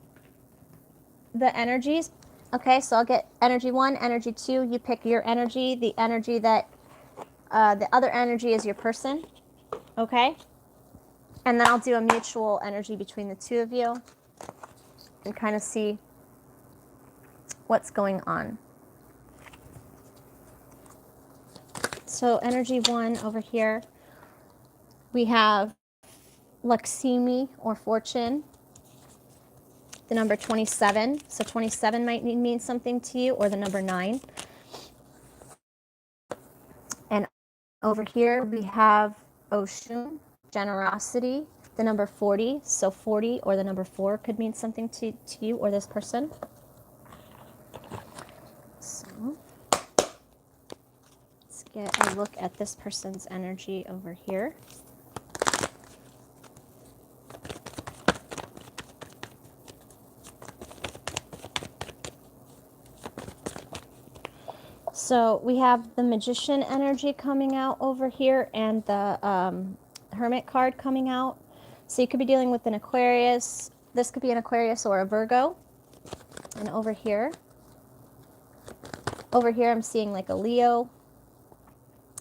the energies. Okay, so I'll get energy 1, energy 2. You pick your energy. The energy that, the other energy is your person. Okay? And then I'll do a mutual energy between the two of you and kind of see what's going on. So energy 1 over here, we have Lakshmi or fortune, the number 27. So 27 might mean something to you, or the number 9. And over here we have Oshun, generosity, the number 40. So 40 or the number 4 could mean something to you or this person. So let's get a look at this person's energy over here. So we have the Magician energy coming out over here and the Hermit card coming out. So you could be dealing with an Aquarius. This could be an Aquarius or a Virgo. And over here I'm seeing like a Leo.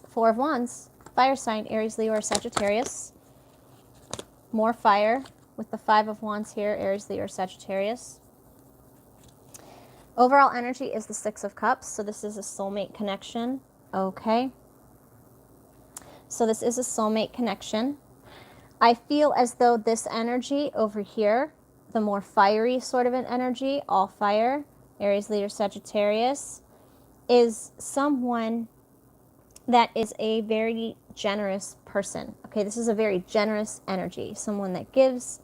4 of Wands, fire sign, Aries, Leo, or Sagittarius. More fire with the 5 of Wands here, Aries, Leo, or Sagittarius. Overall energy is the 6 of Cups, so this is a soulmate connection. Okay. So this is a soulmate connection. I feel as though this energy over here, the more fiery sort of an energy, all fire, Aries, Leo, Sagittarius, is someone that is a very generous person. Okay, this is a very generous energy. Someone that gives,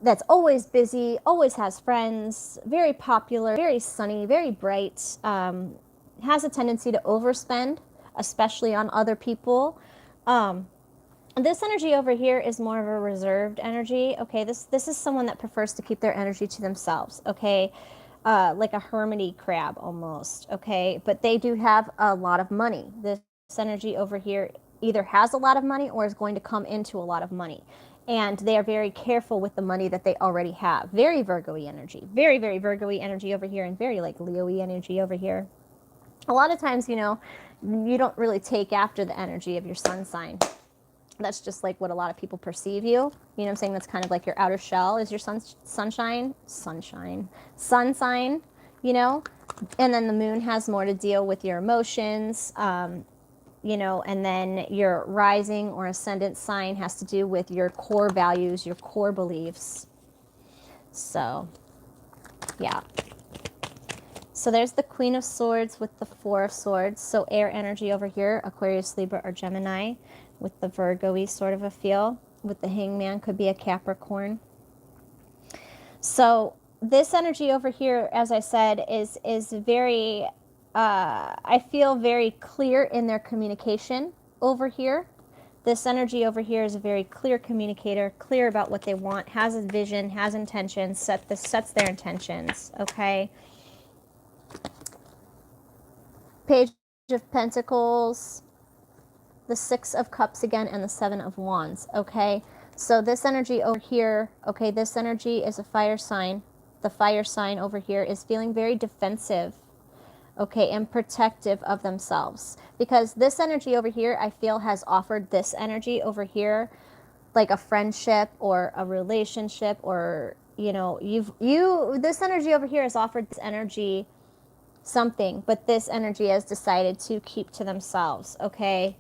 that's always busy, always has friends, very popular, very sunny, very bright, has a tendency to overspend, especially on other people. This energy over here is more of a reserved energy. Okay, this is someone that prefers to keep their energy to themselves. Okay, like a hermity crab almost. Okay, but they do have a lot of money. This energy over here either has a lot of money or is going to come into a lot of money. And they are very careful with the money that they already have. Very Virgo-y energy. Very, very Virgo-y energy over here, and very like Leo-y energy over here. A lot of times, you know, you don't really take after the energy of your sun sign. That's just like what a lot of people perceive you. You know what I'm saying? That's kind of like your outer shell is your sun sign, you know? And then the moon has more to deal with your emotions, you know, and then your rising or ascendant sign has to do with your core values, your core beliefs. So, yeah. So there's the Queen of Swords with the Four of Swords. So air energy over here, Aquarius, Libra, or Gemini, with the Virgo-y sort of a feel. With the Hangman, could be a Capricorn. So this energy over here, as I said, is very, I feel very clear in their communication over here. This energy over here is a very clear communicator, clear about what they want, has a vision, has intentions, sets their intentions, okay? Page of Pentacles, the Six of Cups again, and the Seven of Wands, okay? So this energy over here, okay, this energy is a fire sign. The fire sign over here is feeling very defensive, okay, and protective of themselves. Because this energy over here, I feel, has offered this energy over here, like a friendship or a relationship, or, you know, this energy over here has offered this energy something, but this energy has decided to keep to themselves, okay?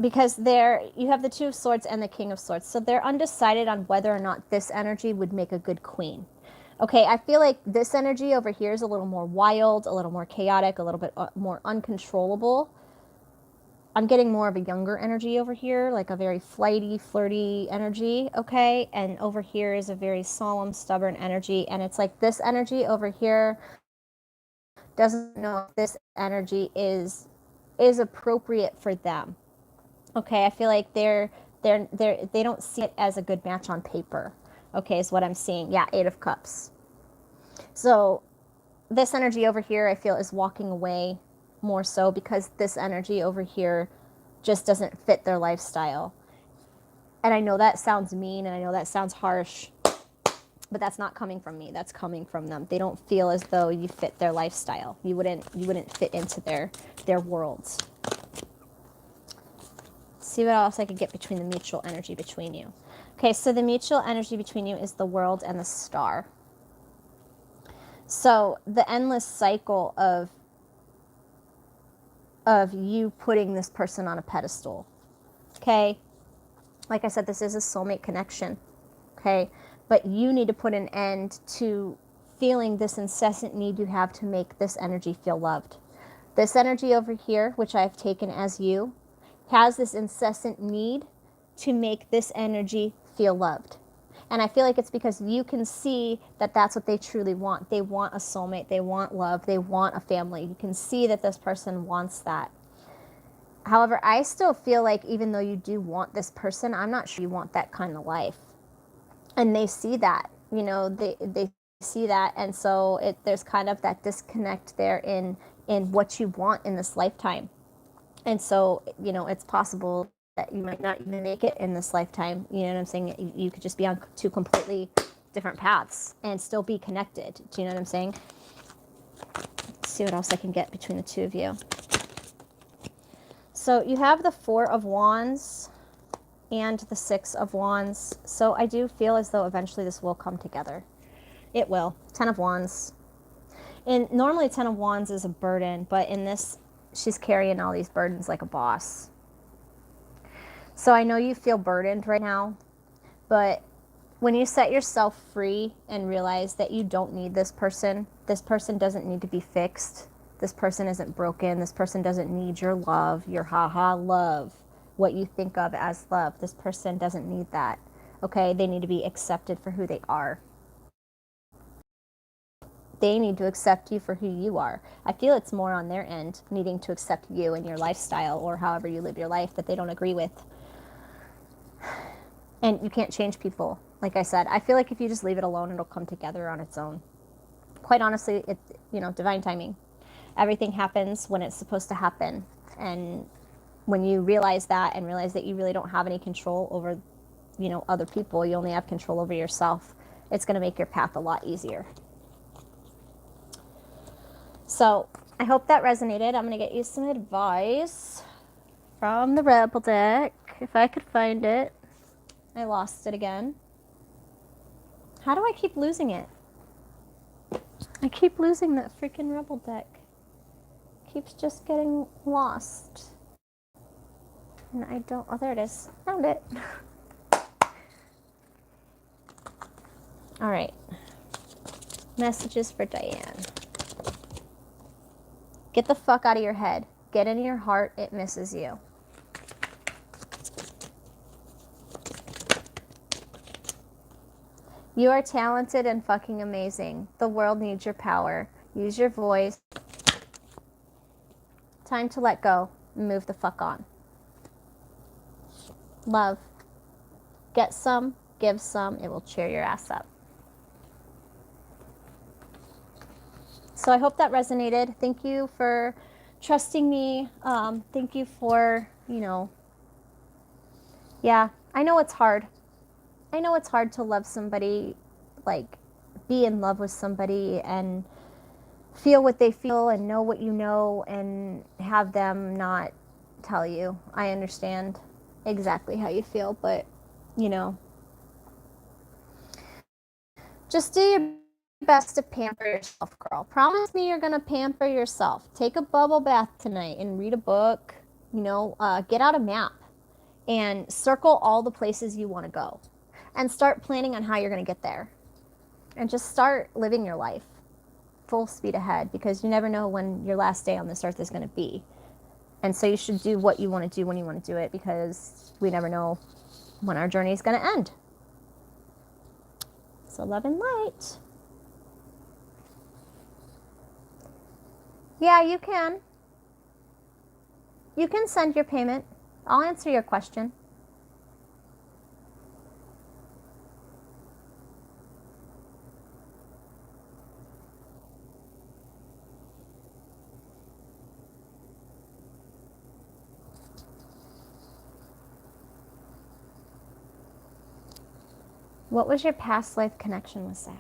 Because you have the Two of Swords and the King of Swords, so they're undecided on whether or not this energy would make a good queen. Okay, I feel like this energy over here is a little more wild, a little more chaotic, a little bit more uncontrollable. I'm getting more of a younger energy over here, like a very flighty, flirty energy, okay? And over here is a very solemn, stubborn energy. And it's like this energy over here doesn't know if this energy is appropriate for them. Okay, I feel like they don't see it as a good match on paper. Okay, is what I'm seeing. Yeah, Eight of Cups. So this energy over here, I feel, is walking away more so because this energy over here just doesn't fit their lifestyle. And I know that sounds mean and I know that sounds harsh, but that's not coming from me. That's coming from them. They don't feel as though you fit their lifestyle. You wouldn't fit into their worlds. See what else I could get between the mutual energy between you. Okay, so the mutual energy between you is the World and the Star. So the endless cycle of you putting this person on a pedestal. Okay? Like I said, this is a soulmate connection. Okay? But you need to put an end to feeling this incessant need you have to make this energy feel loved. This energy over here, which I've taken as you, has this incessant need to make this energy feel loved. And I feel like it's because you can see that that's what they truly want. They want a soulmate. They want love. They want a family. You can see that this person wants that. However, I still feel like even though you do want this person, I'm not sure you want that kind of life. And they see that, you know, they see that. And so there's kind of that disconnect there in what you want in this lifetime. And so, you know, it's possible that you might not even make it in this lifetime. You know what I'm saying? You could just be on two completely different paths and still be connected. Do you know what I'm saying? Let's see what else I can get between the two of you. So you have the Four of Wands and the Six of Wands. So I do feel as though eventually this will come together. It will. 10 of Wands. And normally 10 of Wands is a burden, but in this, she's carrying all these burdens like a boss. So I know you feel burdened right now, but when you set yourself free and realize that you don't need this person doesn't need to be fixed. This person isn't broken. This person doesn't need your love, your haha love, what you think of as love. This person doesn't need that. Okay? They need to be accepted for who they are. They need to accept you for who you are. I feel it's more on their end, needing to accept you and your lifestyle or however you live your life that they don't agree with. And you can't change people. Like I said, I feel like if you just leave it alone, it'll come together on its own. Quite honestly, it's, divine timing. Everything happens when it's supposed to happen. And when you realize that and realize that you really don't have any control over, other people, you only have control over yourself, it's going to make your path a lot easier. So I hope that resonated. I'm going to get you some advice from the Rebel deck, if I could find it. I lost it again. How do I keep losing it? I keep losing that freaking Rebel deck. Keeps just getting lost. And I don't, oh, there it is. Found it. All right. Messages for Diane. Get the fuck out of your head. Get in your heart. It misses you. You are talented and fucking amazing. The world needs your power. Use your voice. Time to let go and move the fuck on. Love. Get some, give some. It will cheer your ass up. So I hope that resonated. Thank you for trusting me. Thank you for, yeah, I know it's hard. I know it's hard to love somebody, like be in love with somebody and feel what they feel and know what you know and have them not tell you. I understand exactly how you feel, but, just do your best to pamper yourself, girl. Promise me you're gonna pamper yourself. Take a bubble bath tonight and read a book. Get out a map and circle all the places you want to go and start planning on how you're going to get there, and just start living your life full speed ahead, because you never know when your last day on this earth is going to be. And so you should do what you want to do when you want to do it, because we never know when our journey is going to end. So love and light. Yeah, you can. You can send your payment. I'll answer your question. What was your past life connection with Zach?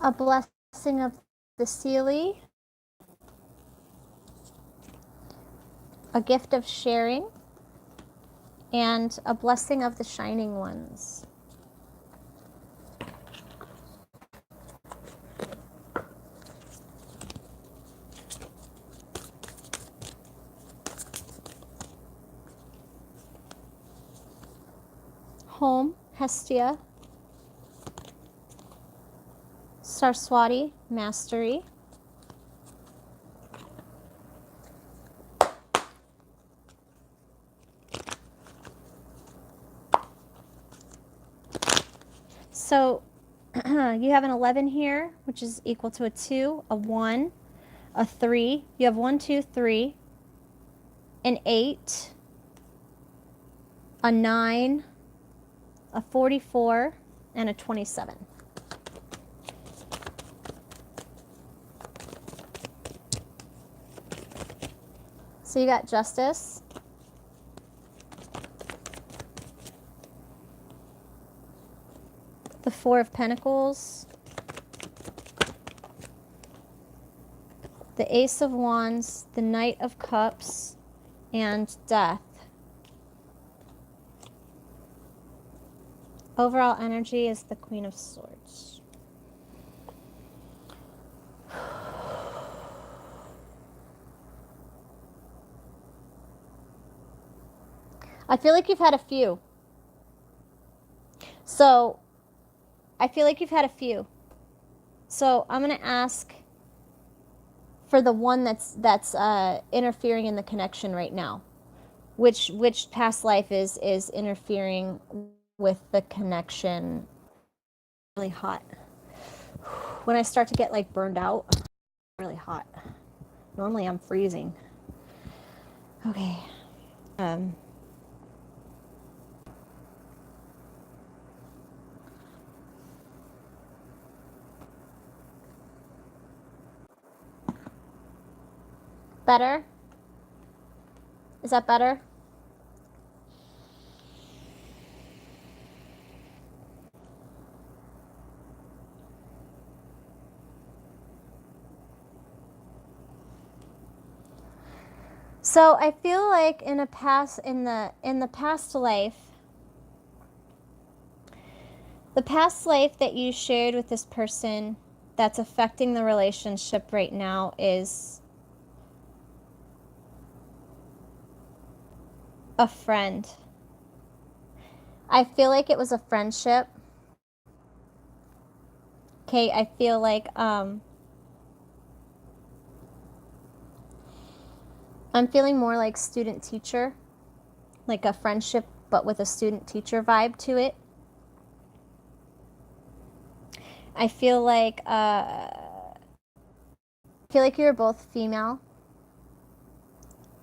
A blessing of the Sealy, a gift of sharing, and a blessing of the Shining Ones. Home, Hestia, Saraswati, Mastery, so you have an 11 here, which is equal to a 2, a 1, a 3. You have 1, 2, 3, an 8, a 9, a 44, and a 27. So you got Justice. The Four of Pentacles. The Ace of Wands, the Knight of Cups, and Death. Overall energy is the Queen of Swords. I feel like you've had a few. So, I feel like you've had a few. So, I'm going to ask for the one that's interfering in the connection right now. Which past life is interfering with the connection? Really hot. When I start to get like burned out, really hot. Normally I'm freezing. Okay. Better? Is that better? So I feel like in the past life, the past life that you shared with this person that's affecting the relationship right now is a friend. I feel like it was a friendship. Okay, I feel like I'm feeling more like student teacher, like a friendship but with a student teacher vibe to it. I feel like you're both female.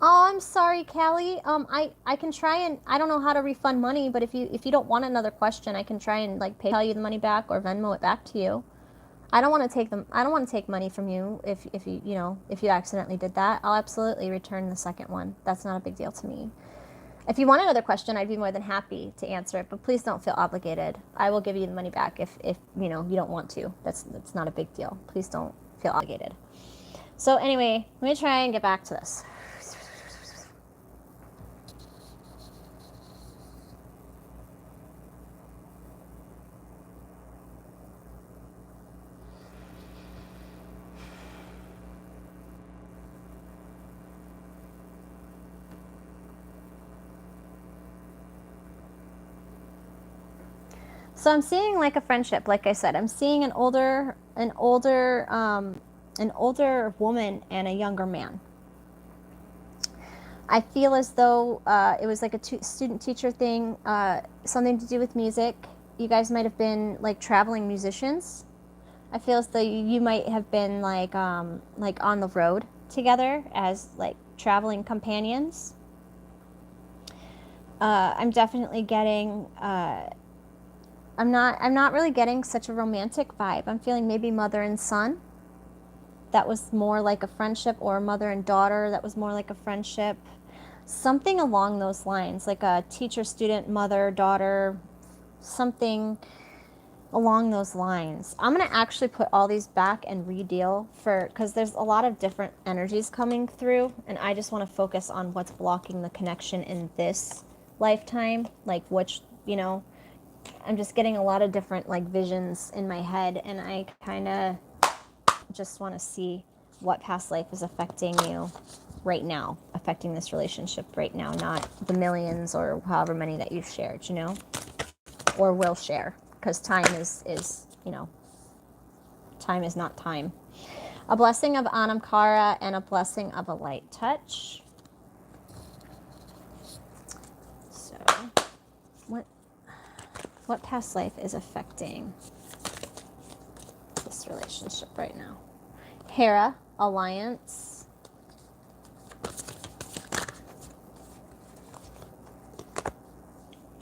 Oh, I'm sorry, Callie. I can try and I don't know how to refund money, but if you don't want another question, I can try and like PayPal you the money back or Venmo it back to you. I don't want to take money from you if you accidentally did that. I'll absolutely return the second one. That's not a big deal to me. If you want another question, I'd be more than happy to answer it, but please don't feel obligated. I will give you the money back if you don't want to. That's not a big deal. Please don't feel obligated. So anyway, let me try and get back to this. So I'm seeing like a friendship, like I said. I'm seeing an older woman and a younger man. I feel as though it was like a student-teacher thing, something to do with music. You guys might have been like traveling musicians. I feel as though you might have been like on the road together as like traveling companions. I'm definitely getting. I'm not really getting such a romantic vibe. I'm feeling maybe mother and son. That was more like a friendship, or mother and daughter. That was more like a friendship. Something along those lines, like a teacher, student, mother, daughter, something along those lines. I'm going to actually put all these back and redeal because there's a lot of different energies coming through, and I just want to focus on what's blocking the connection in this lifetime, like which, I'm just getting a lot of different like visions in my head, and I kind of just want to see what past life is affecting you right now, affecting this relationship right now, not the millions or however many that you've shared, or will share, because time is time is not time. A blessing of Anamkara and a blessing of a light touch. So, what past life is affecting this relationship right now? Hera, alliance.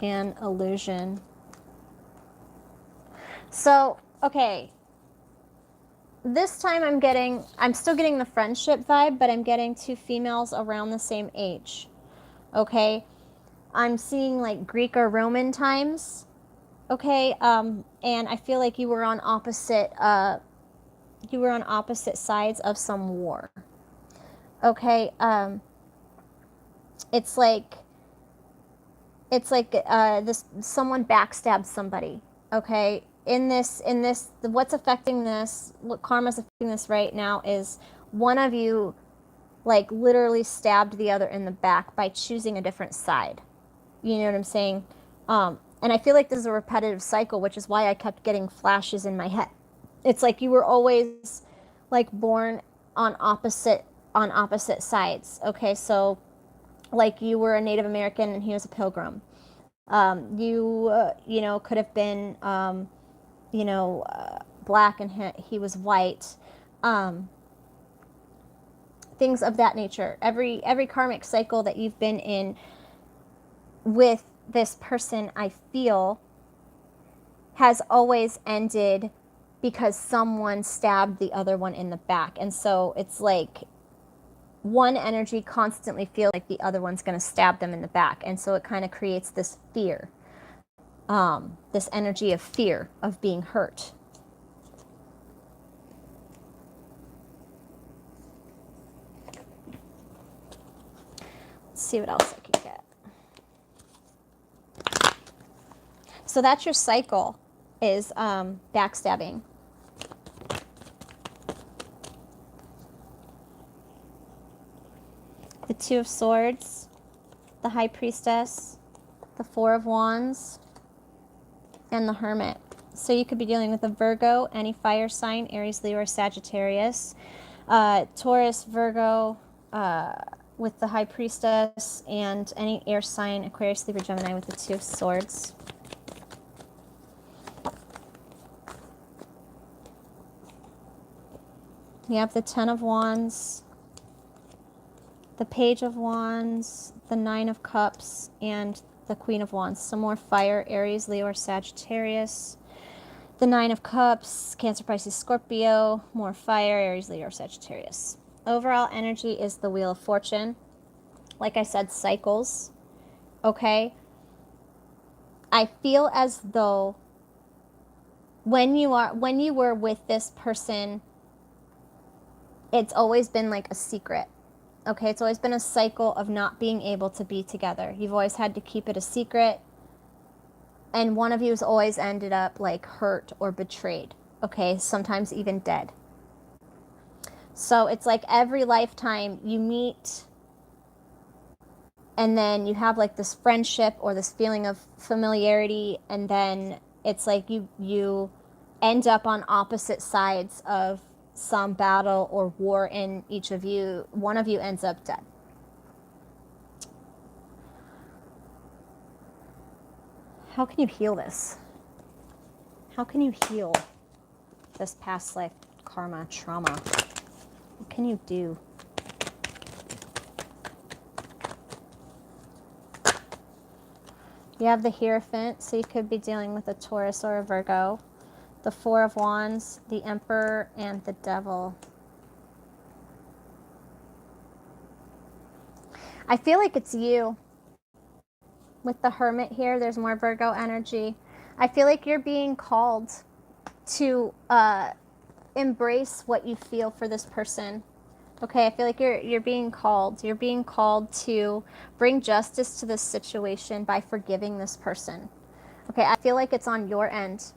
And illusion. So, okay. this time I'm still getting the friendship vibe, but I'm getting two females around the same age. Okay? I'm seeing like Greek or Roman times. Okay? And I feel like you were on opposite sides of some war. Okay? It's like this someone backstabbed somebody. Okay? In this what's affecting this, what karma's affecting this right now is one of you like literally stabbed the other in the back by choosing a different side. You know what I'm saying? And I feel like this is a repetitive cycle, which is why I kept getting flashes in my head. It's like you were always like born on opposite sides. Okay, so like you were a Native American and he was a Pilgrim. You know, could have been you know, black and he was white. Things of that nature. Every karmic cycle that you've been in with this person, I feel, has always ended because someone stabbed the other one in the back. And so it's like one energy constantly feels like the other one's going to stab them in the back. And so it kind of creates this fear, this energy of fear of being hurt. Let's see what else I can get. So that's your cycle, is backstabbing. The Two of Swords, the High Priestess, the Four of Wands, and the Hermit. So you could be dealing with a Virgo, any fire sign, Aries, Leo, or Sagittarius. Taurus, Virgo, with the High Priestess, and any air sign, Aquarius, Libra, Gemini, with the Two of Swords. You have the Ten of Wands, the Page of Wands, the Nine of Cups, and the Queen of Wands. Some more fire, Aries, Leo, or Sagittarius. The Nine of Cups, Cancer, Pisces, Scorpio. More fire, Aries, Leo, or Sagittarius. Overall energy is the Wheel of Fortune. Like I said, cycles. Okay? I feel as though when you were with this person, it's always been like a secret. Okay, it's always been a cycle of not being able to be together. You've always had to keep it a secret. And one of you has always ended up like hurt or betrayed. Okay, sometimes even dead. So it's like every lifetime you meet and then you have like this friendship or this feeling of familiarity, and then it's like you end up on opposite sides of some battle or war, in each of you, one of you ends up dead. How can you heal this? How can you heal this past life karma trauma? What can you do? You have the Hierophant, so you could be dealing with a Taurus or a Virgo. The Four of Wands, the Emperor, and the Devil. I feel like it's you. With the Hermit here, there's more Virgo energy. I feel like you're being called to embrace what you feel for this person. Okay, I feel like you're being called. You're being called to bring justice to this situation by forgiving this person. Okay, I feel like it's on your end.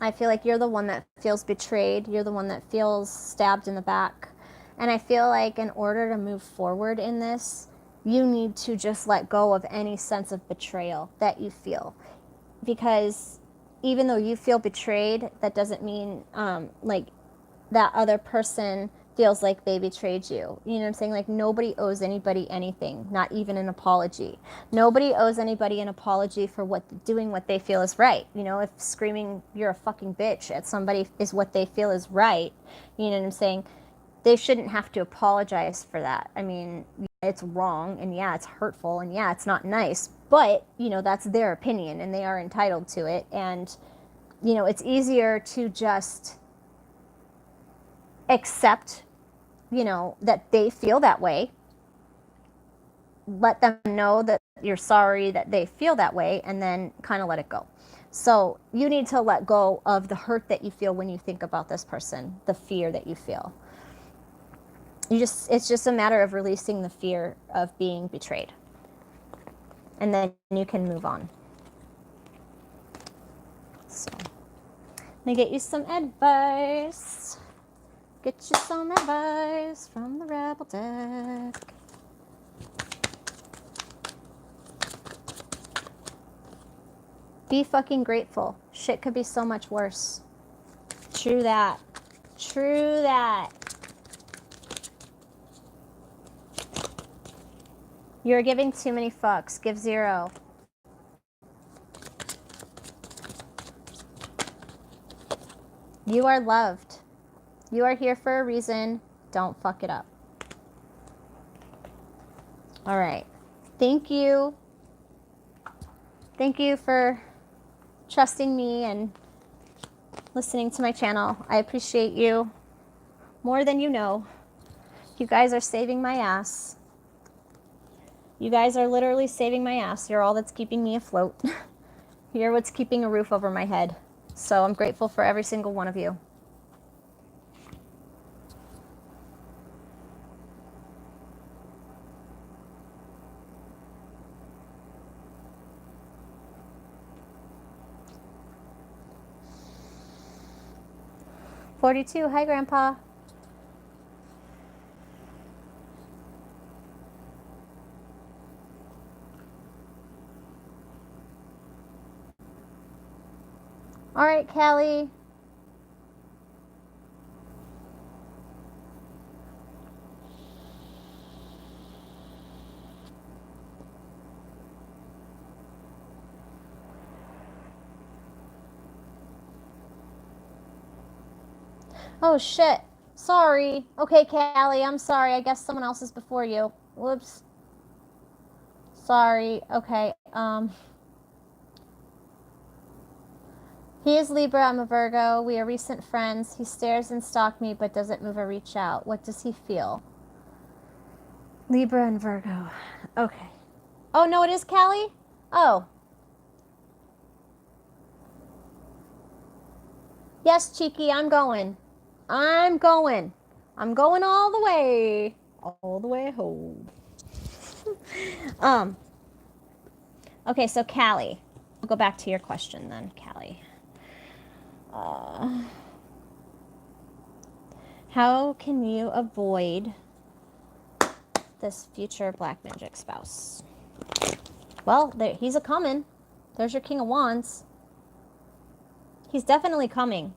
I feel like you're the one that feels betrayed. You're the one that feels stabbed in the back. And I feel like in order to move forward in this, you need to just let go of any sense of betrayal that you feel. Because even though you feel betrayed, that doesn't mean like that other person feels like they betrayed you. You know what I'm saying? Like nobody owes anybody anything, not even an apology. Nobody owes anybody an apology for doing what they feel is right. You know, if screaming you're a fucking bitch at somebody is what they feel is right, you know what I'm saying? They shouldn't have to apologize for that. I mean, it's wrong, and yeah, it's hurtful, and yeah, it's not nice, but, you know, that's their opinion, and they are entitled to it, and, you know, it's easier to just accept, you know, that they feel that way. Let them know that you're sorry that they feel that way, and then kind of let it go. So you need to let go of the hurt that you feel when you think about this person, the fear that you feel. It's just a matter of releasing the fear of being betrayed. And then you can move on. So, let me get you some advice. Get you some advice from the Rebel deck. Be fucking grateful. Shit could be so much worse. True that. True that. You're giving too many fucks. Give 0. You are loved. You are here for a reason. Don't fuck it up. All right. Thank you. Thank you for trusting me and listening to my channel. I appreciate you more than you know. You guys are saving my ass. You guys are literally saving my ass. You're all that's keeping me afloat. You're what's keeping a roof over my head. So I'm grateful for every single one of you. "42, hi Grandpa." All right, Callie. Oh shit. Sorry. Okay, Callie, I'm sorry. I guess someone else is before you. Whoops. Sorry. Okay. He is Libra, I'm a Virgo. We are recent friends. He stares and stalks me but doesn't move or reach out. What does he feel? Libra and Virgo. Okay. Oh, no, it is Callie? Oh. Yes, Cheeky, I'm going. I'm going. I'm going all the way. All the way home. Okay, so Callie. We'll go back to your question then, Callie. How can you avoid this future black magic spouse? Well, he's a coming. There's your King of Wands. He's definitely coming.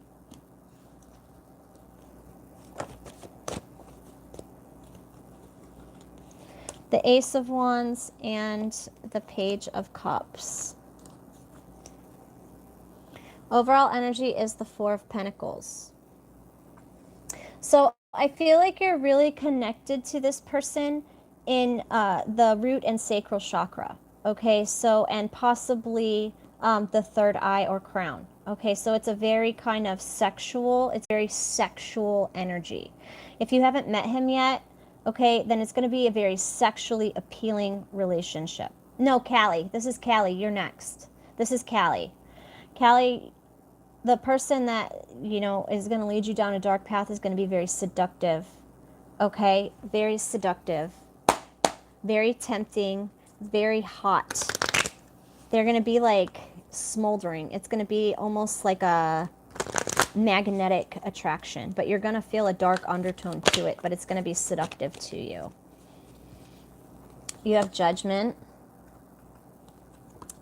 The Ace of Wands and the Page of Cups. Overall energy is the Four of Pentacles. So I feel like you're really connected to this person in the root and sacral chakra. Okay, so, and possibly the third eye or crown. Okay, so it's a very kind of sexual, it's very sexual energy. If you haven't met him yet, okay, then it's going to be a very sexually appealing relationship. No, Callie, this is Callie, you're next. This is Callie. Callie, the person that, you know, is going to lead you down a dark path is going to be very seductive. Okay, very seductive, very tempting, very hot. They're going to be like smoldering. It's going to be almost like a magnetic attraction, but you're going to feel a dark undertone to it, but it's going to be seductive to you. You have Judgment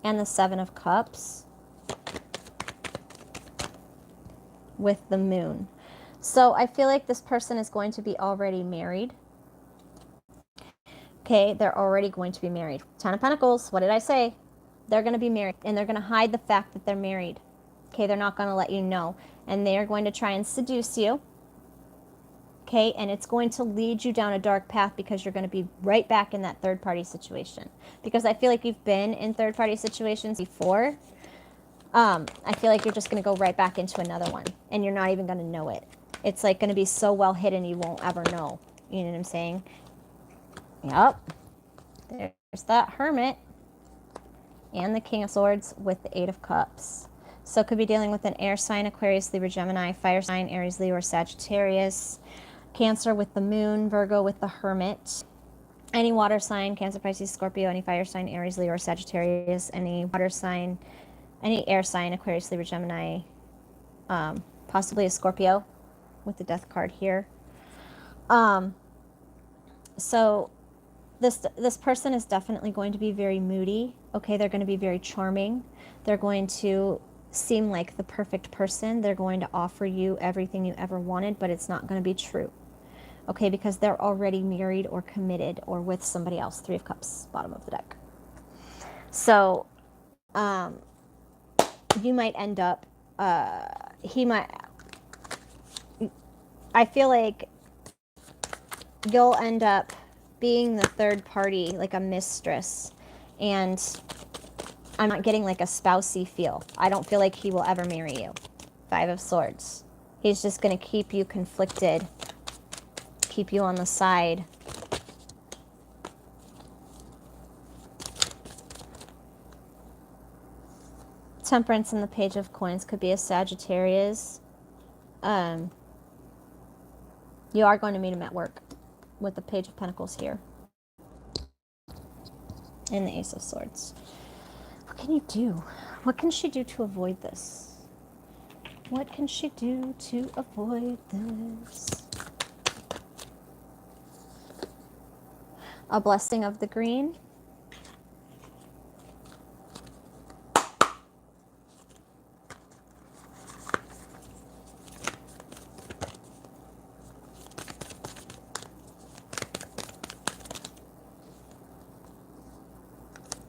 and the Seven of Cups with the Moon. So I feel like this person is going to be already married. Okay, they're already going to be married. Ten of Pentacles, what did I say? They're going to be married, and they're going to hide the fact that they're married. Okay, they're not going to let you know. And they're going to try and seduce you. Okay, and it's going to lead you down a dark path because you're going to be right back in that third-party situation. Because I feel like you've been in third-party situations before. I feel like you're just going to go right back into another one, and you're not even going to know it. It's like going to be so well hidden you won't ever know. You know what I'm saying? Yep. There's that Hermit and the King of Swords with the Eight of Cups. So it could be dealing with an air sign, Aquarius, Libra, Gemini, fire sign, Aries, Leo, or Sagittarius. Cancer with the Moon, Virgo with the Hermit. Any water sign, Cancer, Pisces, Scorpio, any fire sign, Aries, Leo, or Sagittarius. Any water sign, any air sign, Aquarius, Libra, Gemini, possibly a Scorpio with the Death card here. So this person is definitely going to be very moody. Okay, they're going to be very charming. They're going to seem like the perfect person. They're going to offer you everything you ever wanted, but it's not going to be true. Okay, because they're already married or committed or with somebody else. Three of Cups, bottom of the deck. So, you might end up, he might, I feel like you'll end up being the third party, like a mistress, and I'm not getting like a spousey feel. I don't feel like he will ever marry you. Five of Swords. He's just going to keep you conflicted, keep you on the side. Temperance and the Page of Coins could be a Sagittarius. You are going to meet him at work with the Page of Pentacles here. And the Ace of Swords. What can you do? What can she do to avoid this? What can she do to avoid this? A Blessing of the Green.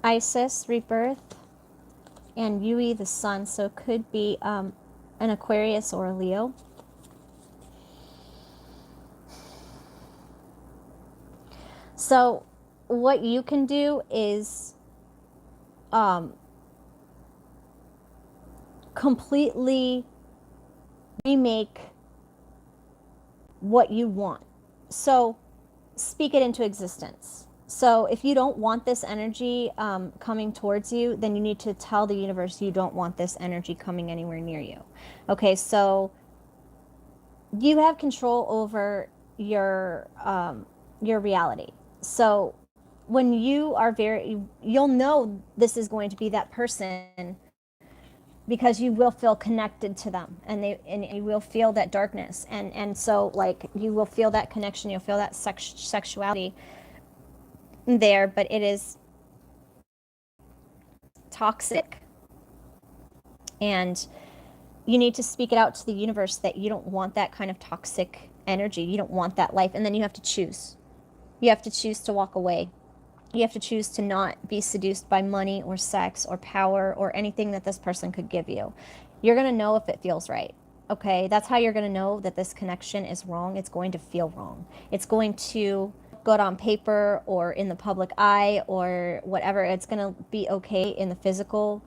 Isis, Rebirth, and Yui, the Sun. So it could be an Aquarius or a Leo. So what you can do is completely remake what you want. So speak it into existence. So if you don't want this energy coming towards you, then you need to tell the universe you don't want this energy coming anywhere near you. Okay, so you have control over your reality. So when you are you'll know this is going to be that person because you will feel connected to them, and you will feel that darkness, and so like you will feel that connection, you'll feel that sexuality there, but it is toxic, and you need to speak it out to the universe that you don't want that kind of toxic energy, you don't want that life, and then you have to choose. You have to choose to walk away. You have to choose to not be seduced by money or sex or power or anything that this person could give you. You're going to know if it feels right. Okay, that's how you're going to know that this connection is wrong. It's going to feel wrong. It's going to good on paper or in the public eye or whatever. It's going to be okay in the physical,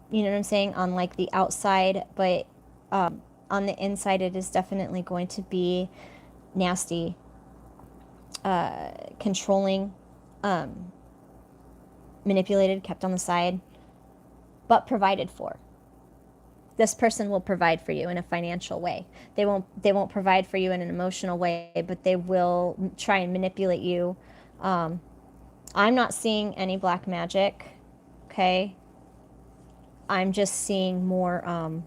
you know what I'm saying, on like the outside, but on the inside it is definitely going to be nasty, controlling, manipulated, kept on the side, but provided for. This person will provide for you in a financial way. They won't provide for you in an emotional way, but they will try and manipulate you. I'm not seeing any black magic, okay? I'm just seeing more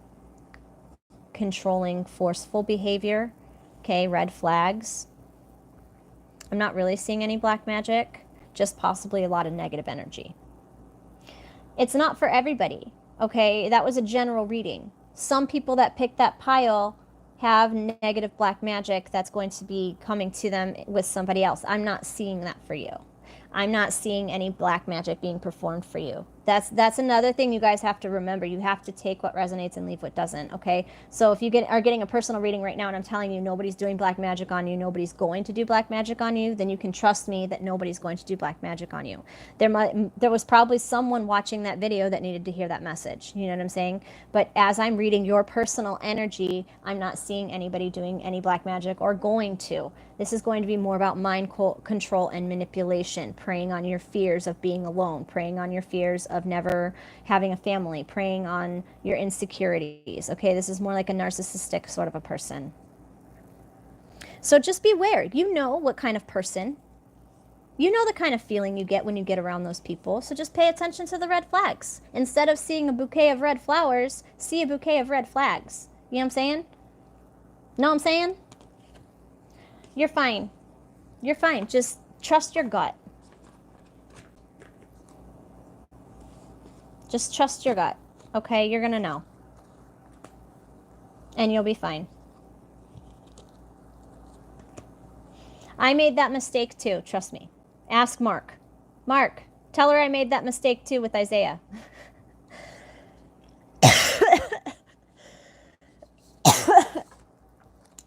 controlling, forceful behavior, okay? Red flags. I'm not really seeing any black magic, just possibly a lot of negative energy. It's not for everybody. Okay, that was a general reading. Some people that pick that pile have negative black magic that's going to be coming to them with somebody else. I'm not seeing that for you. I'm not seeing any black magic being performed for you. That's another thing you guys have to remember. You have to take what resonates and leave what doesn't, okay? So if you are getting a personal reading right now and I'm telling you nobody's doing black magic on you, nobody's going to do black magic on you, then you can trust me that nobody's going to do black magic on you. There was probably someone watching that video that needed to hear that message. You know what I'm saying? But as I'm reading your personal energy, I'm not seeing anybody doing any black magic or going to. This is going to be more about mind control and manipulation, preying on your fears of being alone, preying on your fears of never having a family, preying on your insecurities. Okay, this is more like a narcissistic sort of a person. So just beware. You know what kind of person, you know the kind of feeling you get when you get around those people. So just pay attention to the red flags. Instead of seeing a bouquet of red flowers, see a bouquet of red flags. You know what I'm saying? Know what I'm saying? You're fine. You're fine. Just trust your gut. Just trust your gut. Okay? You're going to know. And you'll be fine. I made that mistake too. Trust me. Ask Mark. Mark, tell her I made that mistake too with Isaiah.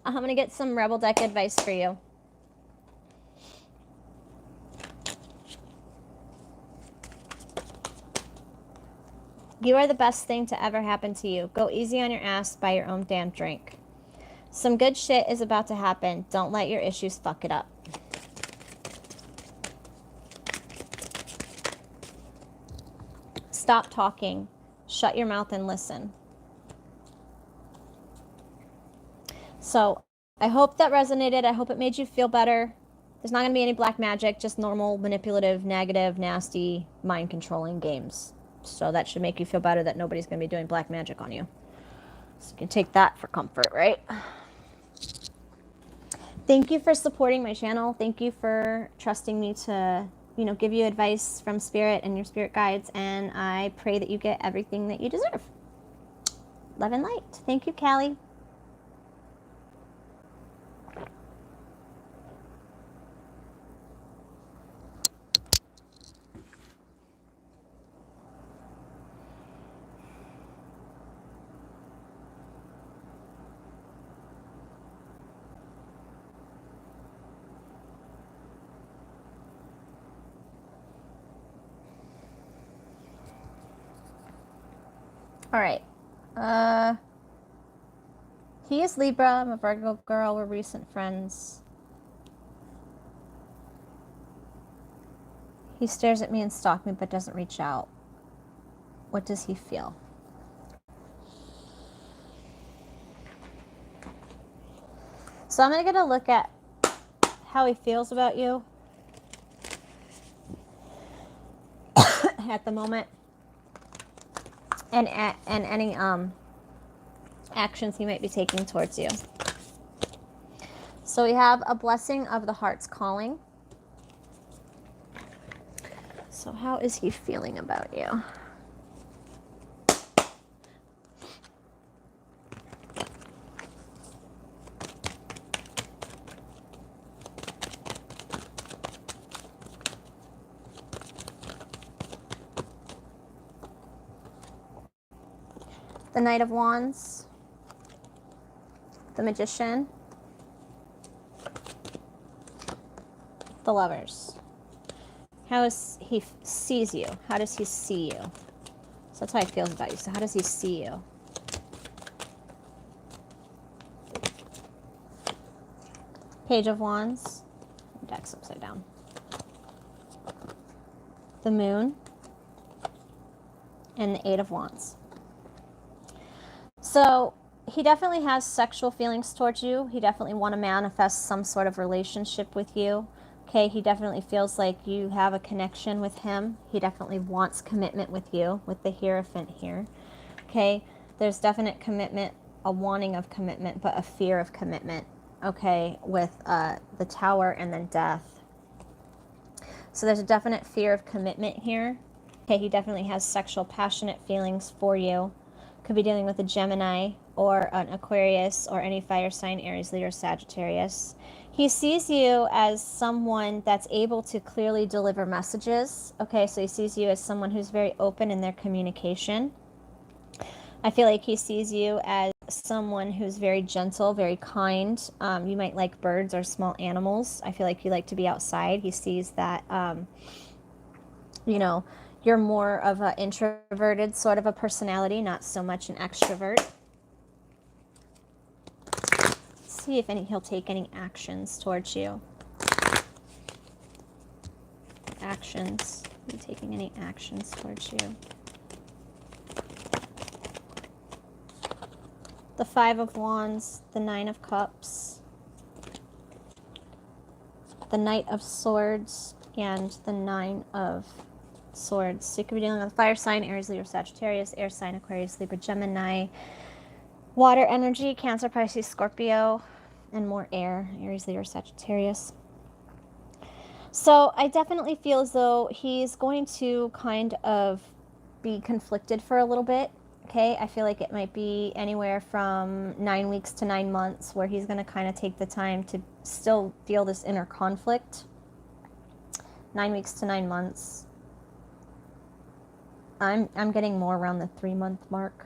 I'm going to get some Rebel deck advice for you. You are the best thing to ever happen to you. Go easy on your ass, buy your own damn drink. Some good shit is about to happen. Don't let your issues fuck it up. Stop talking. Shut your mouth and listen. So I hope that resonated. I hope it made you feel better. There's not going to be any black magic, just normal, manipulative, negative, nasty, mind-controlling games. So that should make you feel better that nobody's going to be doing black magic on you. So you can take that for comfort, right? Thank you for supporting my channel. Thank you for trusting me to, you know, give you advice from spirit and your spirit guides. And I pray that you get everything that you deserve. Love and light. Thank you, Callie. All right. He is Libra. I'm a Virgo girl. We're recent friends. He stares at me and stalks me but doesn't reach out. What does he feel? So I'm going to get a look at how he feels about you at the moment. And any actions he might be taking towards you. So we have a blessing of the heart's calling. So how is he feeling about you? The Knight of Wands, the Magician, the Lovers. How is he sees you? How does he see you? So that's how he feels about you. So how does he see you? Page of Wands. Deck's upside down. The Moon. And the Eight of Wands. So he definitely has sexual feelings towards you. He definitely want to manifest some sort of relationship with you. Okay, he definitely feels like you have a connection with him. He definitely wants commitment with you, with the Hierophant here. Okay, there's definite commitment, a wanting of commitment, but a fear of commitment. Okay, with the Tower and then Death. So there's a definite fear of commitment here. Okay, he definitely has sexual, passionate feelings for you. Could be dealing with a Gemini or an Aquarius or any fire sign, Aries, Leo, Sagittarius. He sees you as someone that's able to clearly deliver messages. Okay, so he sees you as someone who's very open in their communication. I feel like he sees you as someone who's very gentle, very kind. You might like birds or small animals. I feel like you like to be outside. He sees that, you know, you're more of an introverted sort of a personality, not so much an extrovert. Let's see if he'll take any actions towards you. Actions. Are you taking any actions towards you? The Five of Wands, the Nine of Cups, the Knight of Swords, and the Nine of Swords. So you could be dealing with fire sign, Aries, Leo, Sagittarius, air sign, Aquarius, Libra, Gemini, water energy, Cancer, Pisces, Scorpio, and more air, Aries, Leo, Sagittarius. So I definitely feel as though he's going to kind of be conflicted for a little bit. Okay, I feel like it might be anywhere from 9 weeks to 9 months where he's going to kind of take the time to still feel this inner conflict. 9 weeks to 9 months. I'm getting more around the 3-month mark.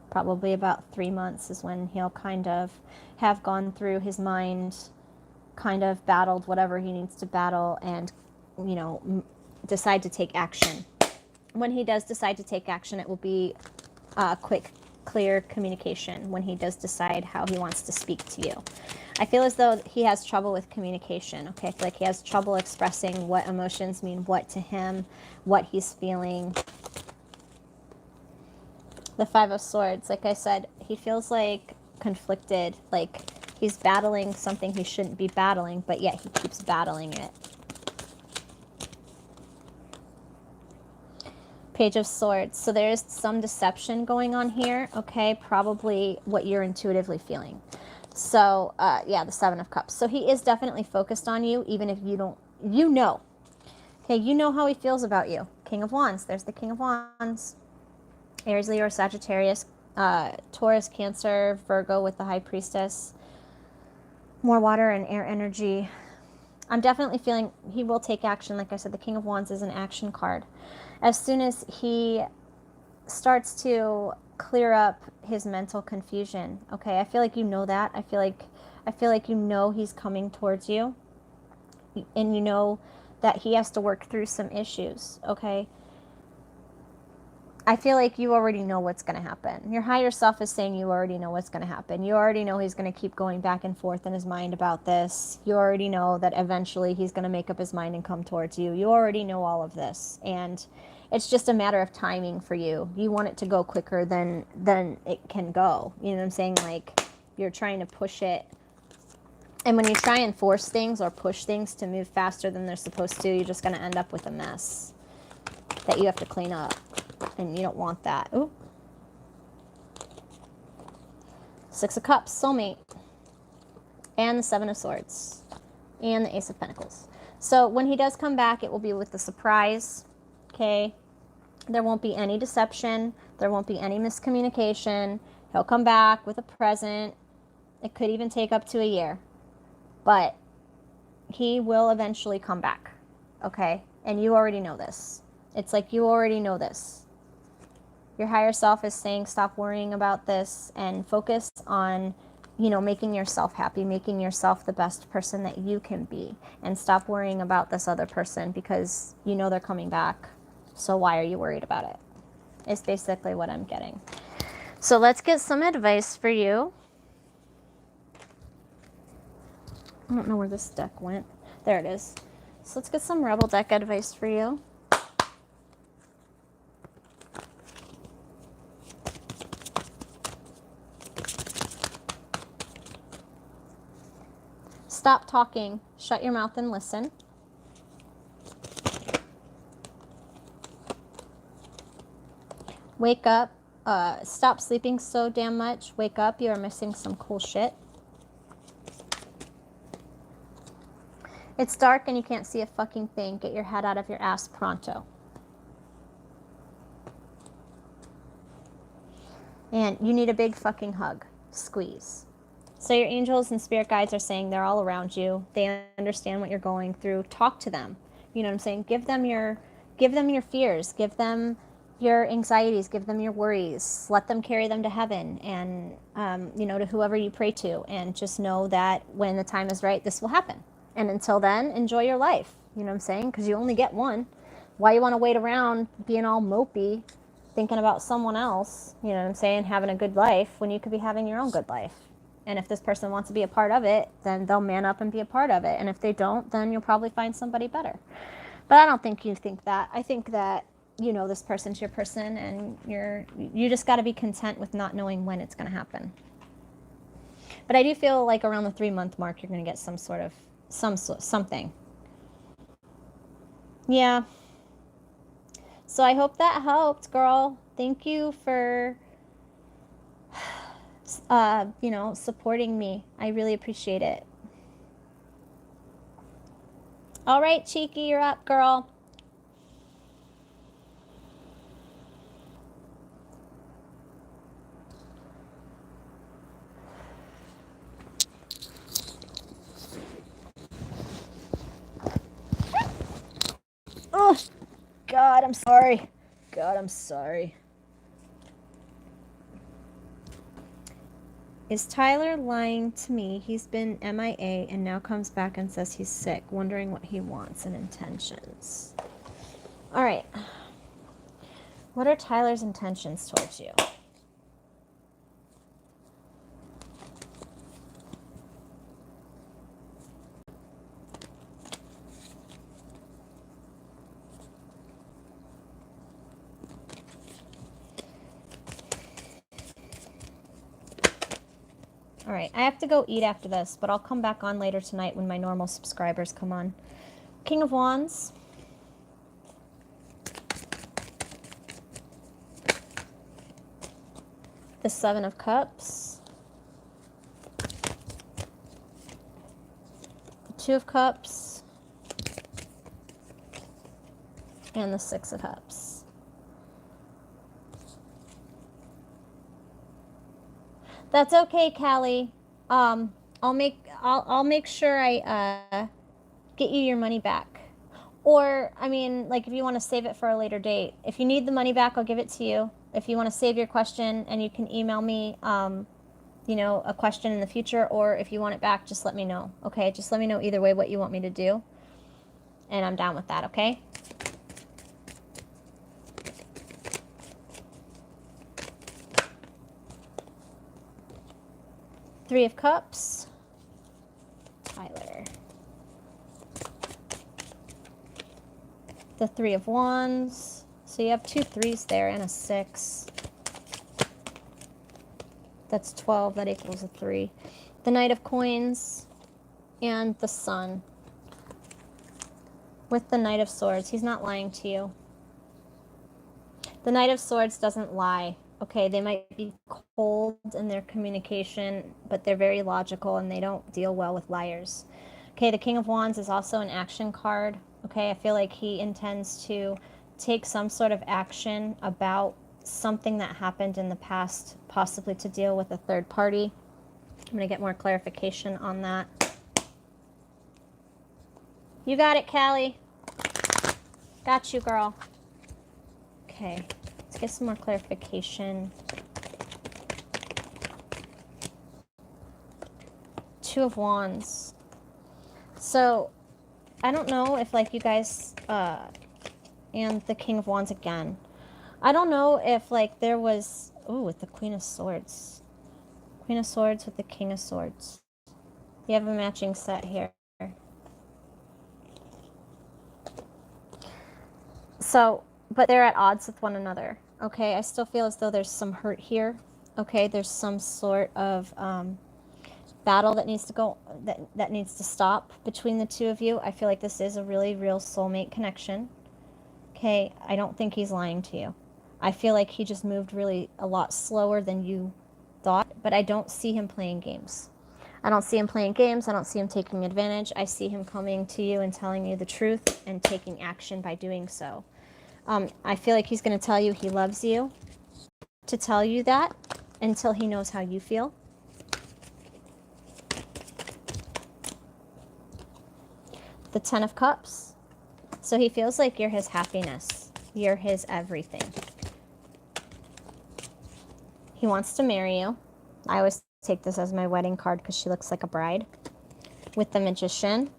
Probably about 3 months is when he'll kind of have gone through his mind, kind of battled whatever he needs to battle, and, you know, decide to take action. When he does decide to take action, it will be quick, clear communication when he does decide how he wants to speak to you. I feel as though he has trouble with communication, okay? I feel like he has trouble expressing what emotions mean what to him, what he's feeling. The Five of Swords, like I said, he feels like conflicted, like he's battling something he shouldn't be battling, but yet he keeps battling it. Page of Swords. So there's some deception going on here, okay? Probably what you're intuitively feeling. So, yeah, the Seven of Cups. So he is definitely focused on you, even if you don't, you know. Okay, you know how he feels about you. King of Wands. There's the King of Wands. Aries, Leo, or Sagittarius. Taurus, Cancer, Virgo with the High Priestess. More water and air energy. I'm definitely feeling he will take action. Like I said, the King of Wands is an action card. As soon as he starts to clear up his mental confusion, okay? I feel like you know that. I feel like you know he's coming towards you, and you know that he has to work through some issues, okay? I feel like you already know what's going to happen. Your higher self is saying you already know what's going to happen. You already know he's going to keep going back and forth in his mind about this. You already know that eventually he's going to make up his mind and come towards you. You already know all of this. And it's just a matter of timing for you. You want it to go quicker than it can go. You know what I'm saying? Like, you're trying to push it. And when you try and force things or push things to move faster than they're supposed to, you're just going to end up with a mess that you have to clean up. And you don't want that. Ooh. Six of Cups, Soulmate. And the Seven of Swords. And the Ace of Pentacles. So when he does come back, it will be with a surprise. Okay? There won't be any deception. There won't be any miscommunication. He'll come back with a present. It could even take up to a year. But he will eventually come back. Okay? And you already know this. It's like you already know this. Your higher self is saying stop worrying about this and focus on, you know, making yourself happy, making yourself the best person that you can be. And stop worrying about this other person because you know they're coming back. So why are you worried about it? It's basically what I'm getting. So let's get some advice for you. I don't know where this deck went. There it is. So let's get some Rebel deck advice for you. Stop talking. Shut your mouth and listen. Wake up. Stop sleeping so damn much. Wake up. You are missing some cool shit. It's dark and you can't see a fucking thing. Get your head out of your ass pronto. And you need a big fucking hug. Squeeze. So your angels and spirit guides are saying they're all around you. They understand what you're going through. Talk to them. You know what I'm saying? Give them your fears. Give them your anxieties. Give them your worries. Let them carry them to heaven and, to whoever you pray to. And just know that when the time is right, this will happen. And until then, enjoy your life. You know what I'm saying? Because you only get one. Why you want to wait around being all mopey, thinking about someone else, you know what I'm saying, having a good life when you could be having your own good life. And if this person wants to be a part of it, then they'll man up and be a part of it. And if they don't, then you'll probably find somebody better. But I don't think you think that. I think that, this person's your person, and you just got to be content with not knowing when it's going to happen. But I do feel like around the 3-month mark, you're going to get something. Yeah. So I hope that helped, girl. Thank you for, supporting me. I really appreciate it. All right, Cheeky, you're up, girl. Oh, God, I'm sorry. God, I'm sorry. Is Tyler lying to me? He's been MIA and now comes back and says he's sick, wondering what he wants and intentions. All right. What are Tyler's intentions towards you? All right, I have to go eat after this, but I'll come back on later tonight when my normal subscribers come on. King of Wands. The Seven of Cups. The Two of Cups. And the Six of Cups. That's okay, Callie. I'll make sure I get you your money back. Or, if you want to save it for a later date. If you need the money back, I'll give it to you. If you want to save your question, and you can email me, a question in the future, or if you want it back, just let me know. Okay, just let me know either way what you want me to do. And I'm down with that, okay? Three of Cups. Tyler. The Three of Wands. So you have 2 3s there and a 6. That's 12. That equals a 3. The Knight of Coins and the Sun. With the Knight of Swords. He's not lying to you. The Knight of Swords doesn't lie. Okay, they might be cold in their communication, but they're very logical and they don't deal well with liars. Okay, the King of Wands is also an action card. Okay, I feel like he intends to take some sort of action about something that happened in the past, possibly to deal with a third party. I'm going to get more clarification on that. You got it, Callie. Got you, girl. Okay, let's get some more clarification. Two of Wands. So, I don't know if, you guys, and the King of Wands again. I don't know if, there was, with the Queen of Swords. Queen of Swords with the King of Swords. You have a matching set here. So, but they're at odds with one another. Okay, I still feel as though there's some hurt here. Okay, there's some sort of battle that needs to go, that needs to stop between the two of you. I feel like this is a really real soulmate connection. Okay, I don't think he's lying to you. I feel like he just moved really a lot slower than you thought, but I don't see him playing games. I don't see him playing games. I don't see him taking advantage. I see him coming to you and telling you the truth and taking action by doing so. I feel like he's going to tell you he loves you. to tell you that until he knows how you feel. The Ten of Cups. So he feels like you're his happiness. You're his everything. He wants to marry you. I always take this as my wedding card because she looks like a bride. With the Magician,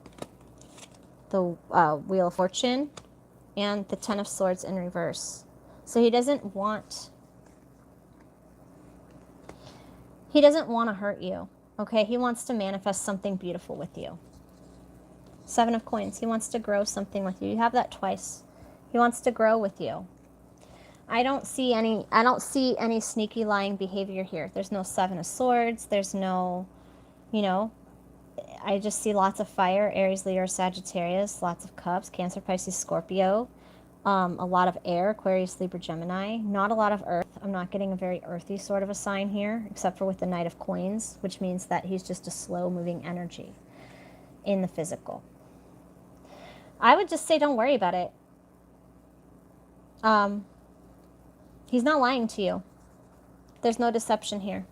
the Wheel of Fortune, and the Ten of Swords in reverse. So he doesn't want to hurt you, okay? He wants to manifest something beautiful with you. Seven of Coins. He wants to grow something with you. You have that twice. He wants to grow with you. I don't see any sneaky lying behavior here. There's no Seven of Swords. There's no, you know, I just see lots of fire, Aries, Leo, Sagittarius, lots of cups, Cancer, Pisces, Scorpio, a lot of air, Aquarius, Libra, Gemini, not a lot of earth. I'm not getting a very earthy sort of a sign here, except for with the Knight of Coins, which means that he's just a slow-moving energy in the physical. I would just say don't worry about it. He's not lying to you. There's no deception here.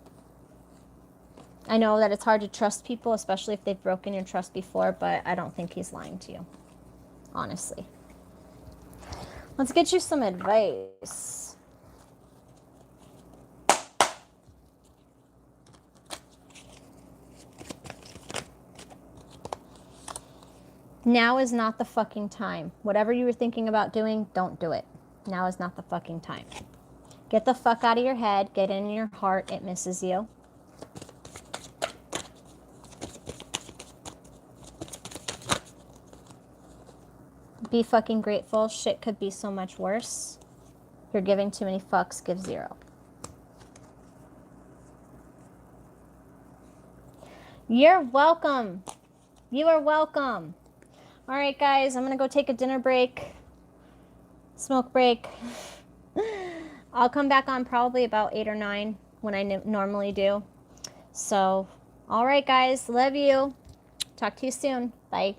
I know that it's hard to trust people, especially if they've broken your trust before, but I don't think he's lying to you, honestly. Let's get you some advice. Now is not the fucking time. Whatever you were thinking about doing, don't do it. Now is not the fucking time. Get the fuck out of your head. Get in your heart. It misses you. Be fucking grateful. Shit could be so much worse. You're giving too many fucks. Give zero. You're welcome. You are welcome. All right, guys. I'm going to go take a dinner break. Smoke break. I'll come back on probably about 8 or 9 when I normally do. So, all right, guys. Love you. Talk to you soon. Bye.